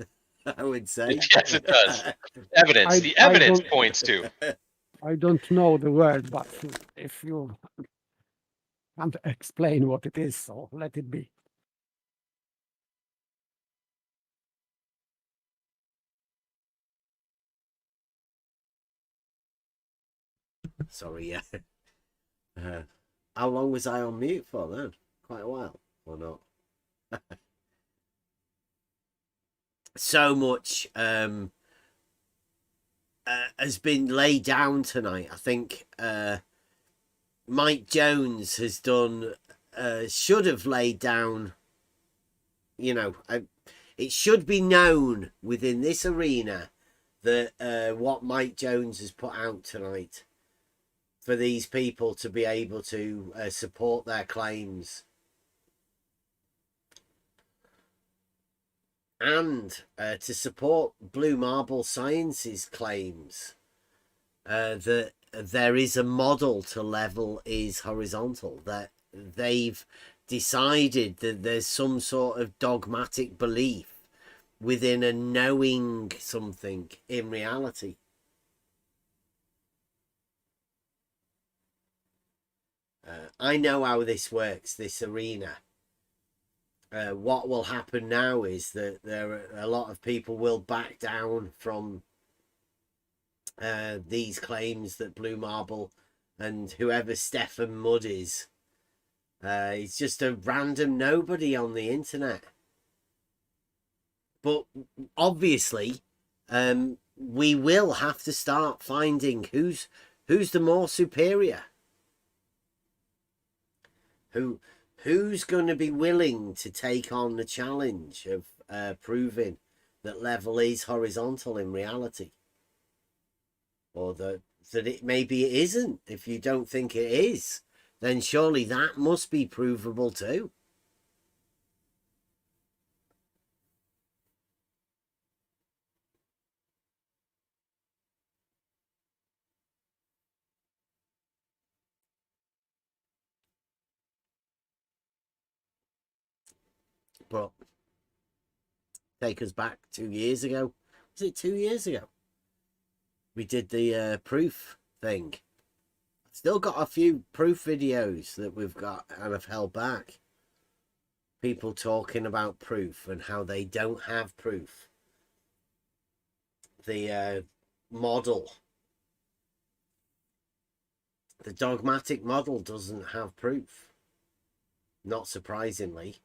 I would say. Yes, it does. Evidence. The evidence points to. I don't know the word, but if you can't explain what it is, so let it be. Sorry, yeah. How long was I on mute for then? Quite a while, or not? So much has been laid down tonight. I think Mike Jones has done, should have laid down, you know, it should be known within this arena that what Mike Jones has put out tonight for these people to be able to support their claims. And to support Blue Marble Science's claims that there is a model to level is horizontal, that they've decided that there's some sort of dogmatic belief within a knowing something in reality. I know how this works, this arena. What will happen now is that there are a lot of people will back down from these claims that Blue Marble and whoever Stefan Mudd is, it's just a random nobody on the internet. But obviously, we will have to start finding who's the more superior. Who's going to be willing to take on the challenge of proving that level is horizontal in reality? Or that it maybe it isn't. If you don't think it is, then surely that must be provable too. But take us back 2 years ago. Was it 2 years ago? We did the proof thing. Still got a few proof videos that we've got and have held back. People talking about proof and how they don't have proof. The model, the dogmatic model doesn't have proof. Not surprisingly.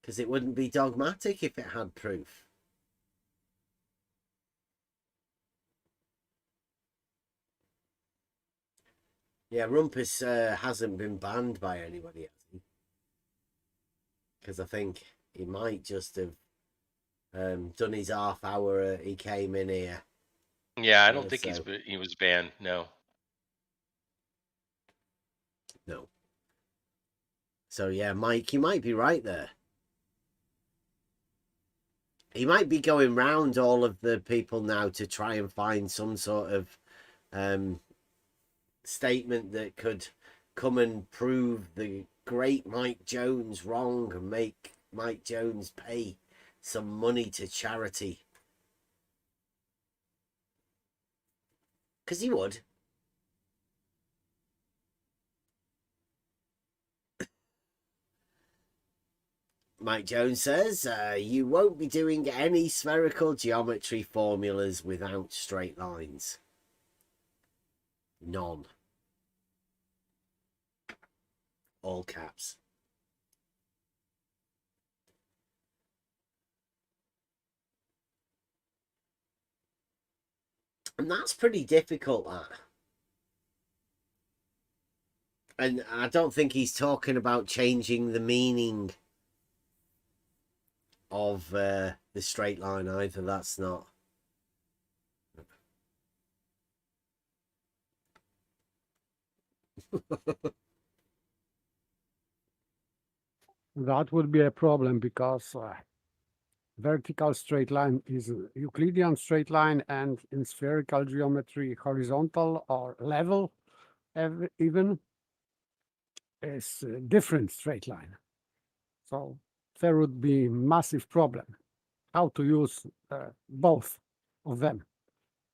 Because it wouldn't be dogmatic if it had proof. Yeah, Rumpus hasn't been banned by anybody, has he? Because I think he might just have done his half hour. He came in here. Yeah, I don't think so, he was banned. No. No. So yeah, Mike, you might be right there. He might be going round all of the people now to try and find some sort of statement that could come and prove the great Mike Jones wrong and make Mike Jones pay some money to charity. Because he would. Mike Jones says, you won't be doing any spherical geometry formulas without straight lines. None. All caps. And that's pretty difficult, that. And I don't think he's talking about changing the meaning of the straight line either. That's not. That would be a problem because vertical straight line is a Euclidean straight line, and in spherical geometry, horizontal or level even is a different straight line. So there would be massive problem how to use both of them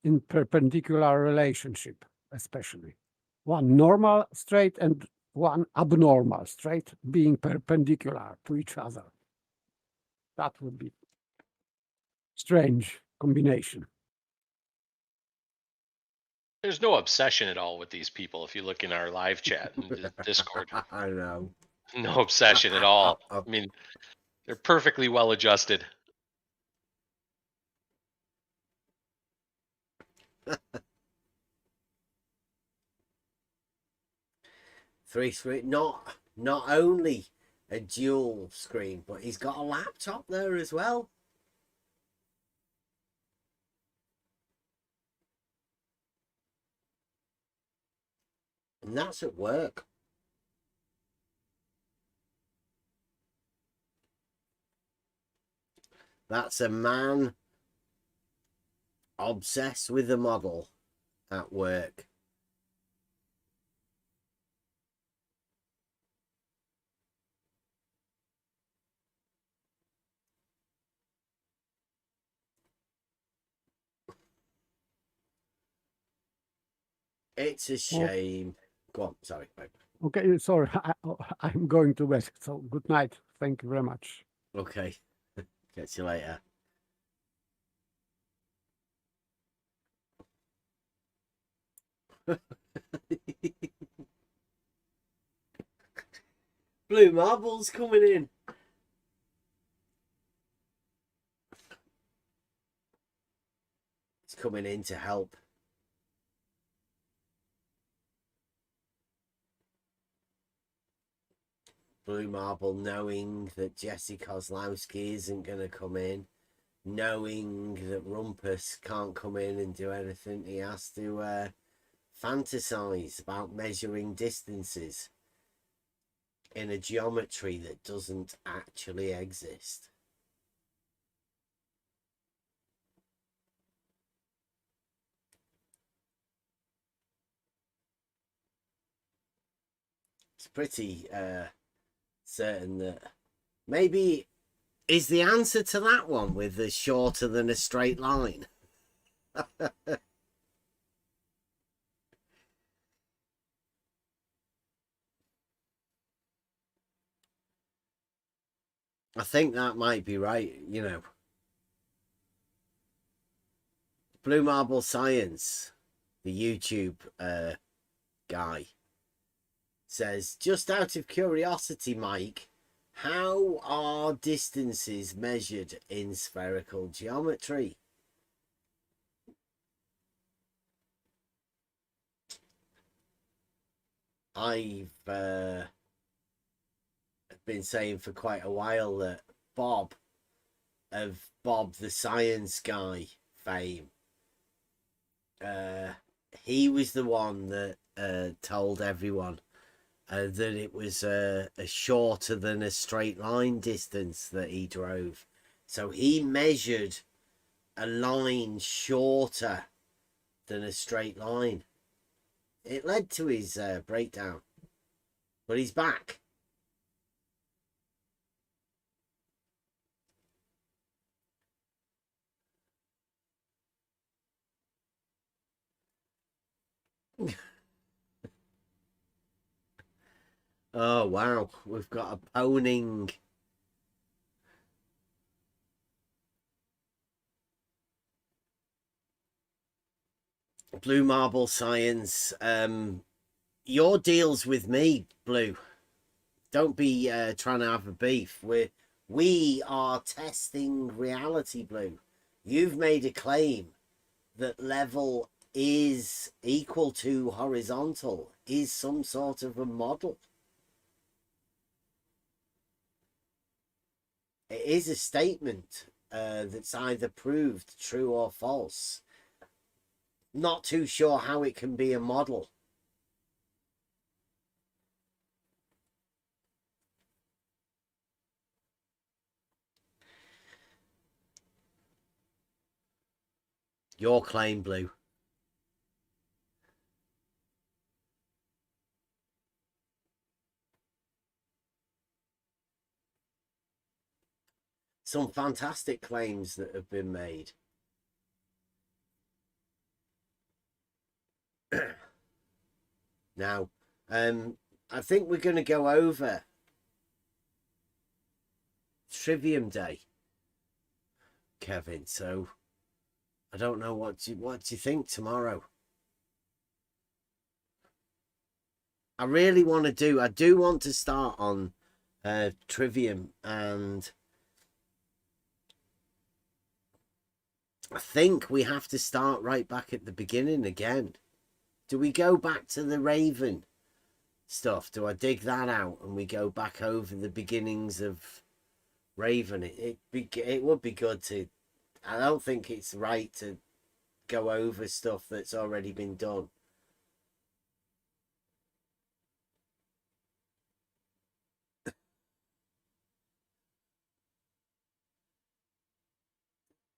in perpendicular relationship, especially one normal straight and one abnormal straight being perpendicular to each other. That would be strange combination. There's no obsession at all with these people. If you look in our live chat in the Discord, I know. no obsession at all. I mean, they're perfectly well adjusted. Three screen, not only a dual screen, but he's got a laptop there as well. And that's at work. That's a man obsessed with the model at work. It's a shame. Go on, sorry. Okay, sorry, I'm going to bed. So good night. Thank you very much. Okay. Catch you later. Blue marbles coming in. It's coming in to help. Blue marble knowing that Jesse Kozlowski isn't going to come in, knowing that Rumpus can't come in and do anything. He has to fantasize about measuring distances in a geometry that doesn't actually exist. It's pretty certain that maybe is the answer to that one with the shorter than a straight line. I think that might be right, you know. Blue Marble Science, the YouTube guy, says, just out of curiosity, Mike, how are distances measured in spherical geometry? I've been saying for quite a while that Bob, of Bob the Science Guy fame, he was the one that told everyone that it was a shorter than a straight line distance that he drove. So he measured a line shorter than a straight line. It led to his breakdown, but he's back. Oh wow, we've got a poning. Blue Marble Science, your deal's with me, Blue. Don't be trying to have a beef. We are testing reality, Blue. You've made a claim that level is equal to horizontal, is some sort of a model. It is a statement that's either proved true or false. Not too sure how it can be a model. Your claim, Blue. Some fantastic claims that have been made. Now, I think we're going to go over Trivium Day, Kevin. So I don't know what do you think tomorrow. I really want to do. I do want to start on Trivium, and I think we have to start right back at the beginning again. Do we go back to the Raven stuff? Do I dig that out and we go back over the beginnings of Raven? It would be good to. I don't think it's right to go over stuff that's already been done.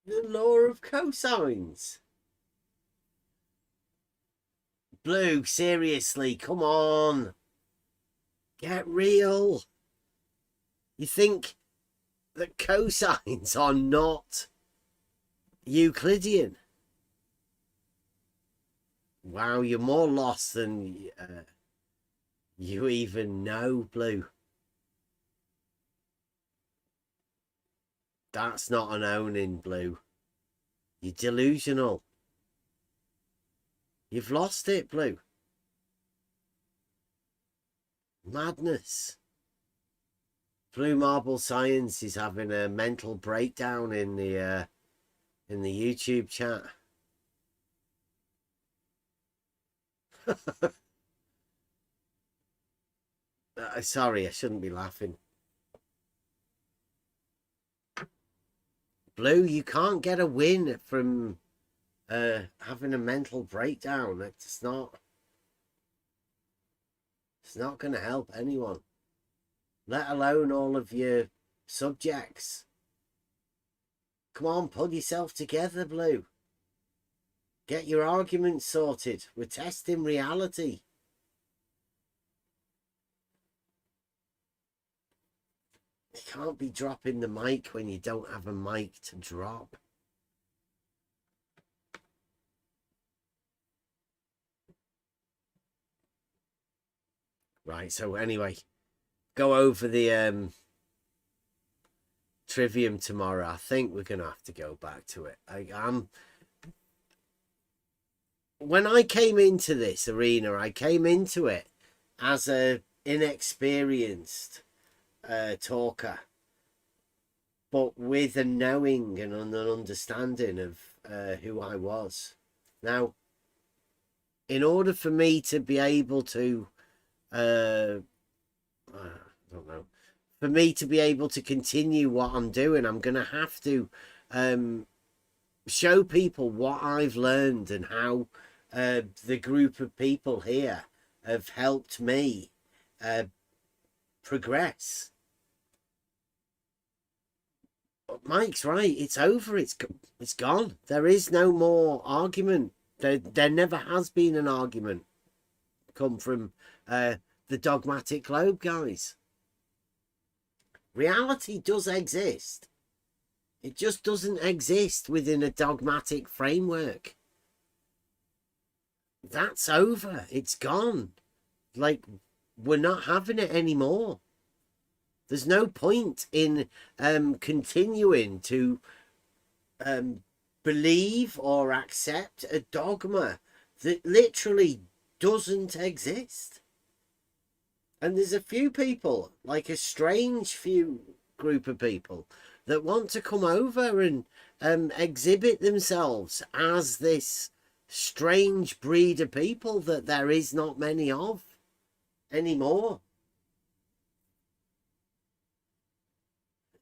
The law of cosines. Blue, seriously, come on. Get real. You think that cosines are not Euclidean? Wow, you're more lost than you even know, Blue. That's not an owning, Blue. You're delusional. You've lost it, Blue. Madness. Blue Marble Science is having a mental breakdown in the YouTube chat. Sorry, I shouldn't be laughing. Blue, you can't get a win from having a mental breakdown. It's not going to help anyone, let alone all of your subjects. Come on, pull yourself together, Blue. Get your arguments sorted. We're testing reality. You can't be dropping the mic when you don't have a mic to drop. Right, so anyway, go over the Trivium tomorrow. I think we're going to have to go back to it. When I came into this arena, I came into it as a inexperienced talker, but with a knowing and an understanding of who I was. Now, in order for me to be able to, I don't know, for me to be able to continue what I'm doing, I'm going to have to show people what I've learned and how the group of people here have helped me progress. But Mike's right. It's over. It's gone. There is no more argument. There never has been an argument come from the dogmatic globe, guys. Reality does exist. It just doesn't exist within a dogmatic framework. That's over. It's gone. Like, we're not having it anymore. There's no point in continuing to believe or accept a dogma that literally doesn't exist. And there's a few people, like a strange few group of people, that want to come over and exhibit themselves as this strange breed of people that there is not many of anymore.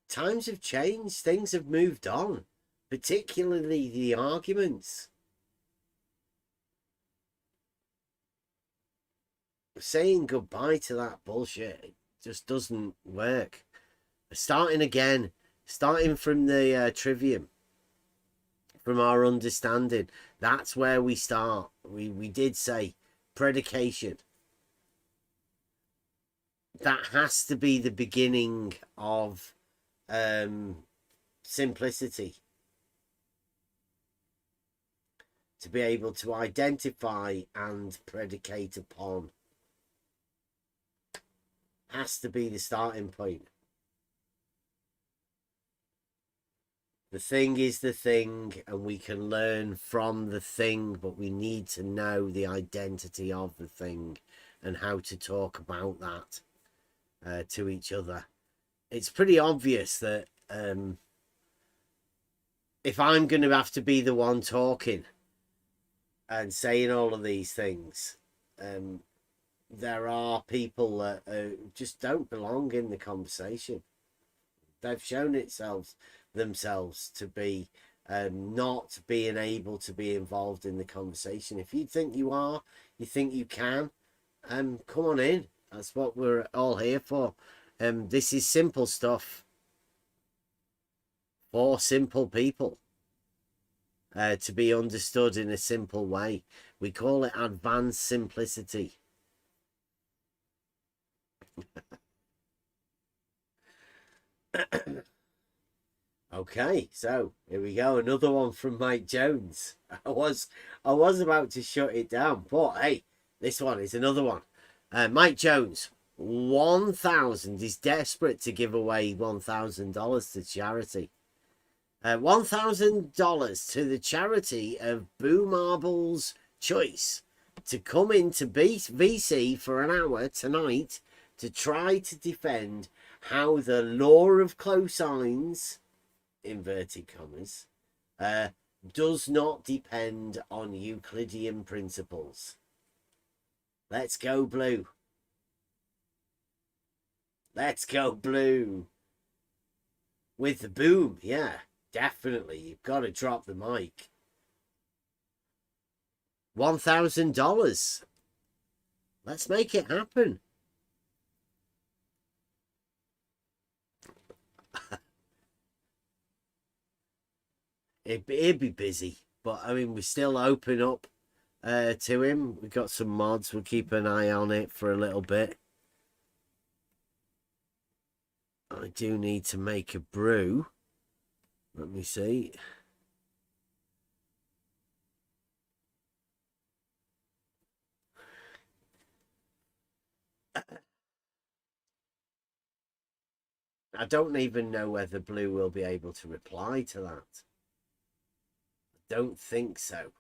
Times have changed, things have moved on, particularly the arguments. Saying goodbye to that bullshit just doesn't work. Starting again, starting from the trivium, from our understanding, that's where we start. We did say predication. That has to be the beginning of simplicity. To be able to identify and predicate upon has to be the starting point. The thing is the thing, and we can learn from the thing, but we need to know the identity of the thing and how to talk about that to each other. It's pretty obvious that if I'm going to have to be the one talking and saying all of these things, there are people that just don't belong in the conversation. They've shown themselves to be not being able to be involved in the conversation. If you think you are, you think you can, come on in. That's what we're all here for. This is simple stuff for simple people to be understood in a simple way. We call it advanced simplicity. Okay, so here we go. Another one from Mike Jones. I was about to shut it down, but hey, this one is another one. Mike Jones, 1,000 is desperate to give away $1,000 to charity. $1,000 to the charity of Boo Marble's choice to come into VC for an hour tonight to try to defend how the law of cosines, inverted commas, does not depend on Euclidean principles. Let's go blue. Let's go blue. With the boom, yeah, definitely. You've got to drop the mic. $1,000. Let's make it happen. It'd be busy, but I mean, we still open up to him. We've got some mods. We'll keep an eye on it for a little bit. I do need to make a brew. Let me see. I don't even know whether Blue will be able to reply to that. I don't think so.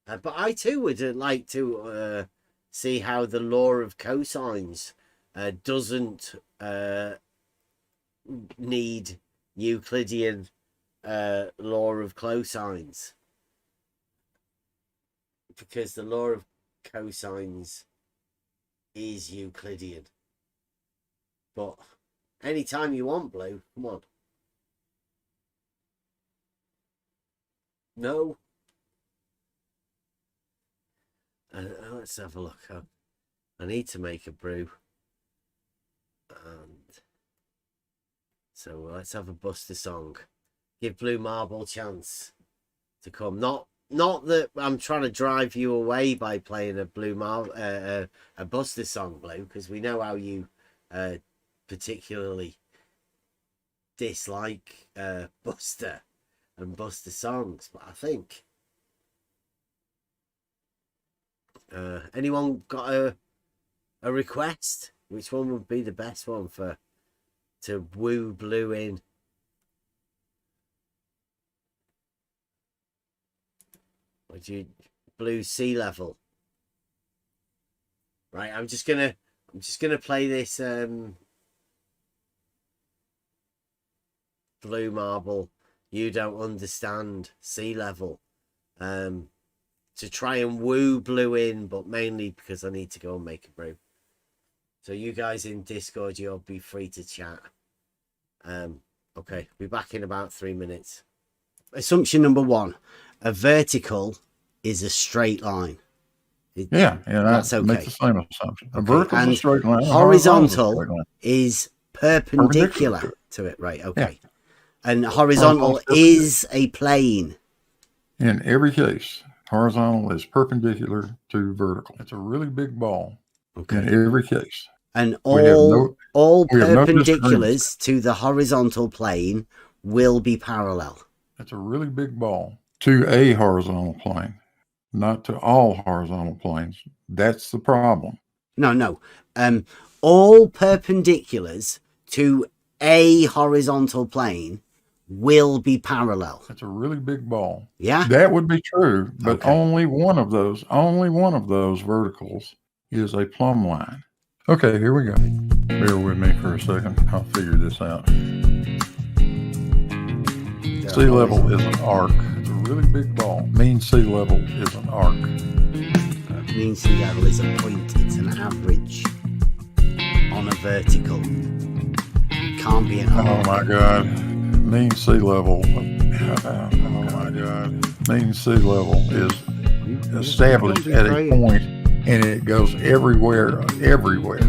But I too would like to see how the law of cosines doesn't need Euclidean law of cosines, because the law of cosines is Euclidean. But anytime you want, Blue, come on. No. Let's have a look. I need to make a brew. And so let's have a Buster song. Give Blue Marble a chance to come. Not that I'm trying to drive you away by playing a a Buster song, Blue, because we know how you particularly dislike Buster and Buster songs. But I think anyone got a request? Which one would be the best one to woo Blue in? Would you Blue sea level? Right, I'm just gonna play this Blue Marble You Don't Understand sea level to try and woo Blue in, but mainly because I need to go and make a brew. So you guys in Discord, you'll be free to chat. Okay, be back in about 3 minutes. Assumption number 1: a vertical is a straight line. That's okay. Make the same assumption. A vertical is a straight line. Horizontal is perpendicular to it, right? Okay. Yeah. And horizontal is a plane. In every case, horizontal is perpendicular to vertical. It's a really big ball. Okay. In every case. And all perpendiculars to the horizontal plane will be parallel. It's a really big ball to a horizontal plane, not to all horizontal planes. That's the problem. No. All perpendiculars to a horizontal plane will be parallel. That's a really big ball. Yeah. That would be true, but only one of those verticals is a plumb line. Okay, here we go. Bear with me for a second. I'll figure this out. Sea level is an arc. It's a really big ball. Mean sea level is an arc. Mean sea level is a point. It's an average on a vertical. It can't be an arc. Oh my God. Mean sea level. Oh my God. Mean sea level is established at a point, and it goes everywhere. And it goes everywhere.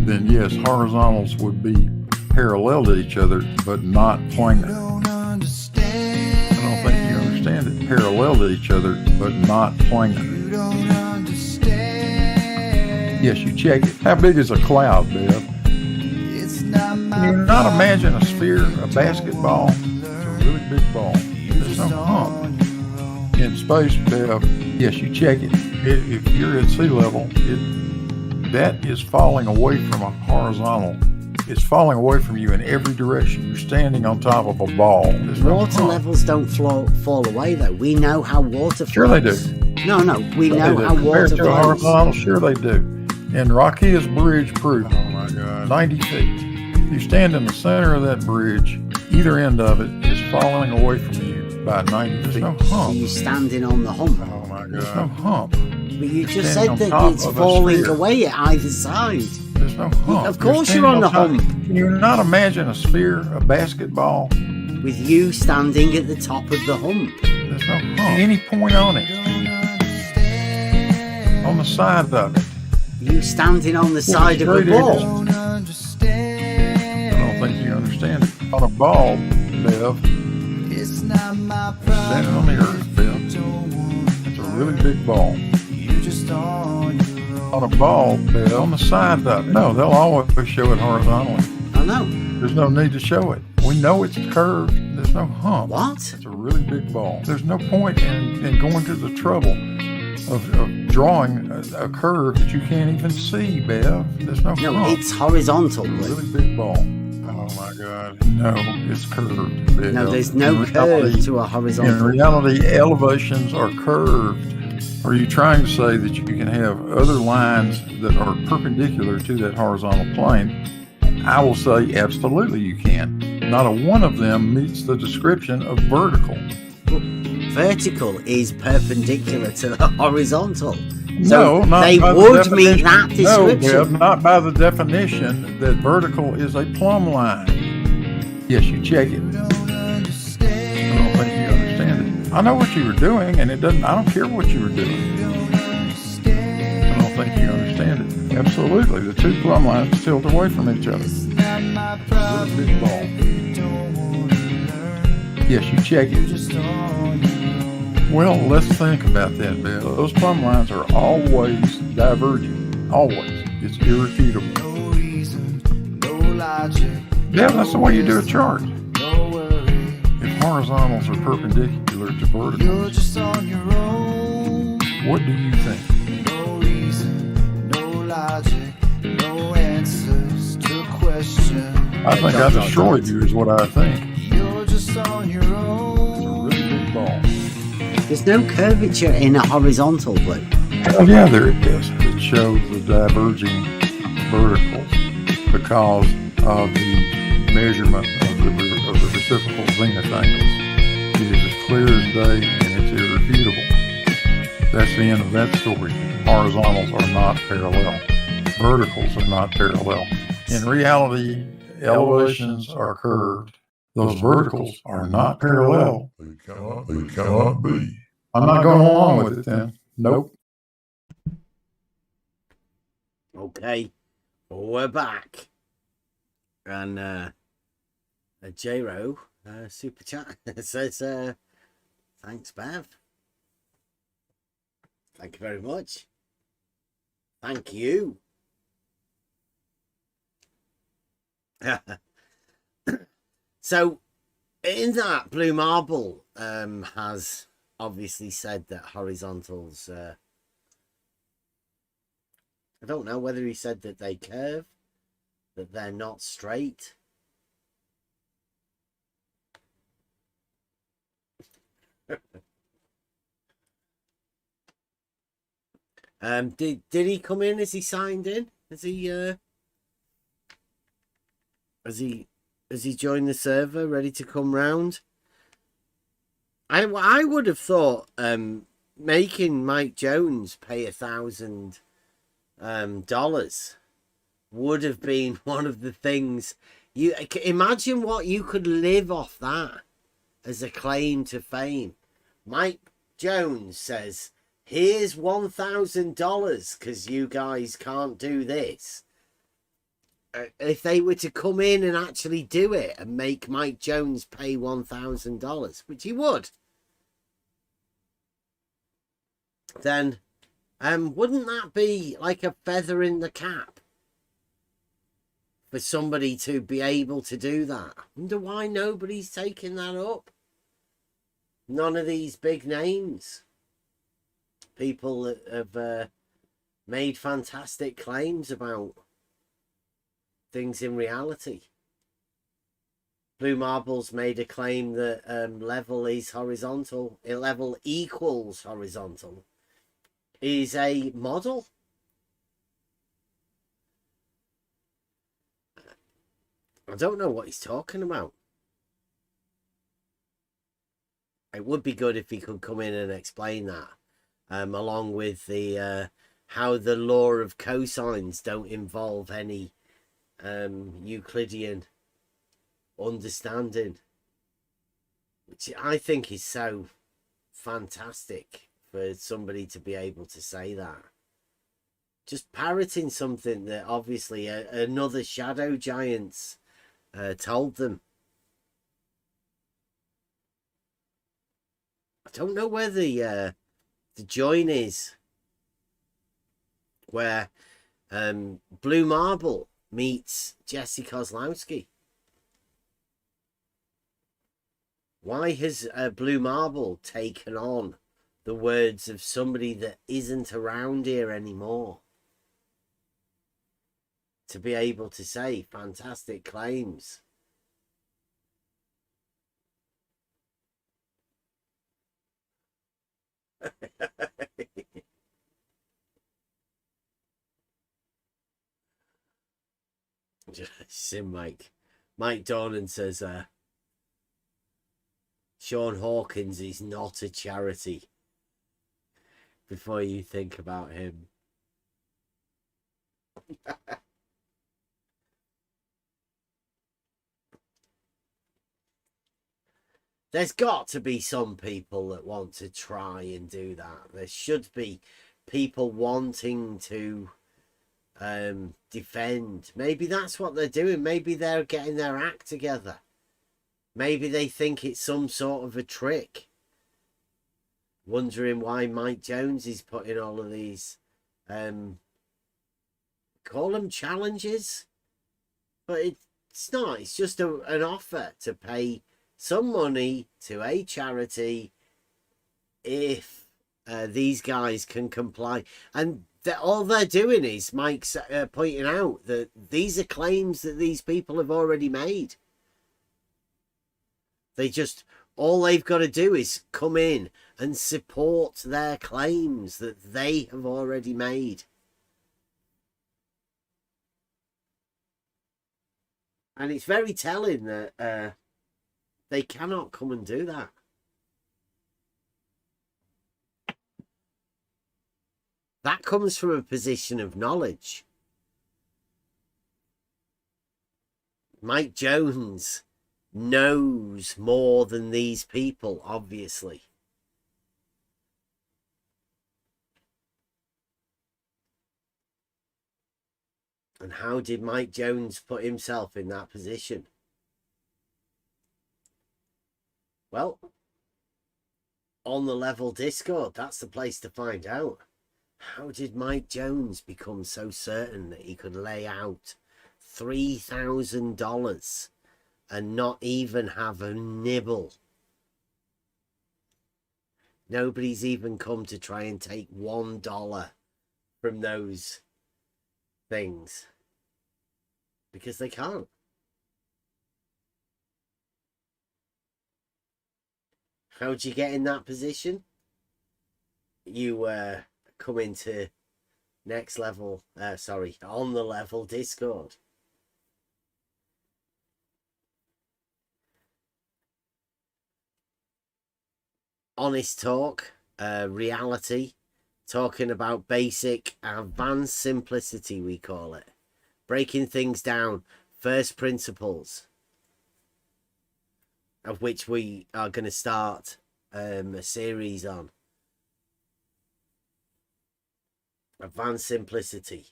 Then yes, horizontals would be parallel to each other, but not planar. I don't think you understand it. Parallel to each other, but not planar. Yes, you check it. How big is a cloud, Bev? Can you not imagine a sphere, a basketball? It's a really big ball. There's no hump in space, Bev. Yes, you check it. If you're at sea level, that is falling away from a horizontal. It's falling away from you in every direction. You're standing on top of a ball. Water levels don't fall away, though. We know how water flows. Sure they do. No, we know how water flows. Horizontal, sure they do. And Rockia's bridge proved, 90 feet. You stand in the center of that bridge, either end of it is falling away from you by 90 feet. There's no hump. So you're standing on the hump. Oh my God. There's no hump. But you just said that it's falling away at either side. There's no hump. Of course you're on the hump. Can you not imagine a sphere, a basketball? With you standing at the top of the hump. There's no hump. Any point on it. On the side of it. You standing on the side of a ball. I don't think you understand it. On a ball, Bev. Standing on the earth, Bev. It's a really big ball. On a ball, Bev. On the side of it. No, they'll always show it horizontally. I know. There's no need to show it. We know it's curved. There's no hump. What? It's a really big ball. There's no point in going to the trouble of drawing a curve that you can't even see, Bev. There's no No, hump. it's horizontal. It's a really big ball. Oh my God. No, it's curved, Bev. No, there's no In curve reality- to a horizontal. In reality, elevations are curved. Are you trying to say that you can have other lines that are perpendicular to that horizontal plane? I will say absolutely you can. Not a one of them meets the description of vertical. Vertical is perpendicular to the horizontal. No, So not they by the would meet definition. that description. No, Deb, not by the definition that vertical is a plumb line. Yes, you check it. I don't think you understand it. I know what you were doing, and it doesn't. I don't care what you were doing. I don't think you understand it. Absolutely, the two plumb lines tilt away from each other. Really big ball. Yes, you check it. Well, let's think about that, Bill. Those plumb lines are always diverging. Always. It's irrefutable. No reason, no logic. Yeah, that's the way you do a chart. No worry. If horizontals are perpendicular to You're verticals, just on your own. what do you think? No reason, no logic, no answers to question. I think I destroyed you is what I think. You're just on your It's a own. really big ball. There's no curvature in a horizontal blue. Oh yeah, there it is. It shows the diverging verticals because of the measurement of the reciprocal zenith angles. It is as clear as day and it's irrefutable. That's the end of that story. Horizontals are not parallel. Verticals are not parallel. In reality, elevations are curved. Those verticals are not parallel. They cannot be. I'm not going along with it then. Nope. Okay, we're back. And J-Ro super chat says, thanks, Bev. Thank you very much. Thank you. So, in that, Blue Marble has obviously said that horizontals, I don't know whether he said that they curve, that they're not straight. Did he come in? Has he signed in? Has he joined the server, ready to come round? I would have thought making Mike Jones pay $1,000 would have been one of the things. You imagine what you could live off that as a claim to fame. Mike Jones says, here's $1,000 because you guys can't do this. If they were to come in and actually do it and make Mike Jones pay $1,000, which he would, then wouldn't that be like a feather in the cap for somebody to be able to do that? I wonder why nobody's taking that up. None of these big names. People that have made fantastic claims about things in reality. Blue Marbles made a claim that level is horizontal. Level equals horizontal is a model. I don't know what he's talking about. It would be good if he could come in and explain that, along with the how the law of cosines don't involve any Euclidean understanding, which I think is so fantastic for somebody to be able to say that. Just parroting something that obviously another shadow giants told them. I don't know where the join is, where Blue Marble meets Jesse Kozlowski. Why has Blue Marble taken on the words of somebody that isn't around here anymore. To be able to say fantastic claims. Sim Mike Dornan says Sean Hawkins is not a charity. Before you think about him. There's got to be some people that want to try and do that. There should be people wanting to defend. Maybe that's what they're doing. Maybe they're getting their act together. Maybe they think it's some sort of a trick. Wondering why Mike Jones is putting all of these call them challenges, but it's not. It's just an offer to pay some money to a charity if these guys can comply. And all they're doing is Mike's pointing out that these are claims that these people have already made. All they've got to do is come in and support their claims that they have already made. And it's very telling that they cannot come and do that. That comes from a position of knowledge. Mike Jones knows more than these people, obviously. And how did Mike Jones put himself in that position? Well, on the Level Discord, that's the place to find out. How did Mike Jones become so certain that he could lay out $3,000 and not even have a nibble? Nobody's even come to try and take $1 from those things because they can't. How'd you get in that position? You come into next level, on the Level Discord. Honest talk, reality, talking about basic advanced simplicity, we call it. Breaking things down, first principles, of which we are going to start a series on. Advanced simplicity.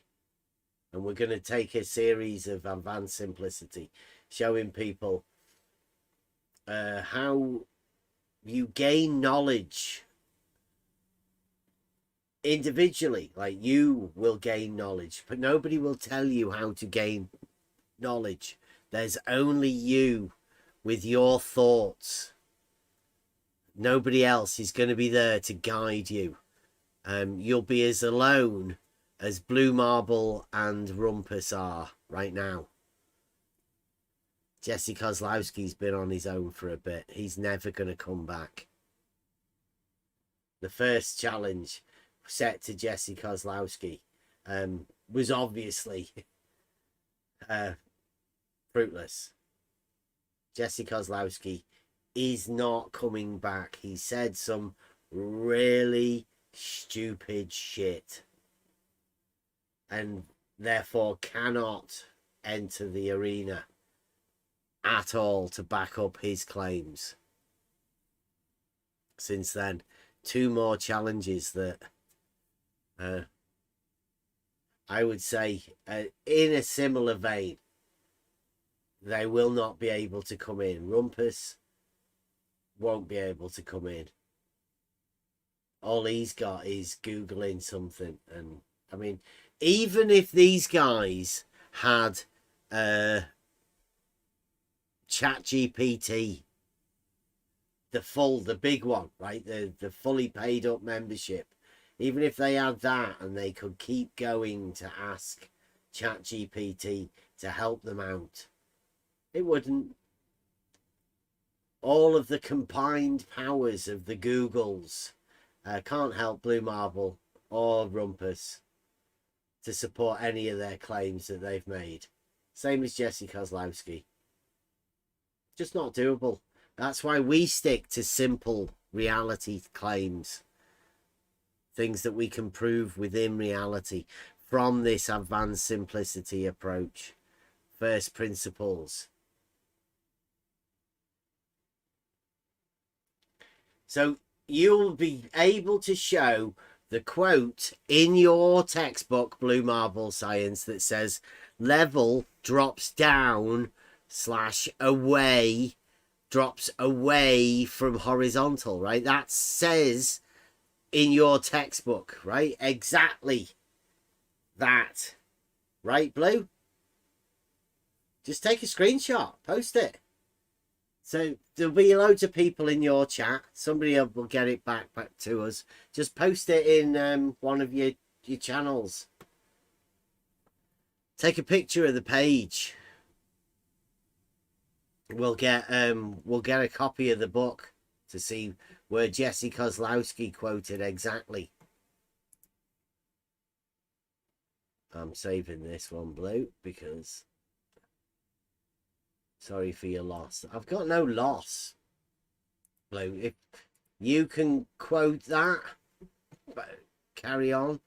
And we're going to take a series of advanced simplicity, showing people how you gain knowledge individually. Like, you will gain knowledge, but nobody will tell you how to gain knowledge. There's only you with your thoughts. Nobody else is going to be there to guide you. You'll be as alone as Blue Marble and Rumpus are right now. Jesse Kozlowski's been on his own for a bit. He's never going to come back. The first challenge set to Jesse Kozlowski was obviously fruitless. Jesse Kozlowski is not coming back. He said some really stupid shit and therefore cannot enter the arena at all to back up his claims. Since then, 2 more challenges that I would say in a similar vein, they will not be able to come in. Rumpus won't be able to come in. All he's got is Googling something. And I mean, even if these guys had ChatGPT the big one, right? The fully paid up membership. Even if they had that and they could keep going to ask ChatGPT to help them out, it wouldn't. All of the combined powers of the Googles can't help Blue Marble or Rumpus to support any of their claims that they've made. Same as Jesse Kozlowski. Just not doable. That's why we stick to simple reality claims. Things that we can prove within reality from this advanced simplicity approach. First principles. So you'll be able to show the quote in your textbook, Blue Marble Science, that says level drops down / away, drops away from horizontal, right? That says in your textbook, right? Exactly that. Right, Blue? Just take a screenshot, post it. So there'll be loads of people in your chat. Somebody will get it back to us. Just post it in one of your channels. Take a picture of the page. We'll get a copy of the book to see where Jesse Kozlowski quoted exactly. I'm saving this one, Blue, because sorry for your loss. I've got no loss, Blue. If you can quote that, carry on.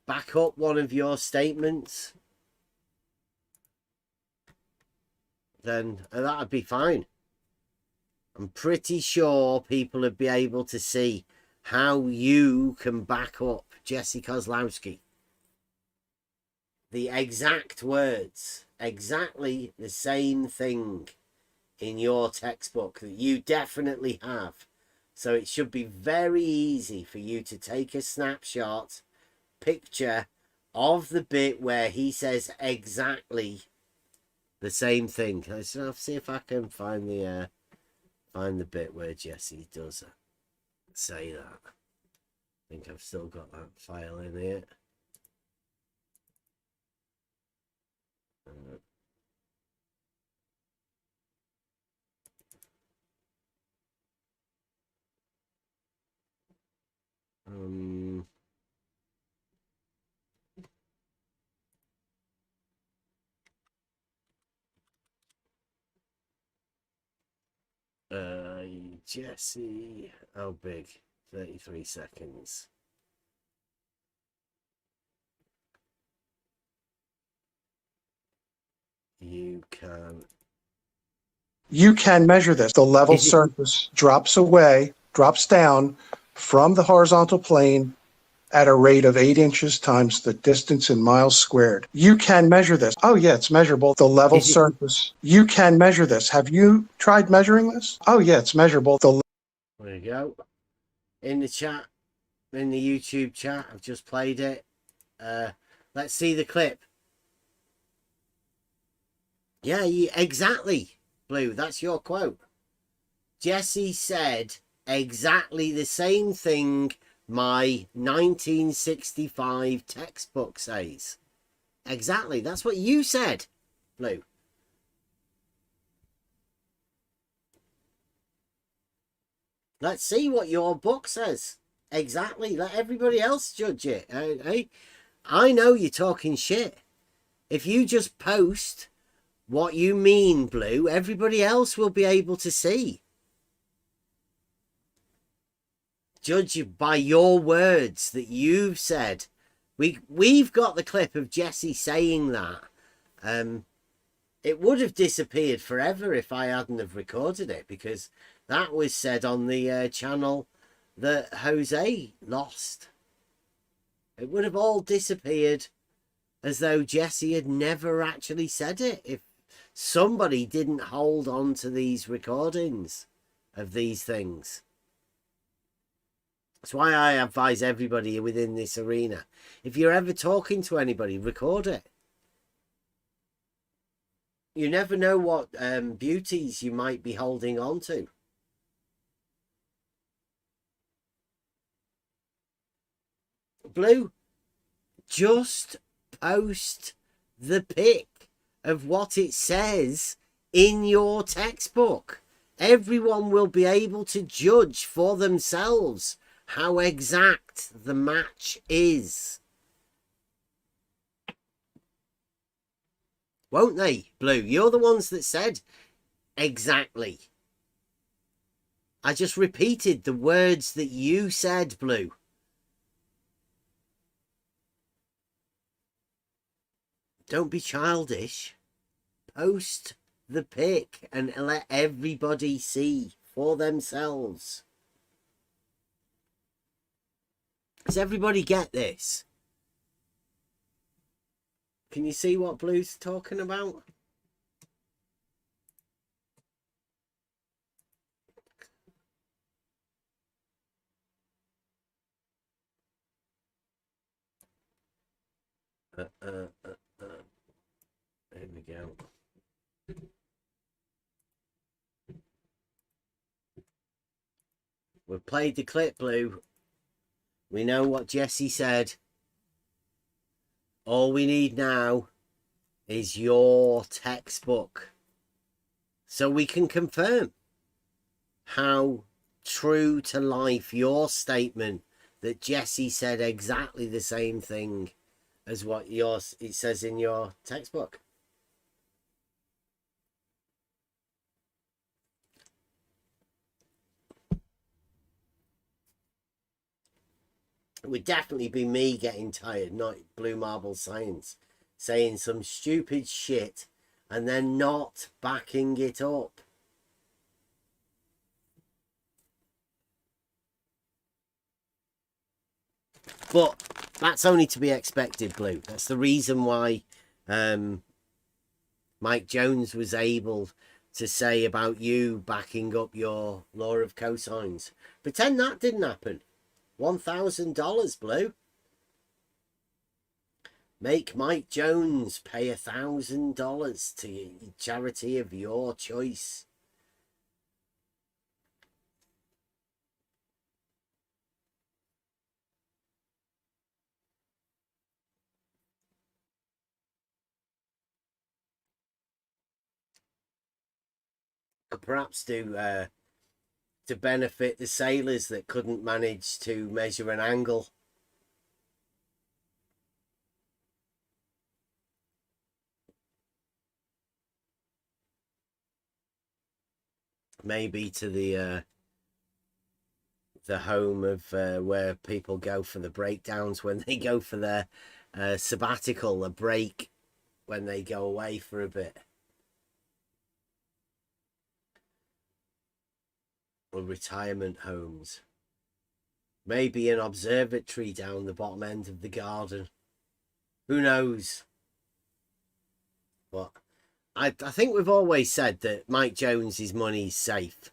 Back up one of your statements, then that'd be fine. I'm pretty sure people would be able to see how you can back up Jesse Kozlowski. The exact words, exactly the same thing in your textbook that you definitely have. So it should be very easy for you to take a snapshot picture of the bit where he says exactly the same thing. Let's see if I can find the bit where Jesse does say that. I think I've still got that file in here. Jesse, how big? 33 seconds. You can measure this. The level surface drops down from the horizontal plane at a rate of 8 inches times the distance in miles squared. You can measure this. Oh yeah, it's measurable. The level surface. You can measure this. Have you tried measuring this? Oh yeah, it's measurable. There you go. In the chat, in the YouTube chat, I've just played it. Let's see the clip. Yeah, exactly, Blue. That's your quote. Jesse said exactly the same thing my 1965 textbook says. Exactly. That's what you said, Blue. Let's see what your book says. Exactly. Let everybody else judge it. Hey, I know you're talking shit. If you just post what you mean, Blue, everybody else will be able to see. Judge you by your words that you've said. We've got the clip of Jesse saying that. It would have disappeared forever if I hadn't have recorded it, because that was said on the channel that Jose lost. It would have all disappeared as though Jesse had never actually said it if somebody didn't hold on to these recordings of these things. That's why I advise everybody within this arena, if you're ever talking to anybody, record it. You never know what beauties you might be holding on to. Blue, just post the pic of what it says in your textbook. Everyone will be able to judge for themselves how exact the match is. Won't they, Blue? You're the ones that said exactly. I just repeated the words that you said, Blue. Don't be childish. Post the pic and let everybody see for themselves. Does everybody get this? Can you see what Blue's talking about? There we go. We've played the clip, Blue. We know what Jesse said. All we need now is your textbook, so we can confirm how true to life your statement that Jesse said exactly the same thing as what it says in your textbook. It would definitely be me getting tired, not Blue Marble Science, saying some stupid shit and then not backing it up. But that's only to be expected, Blue. That's the reason why Mike Jones was able to say about you backing up your law of cosines. Pretend that didn't happen. $1,000, Blue. Make Mike Jones pay $1,000 to charity of your choice. Could perhaps do to benefit the sailors that couldn't manage to measure an angle. Maybe to the home of where people go for the breakdowns when they go for their sabbatical, a break when they go away for a bit. Or retirement homes. Maybe an observatory down the bottom end of the garden. Who knows? But I think we've always said that Mike Jones's money's safe.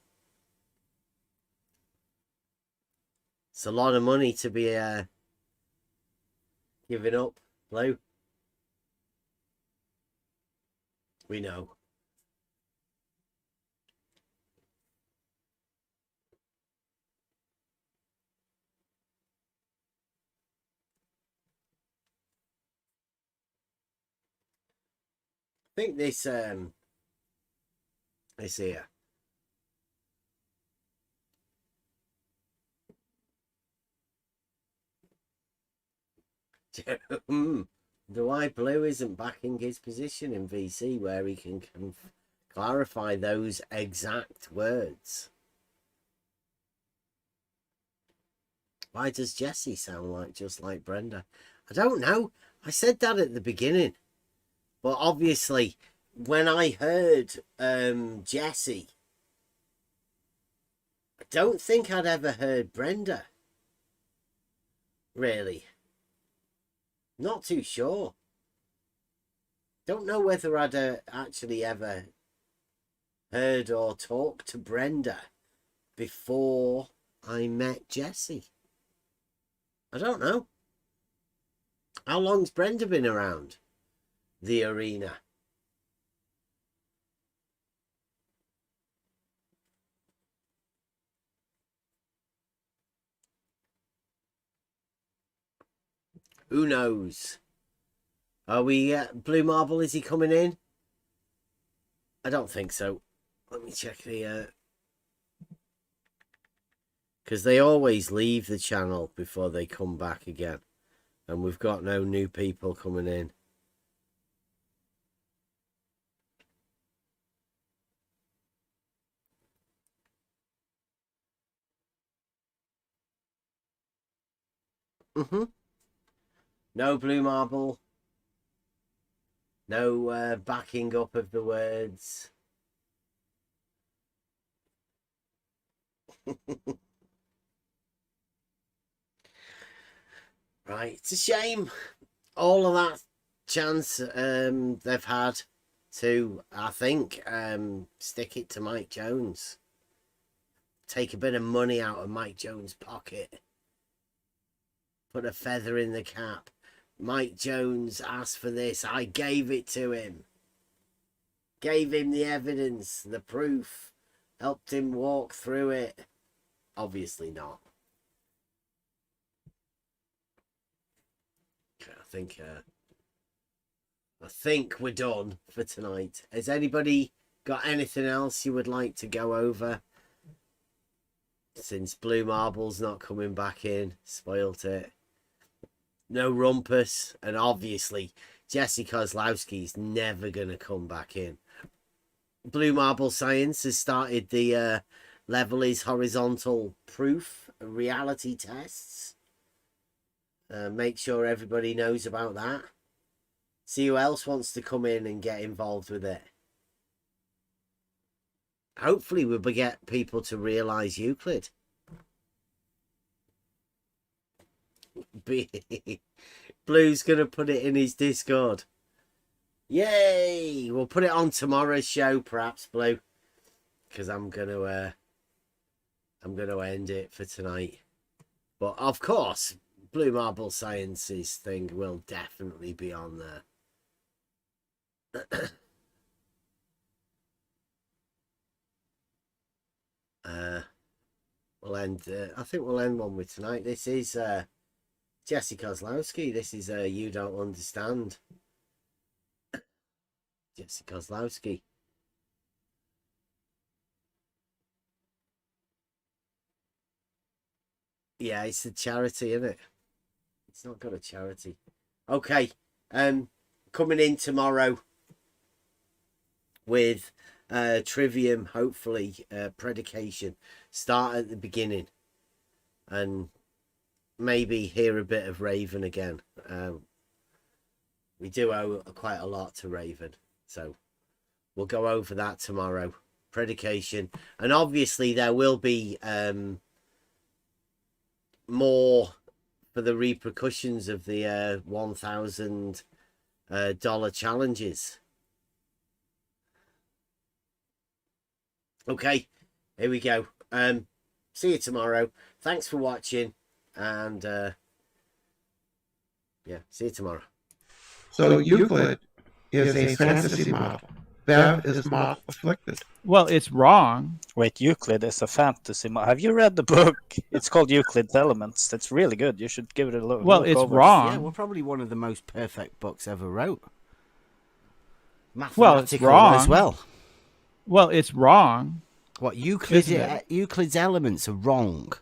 It's a lot of money to be giving up, Blue. We know. I think this here. The why Blue isn't backing his position in VC where he can clarify those exact words. Why does Jesse sound just like Brenda? I don't know. I said that at the beginning. But obviously, when I heard Jesse, I don't think I'd ever heard Brenda. Really. Not too sure. Don't know whether I'd actually ever heard or talked to Brenda before I met Jesse. I don't know. How long's Brenda been around the arena? Who knows? Are we Blue Marble? Is he coming in? I don't think so. Let me check the because they always leave the channel before they come back again, and we've got no new people coming in. No Blue Marble. No backing up of the words. Right, it's a shame. All of that chance they've had to, I think, stick it to Mike Jones. Take a bit of money out of Mike Jones' pocket. Put a feather in the cap. Mike Jones asked for this. I gave it to him. Gave him the evidence, the proof. Helped him walk through it. Obviously not. I think we're done for tonight. Has anybody got anything else you would like to go over? Since Blue Marble's not coming back in, spoilt it. No Rumpus, and obviously Jesse Kozlowski's never going to come back in. Blue Marble Science has started the level is horizontal proof reality tests. Make sure everybody knows about that. See who else wants to come in and get involved with it. Hopefully we'll get people to realise Euclid. Blue's going to put it in his Discord. Yay! We'll put it on tomorrow's show, perhaps, Blue. Because I'm going to end it for tonight. But, of course, Blue Marble Sciences thing will definitely be on there. I think we'll end one with tonight. This is Jesse Kozlowski. This is You Don't Understand. Jesse Kozlowski. Yeah, it's a charity, isn't it? It's not got a charity. Okay. Coming in tomorrow with Trivium, hopefully, predication. Start at the beginning and maybe hear a bit of Raven again. We do owe quite a lot to Raven, so we'll go over that tomorrow. Predication, and obviously there will be more for the repercussions of the $1,000 challenges. Okay, here we go. See you tomorrow. Thanks for watching, and yeah, see you tomorrow. So Euclid is a fantasy model. Bev is model afflicted. Well, it's wrong. Wait, Euclid is a fantasy model. Have you read the book? It's called Euclid's Elements. That's really good. You should give it a look. Well, it's over. wrong. Yeah, well, probably one of the most perfect books ever wrote. Well, it's Mathematical wrong as well. Well, it's wrong. What, Euclid's Isn't Elements are wrong?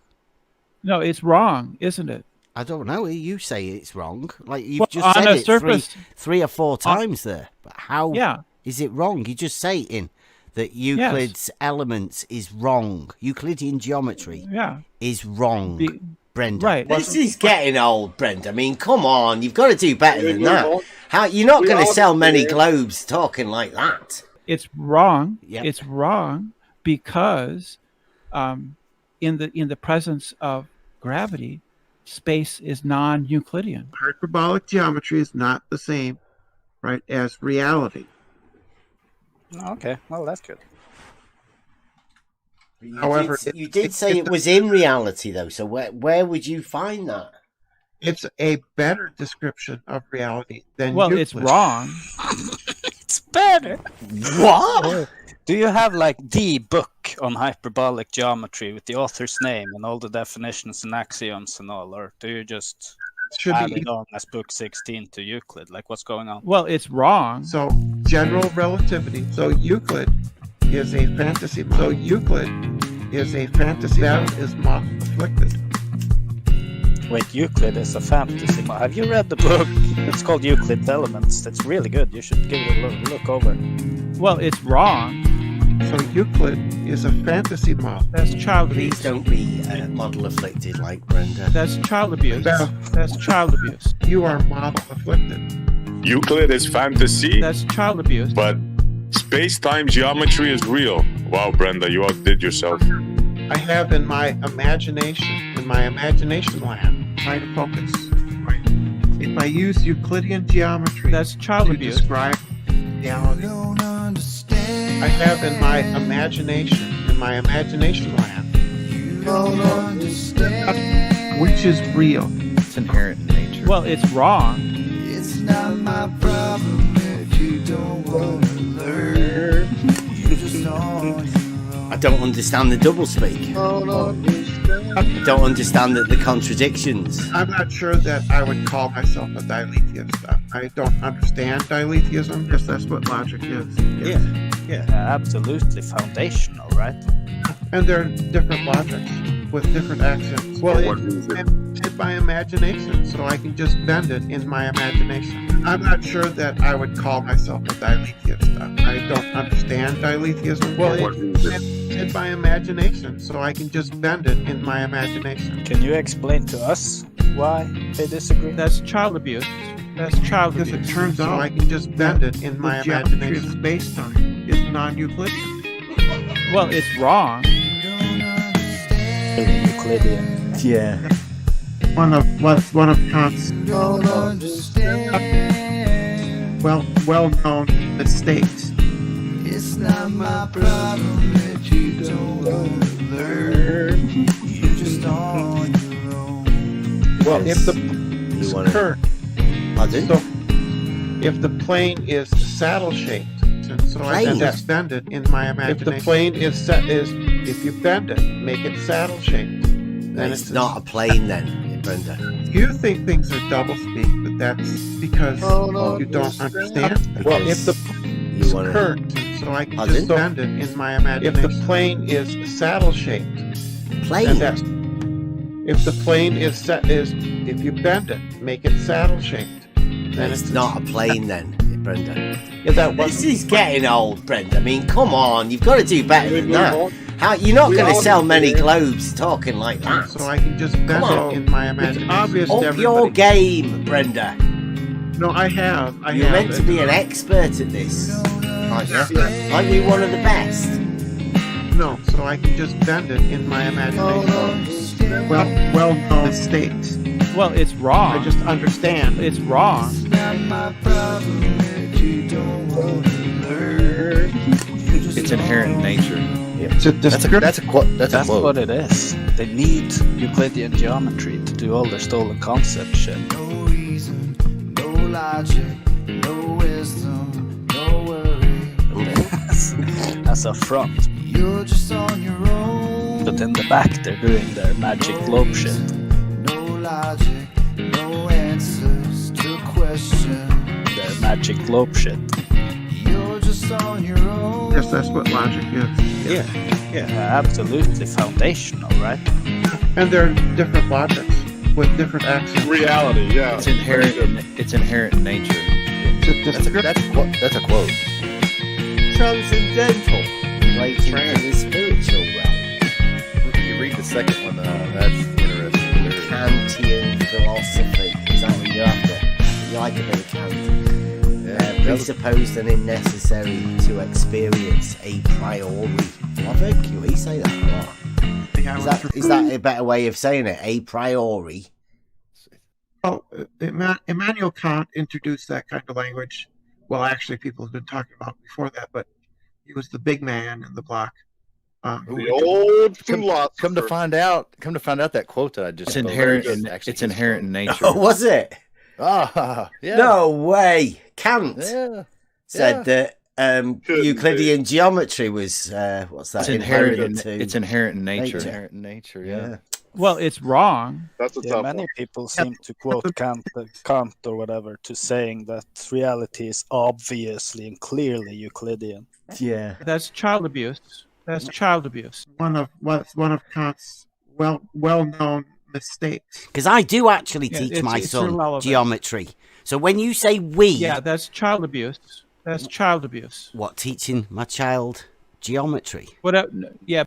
No, it's wrong, isn't it? I don't know. You say it's wrong. Like you've Well, just on said a it surface- three or four times there. But how Yeah. is it wrong? You just say in that Euclid's Elements is wrong. Euclidean geometry Yeah. is wrong. Brenda. Right. This is getting old, Brenda. I mean, come on. You've got to do better than that. You're not going to sell many globes talking like that. It's wrong. Yep. It's wrong because in the presence of gravity, space is non-Euclidean. Hyperbolic geometry is not the same, right, as reality. Okay, well, that's good. However, You did say it was in reality, though. So where would you find that? It's a better description of reality than Well, Euclid. it's wrong. It's better. What? Do you have like the book on hyperbolic geometry with the author's name and all the definitions and axioms and all, or do you just should added be on as book 16 to Euclid? Like, what's going on? Well, it's wrong. so general relativity. So Euclid is a fantasy. So Euclid is a fantasy that is moth afflicted. Wait, Euclid is a fantasy. Have you read the book? It's called Euclid's Elements. That's really good. You should give it a look over. Well, it's wrong. So Euclid is a fantasy moth. That's child Please abuse. don't be model afflicted like Brenda. That's child abuse. Beth, That's child abuse. you are moth afflicted. Euclid is fantasy, That's child abuse. but space-time geometry is real. Wow, Brenda, you outdid yourself. I have in my imagination land, try to focus. If I use Euclidean geometry That's child to abuse. describe reality, I have in my imagination land, which is real. It's inherent in nature. Well, it's wrong. It's not my problem if you don't want to learn. You just on I don't understand the doublespeak. I don't understand the contradictions. I'm not sure that I would call myself a diletheist. I don't understand diletheism because that's what logic is. Yeah. Absolutely foundational, right? And there are different logics with different axioms. Well, it's bended by imagination, so I can just bend it in my imagination. I'm not sure that I would call myself a diletheist. I don't understand diletheism. Well, it's bended by imagination, so I can just bend it in my imagination. Can you explain to us why they disagree? That's child abuse. That's child Because abuse. it turns out I can just bend it in my imagination. Space-time is non-Euclidean. Well, it's wrong. Euclidean. Yeah. One of Kant's well-known mistakes. It's not my problem that you don't want to learn. You just on your own. Well, if the You wanna- curve, Pardon? so if the plane is saddle-shaped, so I Plane? just bend it in my imagination. If the plane if you bend it, make it saddle-shaped, then It's not a plane then, Brenda. You think things are doublespeak, but that's because you don't understand. Well, if the You wanna- curved, so I can Pardon? just bend it in my imagination. If the plane is saddle-shaped, Plane? then that's if the plane if you bend it, make it saddle-shaped, then It's not a plane then, Brenda. Is that what? This is getting old, Brenda. I mean, come on, you've got to do better than that. You're not going to sell many globes talking like that. So I can just bend on. it in my imagination. It's obvious to Up your everybody. game, Brenda. No, I have. You're meant to be an expert at this. Aren't you? Aren't you one of the best? No, so I can just bend it in my imagination. Well-known mistakes. Well, it's wrong. I just understand. It's wrong. It's not my problem that you don't want to learn. You just It's inherent in nature. It's a That's a quote. That's a That's quote. what it is. They need Euclidean geometry to do all their stolen concept shit. no reason, no logic, no wisdom, no worry. As a front. You're just on your own. But in the back, they're doing their magic globe shit. No logic, no answers to question. Their magic globe shit. You're just on your own. Yes, that's what logic is. Absolutely foundational, right? And there are different logics with different axioms. Reality, yeah. It's inherent. It's inherent in nature. That's a quote. Transcendental, relating to the spiritual realm. You read the second one. That's interesting. Kantian philosophy. Is that what you're after? You like a bit of Kant? Presupposed and unnecessary to experience a priori. I've heard QE say that a lot. Is that a better way of saying it? A priori. Oh, Immanuel Kant introduced that kind of language. Well, actually, people have been talking about before that, but he was the big man in the block. The old philosopher. Come to find out, that quote that I just It's inherent. inherent It's inherent in nature. Oh, was it? Ah, yeah. No way. Kant Yeah. said that Euclidean geometry was what's that? It's inherent. to It's inherent in nature. nature. Inherent in nature. Yeah. Well, it's wrong. That's a Yeah, tough many one. people seem to quote Kant or whatever to saying that reality is obviously and clearly Euclidean. Yeah. That's child abuse. That's child abuse. One of Kant's well-known mistakes. Because I do actually Yeah, teach my it's son irrelevant. geometry. So when you say we, Yeah, that's child abuse. That's child abuse. what, teaching my child geometry? What? Yeah,